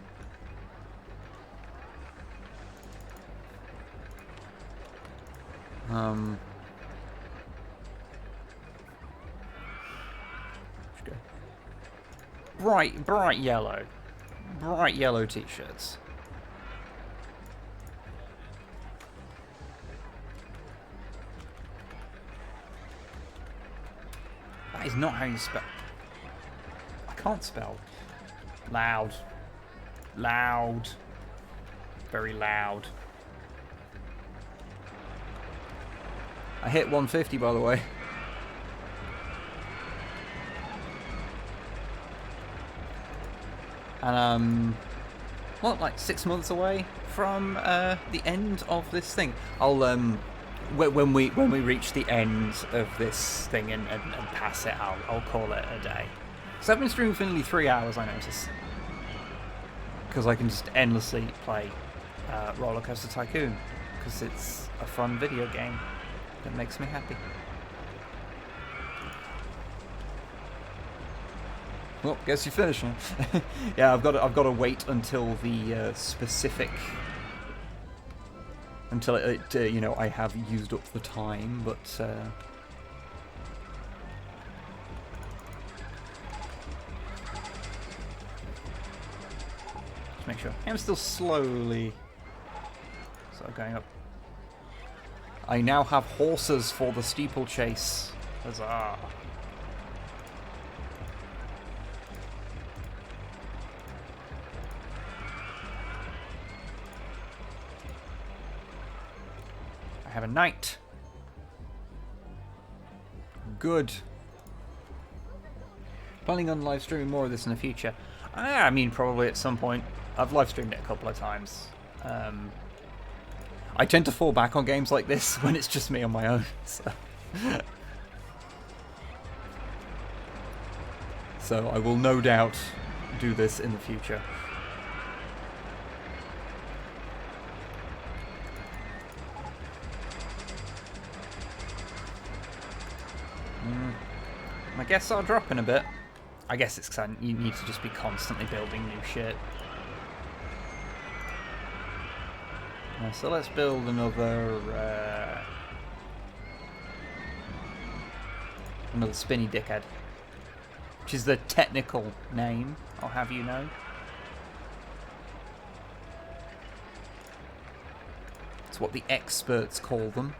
Bright yellow t-shirts. That is not how you spell. I can't spell. Loud. Loud. Very loud. I hit 150, by the way. And what, like 6 months away from the end of this thing. I'll when we reach the end of this thing and pass it, I'll call it a day. So I've been streaming for nearly 3 hours, I notice, because I can just endlessly play Rollercoaster Tycoon, because it's a fun video game that makes me happy. Well, guess you're finishing. Yeah, I've got to wait until the specific. Until it, you know, I have used up the time, but just make sure. I'm still slowly going up. I now have horses for the steeplechase. Huzzah! Have a knight. Good. Planning on live streaming more of this in the future. I mean, probably at some point. I've live streamed it a couple of times. I tend to fall back on games like this when it's just me on my own. So I will no doubt do this in the future. My guests are dropping a bit. I guess it's because you need to just be constantly building new shit. So let's build another spinny dickhead, which is the technical name, I'll have you know. It's what the experts call them.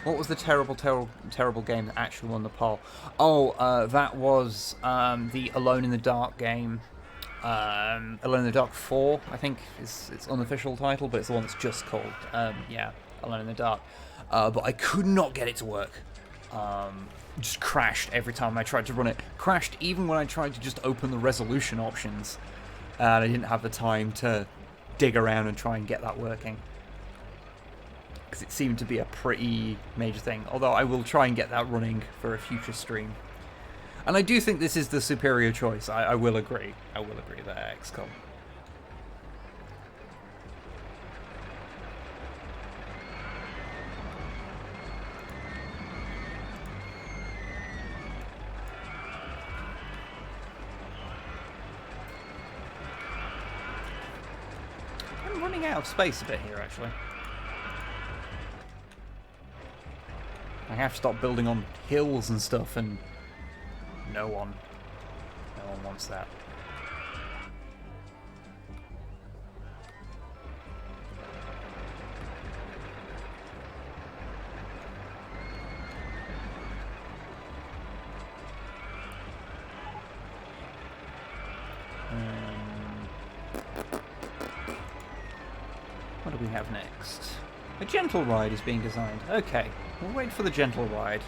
What was the terrible game that actually won the poll? Oh, that was the Alone in the Dark game. Alone in the Dark 4, I think, is its unofficial title, but it's the one that's just called, yeah, Alone in the Dark. But I could not get it to work. Just crashed every time I tried to run it. Crashed even when I tried to just open the resolution options. And I didn't have the time to dig around and try and get that working. because it seemed to be a pretty major thing. Although I will try and get that running for a future stream. And I do think this is the superior choice. I will agree. I will agree there, XCOM. I'm running out of space a bit here, actually. I have to stop building on hills and stuff, and no one wants that. What do we have next? A gentle ride is being designed. Okay, we'll wait for the gentle ride.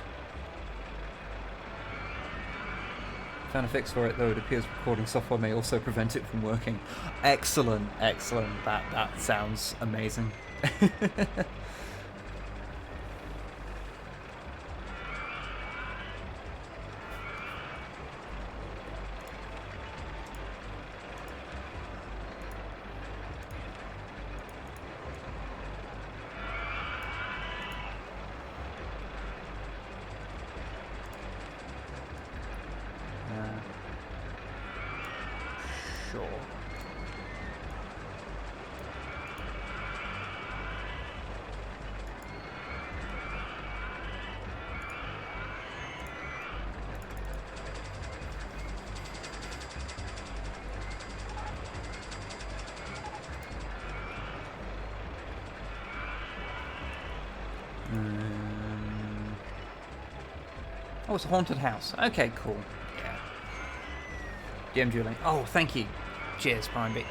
Found a fix for it, though it appears recording software may also prevent it from working. Excellent, excellent. That sounds amazing. Sure. Oh, it's a haunted house. Okay, cool. Yeah. GM dueling. Oh, thank you. Cheers, Prime Beat.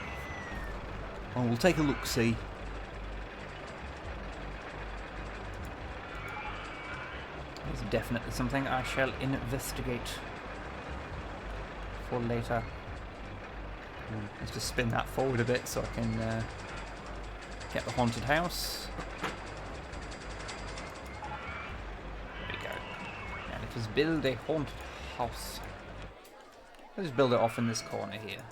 Oh, we'll take a look-see. There's definitely something I shall investigate for later. Let's just spin that forward a bit so I can get the haunted house. There we go. And let us build a haunted house. Let's build it off in this corner here.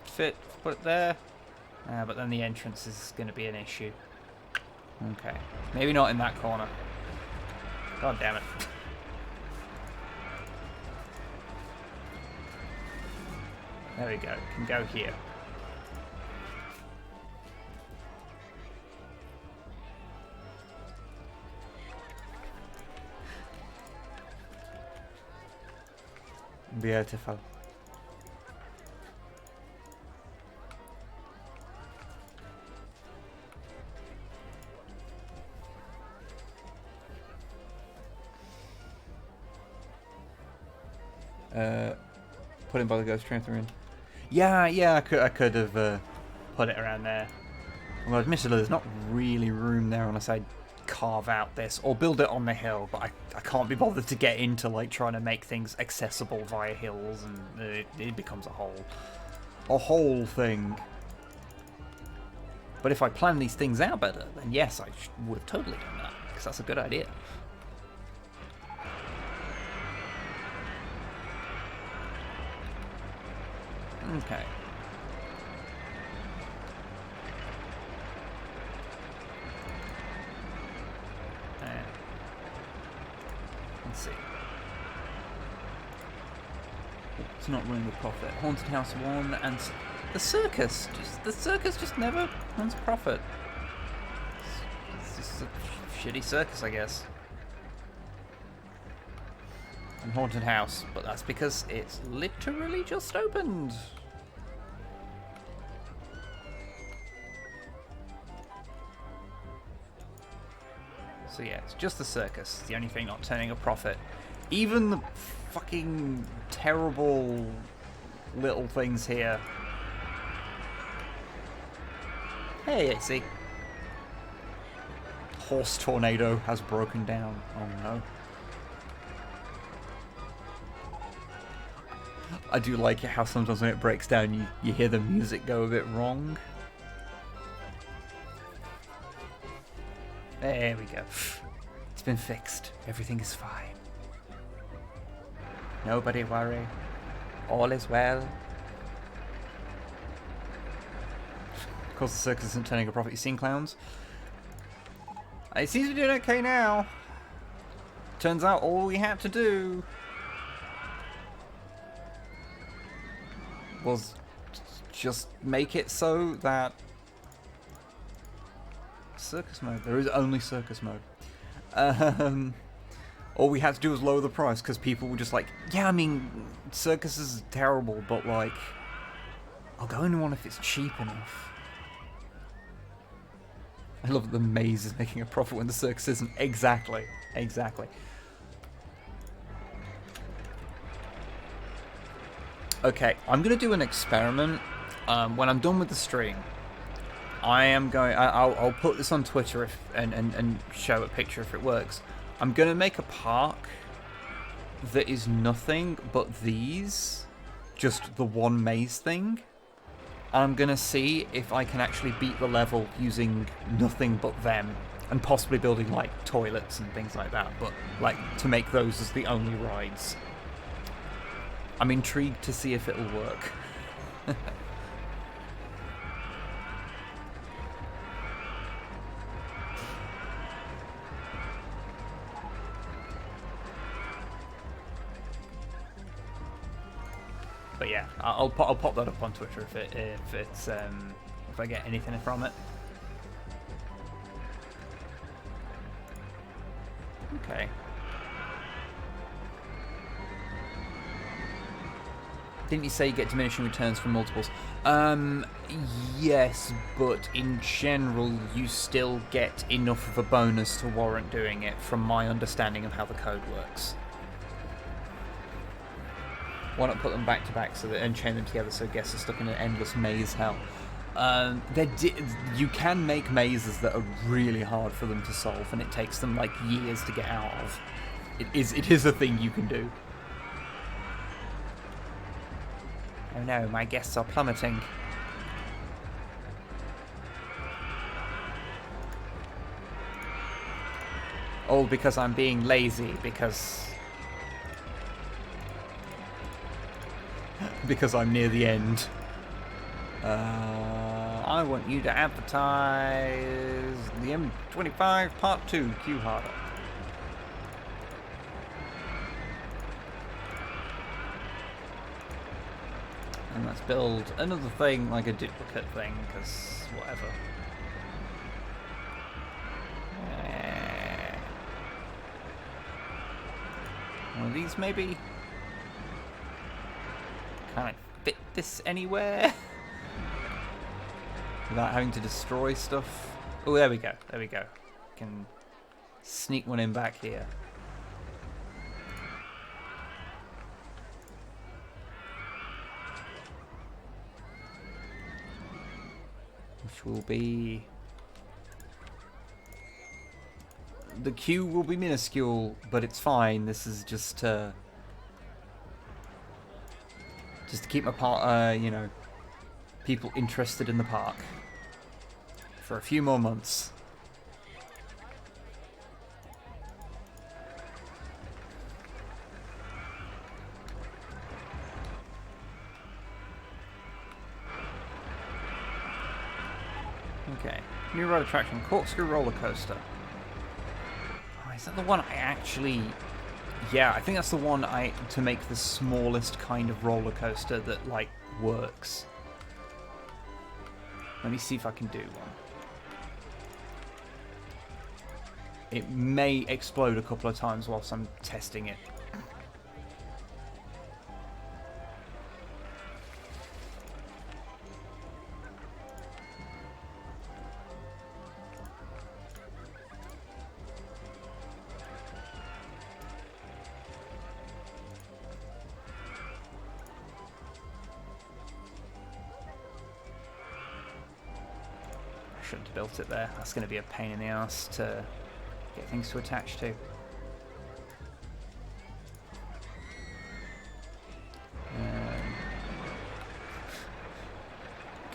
Fit, put it there. But then the entrance is going to be an issue. Okay. Maybe not in that corner. God damn it. There we go. Can go here. Beautiful. Put in by the ghost train through. Yeah, I could have put it around there. Well, admittedly, there's not really room there unless I carve out this or build it on the hill, but I can't be bothered to get into like trying to make things accessible via hills, and it becomes a whole thing. But if I plan these things out better, then yes, I would have totally done that, because that's a good idea. Okay. Let's see. It's not running with profit. Haunted House 1 and the circus. The circus just never runs profit. It's just a shitty circus, I guess. And Haunted House, but that's because it's literally just opened. So yeah, it's just the circus. It's the only thing not turning a profit. Even the fucking terrible little things here. Hey, I see. Horse tornado has broken down. Oh no. I do like it how sometimes when it breaks down, you hear the music go a bit wrong. There we go. It's been fixed. Everything is fine. Nobody worry. All is well. Of course, the circus isn't turning a profit. You've seen clowns? It seems to be doing okay now. Turns out all we had to do was just make it so that circus mode. There is only circus mode. All we had to do was lower the price because people were just like, yeah, I mean, circus is terrible, but like, I'll go in one if it's cheap enough. I love that the maze is making a profit when the circus isn't. Exactly. Exactly. Okay, I'm going to do an experiment. When I'm done with the stream, I'll put this on Twitter and show a picture if it works. I'm going to make a park that is nothing but these, just the one maze thing. And I'm going to see if I can actually beat the level using nothing but them, and possibly building like toilets and things like that, but like to make those as the only rides. I'm intrigued to see if it'll work. But yeah, I'll pop that up on Twitter if I get anything from it. Okay. Didn't you say you get diminishing returns from multiples? Yes, but in general you still get enough of a bonus to warrant doing it, from my understanding of how the code works. Why not put them back to back and chain them together so guests are stuck in an endless maze hell? You can make mazes that are really hard for them to solve, and it takes them like years to get out of. It is a thing you can do. Oh no, my guests are plummeting. All because I'm being lazy, because I'm near the end. I want you to advertise the M25 Part 2, Q harder. And let's build another thing, like a duplicate thing, because whatever. One of these maybe? Can I fit this anywhere? Without having to destroy stuff? Oh, there we go, there we go. Can sneak one in back here. Which will be... The queue will be minuscule, but it's fine. This is just to keep my part, you know, people interested in the park for a few more months. Okay, new ride attraction, corkscrew roller coaster. Oh, is that the one I actually... Yeah, I think that's the one to make the smallest kind of roller coaster that, like, works. Let me see if I can do one. It may explode a couple of times whilst I'm testing it. Shouldn't have built it there. That's going to be a pain in the ass to get things to attach to.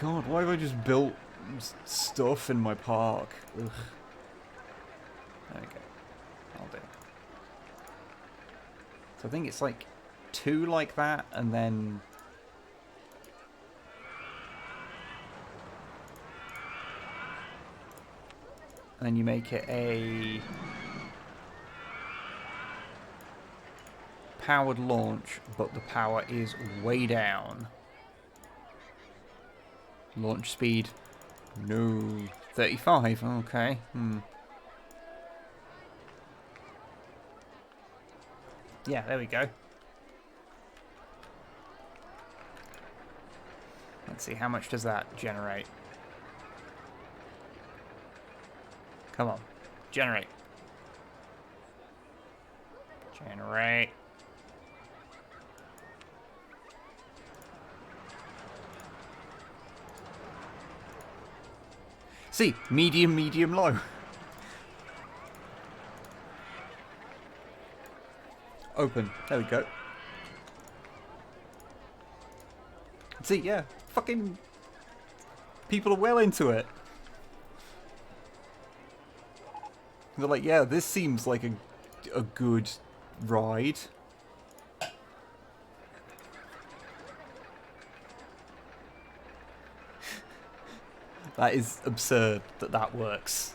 God, why have I just built stuff in my park? Ugh. There we go. I'll do. So I think it's like 2 like that, and then... And then you make it a... powered launch, but the power is way down. Launch speed, no, 35, okay, Yeah, there we go. Let's see, how much does that generate? Come on, generate. Generate. See, medium, medium, low. Open. There we go. See, yeah, fucking people are well into it. They're like, yeah, this seems like a good ride. That is absurd that that works.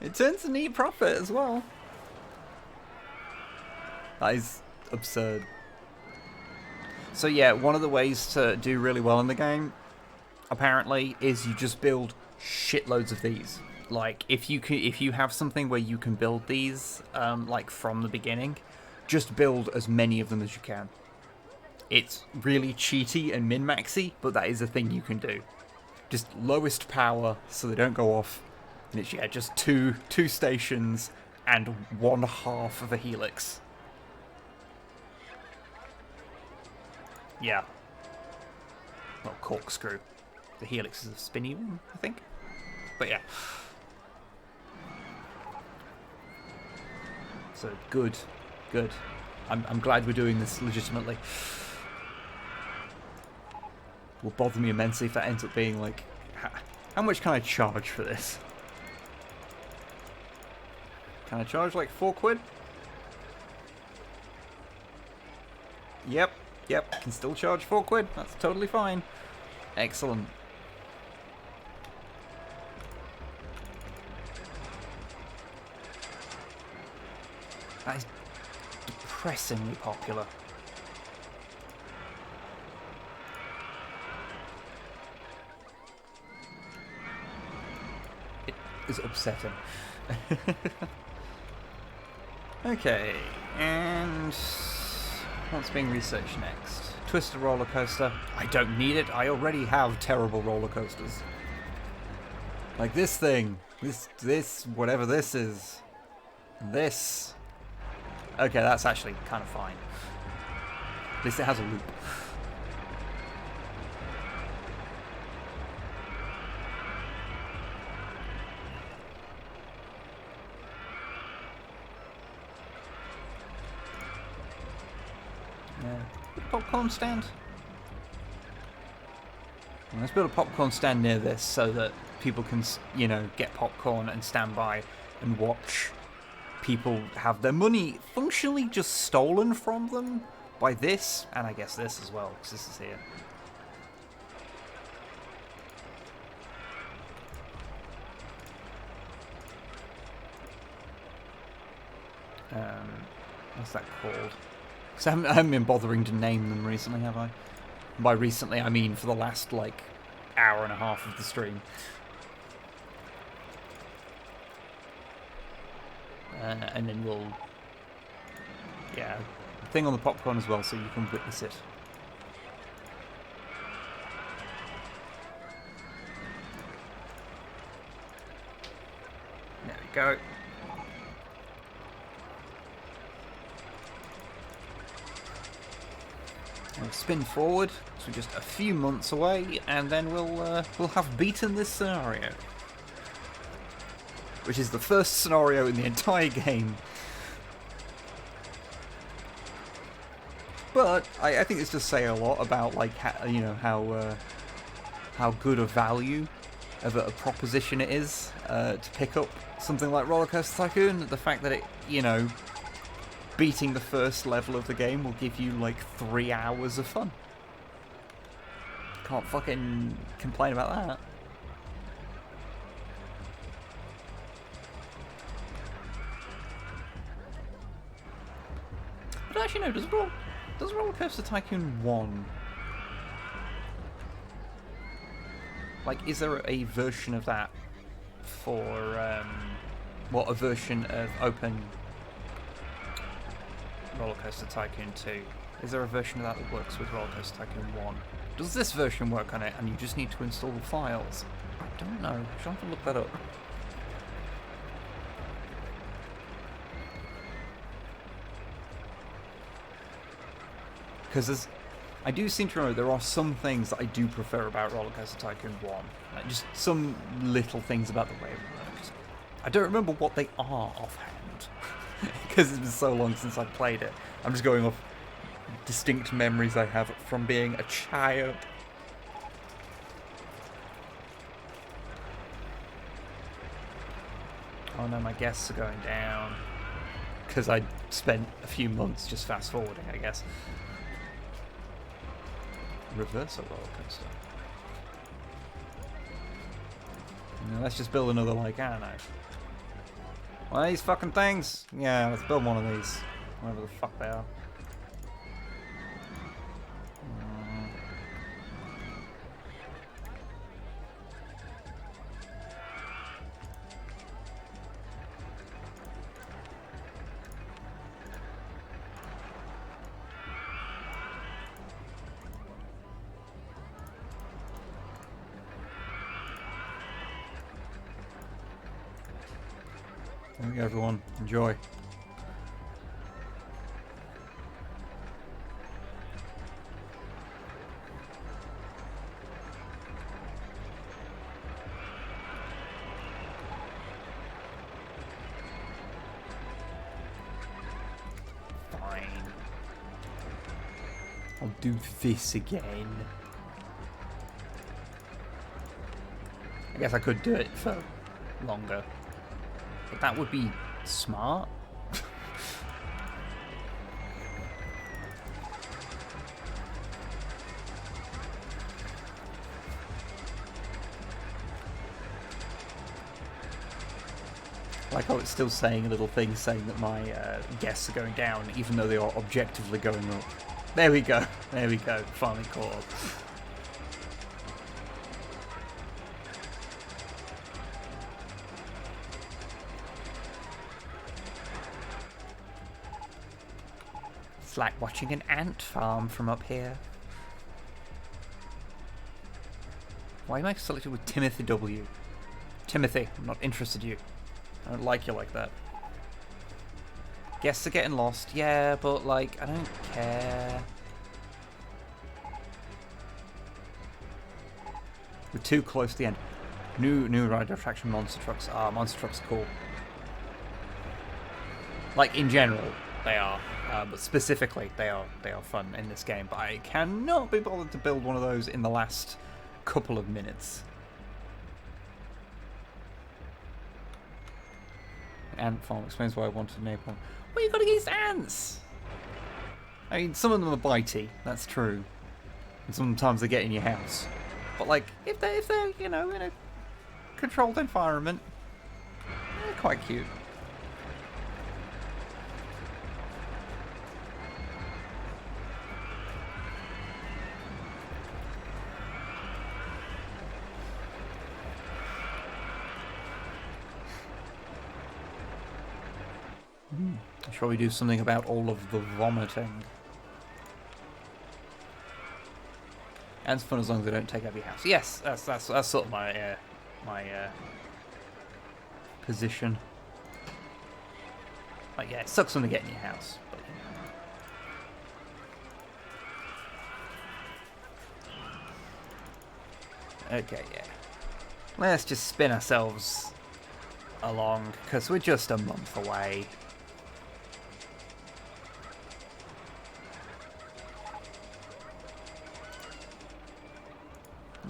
It turns a neat profit as well. That is absurd. So yeah, one of the ways to do really well in the game, apparently, is you just build shitloads of these. Like, if you have something where you can build these, like from the beginning, just build as many of them as you can. It's really cheaty and min-maxy, but that is a thing you can do. Just lowest power so they don't go off. And it's, yeah, just two stations and 1/2 of a helix. Yeah. Well, corkscrew. The helix is a spinny one, I think. But yeah. So, good. Good. I'm glad we're doing this legitimately. Will bother me immensely if that ends up being like... How much can I charge for this? Can I charge like 4 quid? Yep, can still charge 4 quid. That's totally fine. Excellent. That is depressingly popular. It is upsetting. Okay, and what's being researched next? Twisted roller coaster. I don't need it. I already have terrible roller coasters. Like this thing. This, whatever this is. This. Okay, that's actually kind of fine. At least it has a loop. Popcorn stand? Let's build a popcorn stand near this so that people can, you know, get popcorn and stand by and watch people have their money functionally just stolen from them by this, and I guess this as well, because this is here. What's that called? Because I haven't been bothering to name them recently, have I? And by recently, I mean for the last, like, hour and a half of the stream. And then we'll... Yeah, thing on the popcorn as well, so you can witness it. There we go. We'll spin forward, so we're just a few months away, and then we'll have beaten this scenario, which is the first scenario in the entire game. But I think this does say a lot about like how good a value of a proposition it is to pick up something like Rollercoaster Tycoon. The fact that it, beating the first level of the game will give you like 3 hours of fun. Can't fucking complain about that. But actually no, does Rollercoaster Tycoon 1... Like, is there a version of that for, a version of Open Rollercoaster Tycoon 2? Is there a version of that that works with Rollercoaster Tycoon 1? Does this version work on it and you just need to install the files? I don't know. I'm trying to look that up. Because I do seem to remember there are some things that I do prefer about Rollercoaster Tycoon 1. Like just some little things about the way it works. I don't remember what they are offhand. Because it's been so long since I played it. I'm just going off distinct memories I have from being a child. Oh no, my guests are going down. Because I spent a few months just fast forwarding, I guess. Reversal roller coaster. No, let's just build another like, I don't know. One of these fucking things? Yeah, let's build one of these. Whatever the fuck they are. There we go, everyone. Enjoy. Fine. I'll do this again. I guess I could do it for longer. But that would be smart. Like how it's still saying a little thing saying that my guests are going down, even though they are objectively going up. There we go. There we go. Finally caught up. It's like watching an ant farm from up here. Why am I selected with Timothy W? Timothy, I'm not interested in you. I don't like you like that. Guests are getting lost, yeah, but like, I don't care. We're too close to the end. New ride attraction, monster trucks. Ah, monster trucks are cool. Like in general, they are. But specifically, they are fun in this game. But I cannot be bothered to build one of those in the last couple of minutes. Ant farm explains why I wanted napalm. Well, you got against ants. I mean, some of them are bitey. That's true. And sometimes they get in your house. But like, if they're in a controlled environment, they're quite cute. Shall we do something about all of the vomiting? And it's fun as long as they don't take over your house. Yes, that's sort of my position. Like, yeah, it sucks when they get in your house, but okay, yeah. Let's just spin ourselves along because we're just a month away.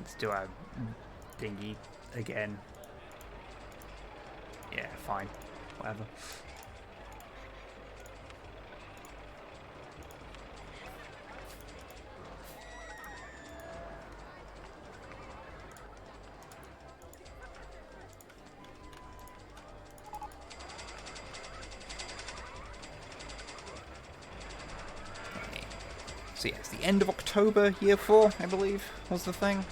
Let's do our dinghy again. Yeah, fine. Whatever. So yeah, it's the end of October, year 4, I believe, was the thing.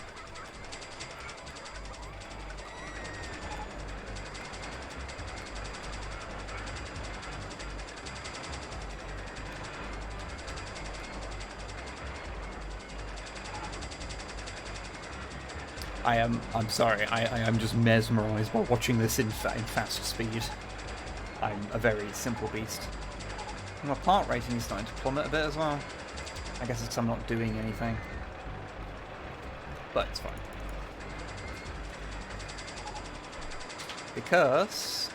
I'm sorry, I am just mesmerised by watching this in fast speed. I'm a very simple beast. My heart rating is starting to plummet a bit as well. I guess it's because I'm not doing anything. But it's fine. Because...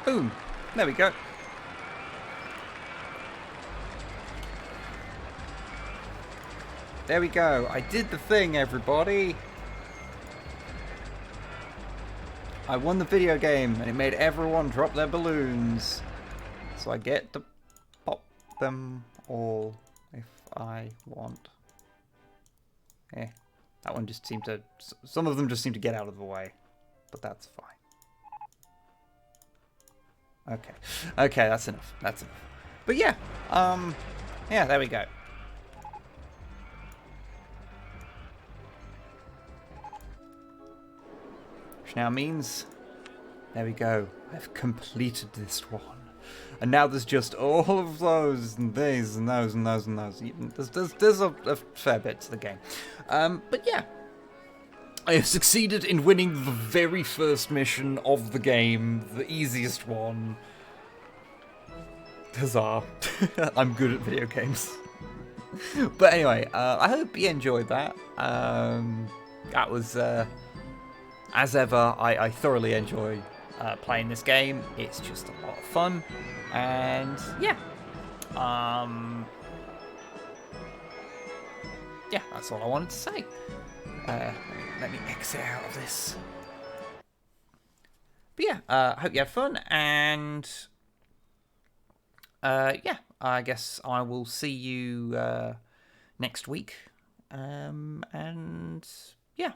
boom! There we go. There we go. I did the thing, everybody. I won the video game, and it made everyone drop their balloons. So I get to pop them all if I want. Eh. That one just seemed to... some of them just seemed to get out of the way. But that's fine. Okay. Okay, that's enough. That's enough. But yeah. Yeah, there we go. Which now means... there we go. I've completed this one. And now there's just all of those, and these, and those, and those, and those. There's a fair bit to the game. But yeah. I have succeeded in winning the very first mission of the game. The easiest one. Huzzah. I'm good at video games. But anyway, I hope you enjoyed that. That was... as ever, I thoroughly enjoy playing this game. It's just a lot of fun. And yeah. Yeah, that's all I wanted to say. Let me exit out of this. But yeah, I hope you have fun. And yeah, I guess I will see you next week. And yeah.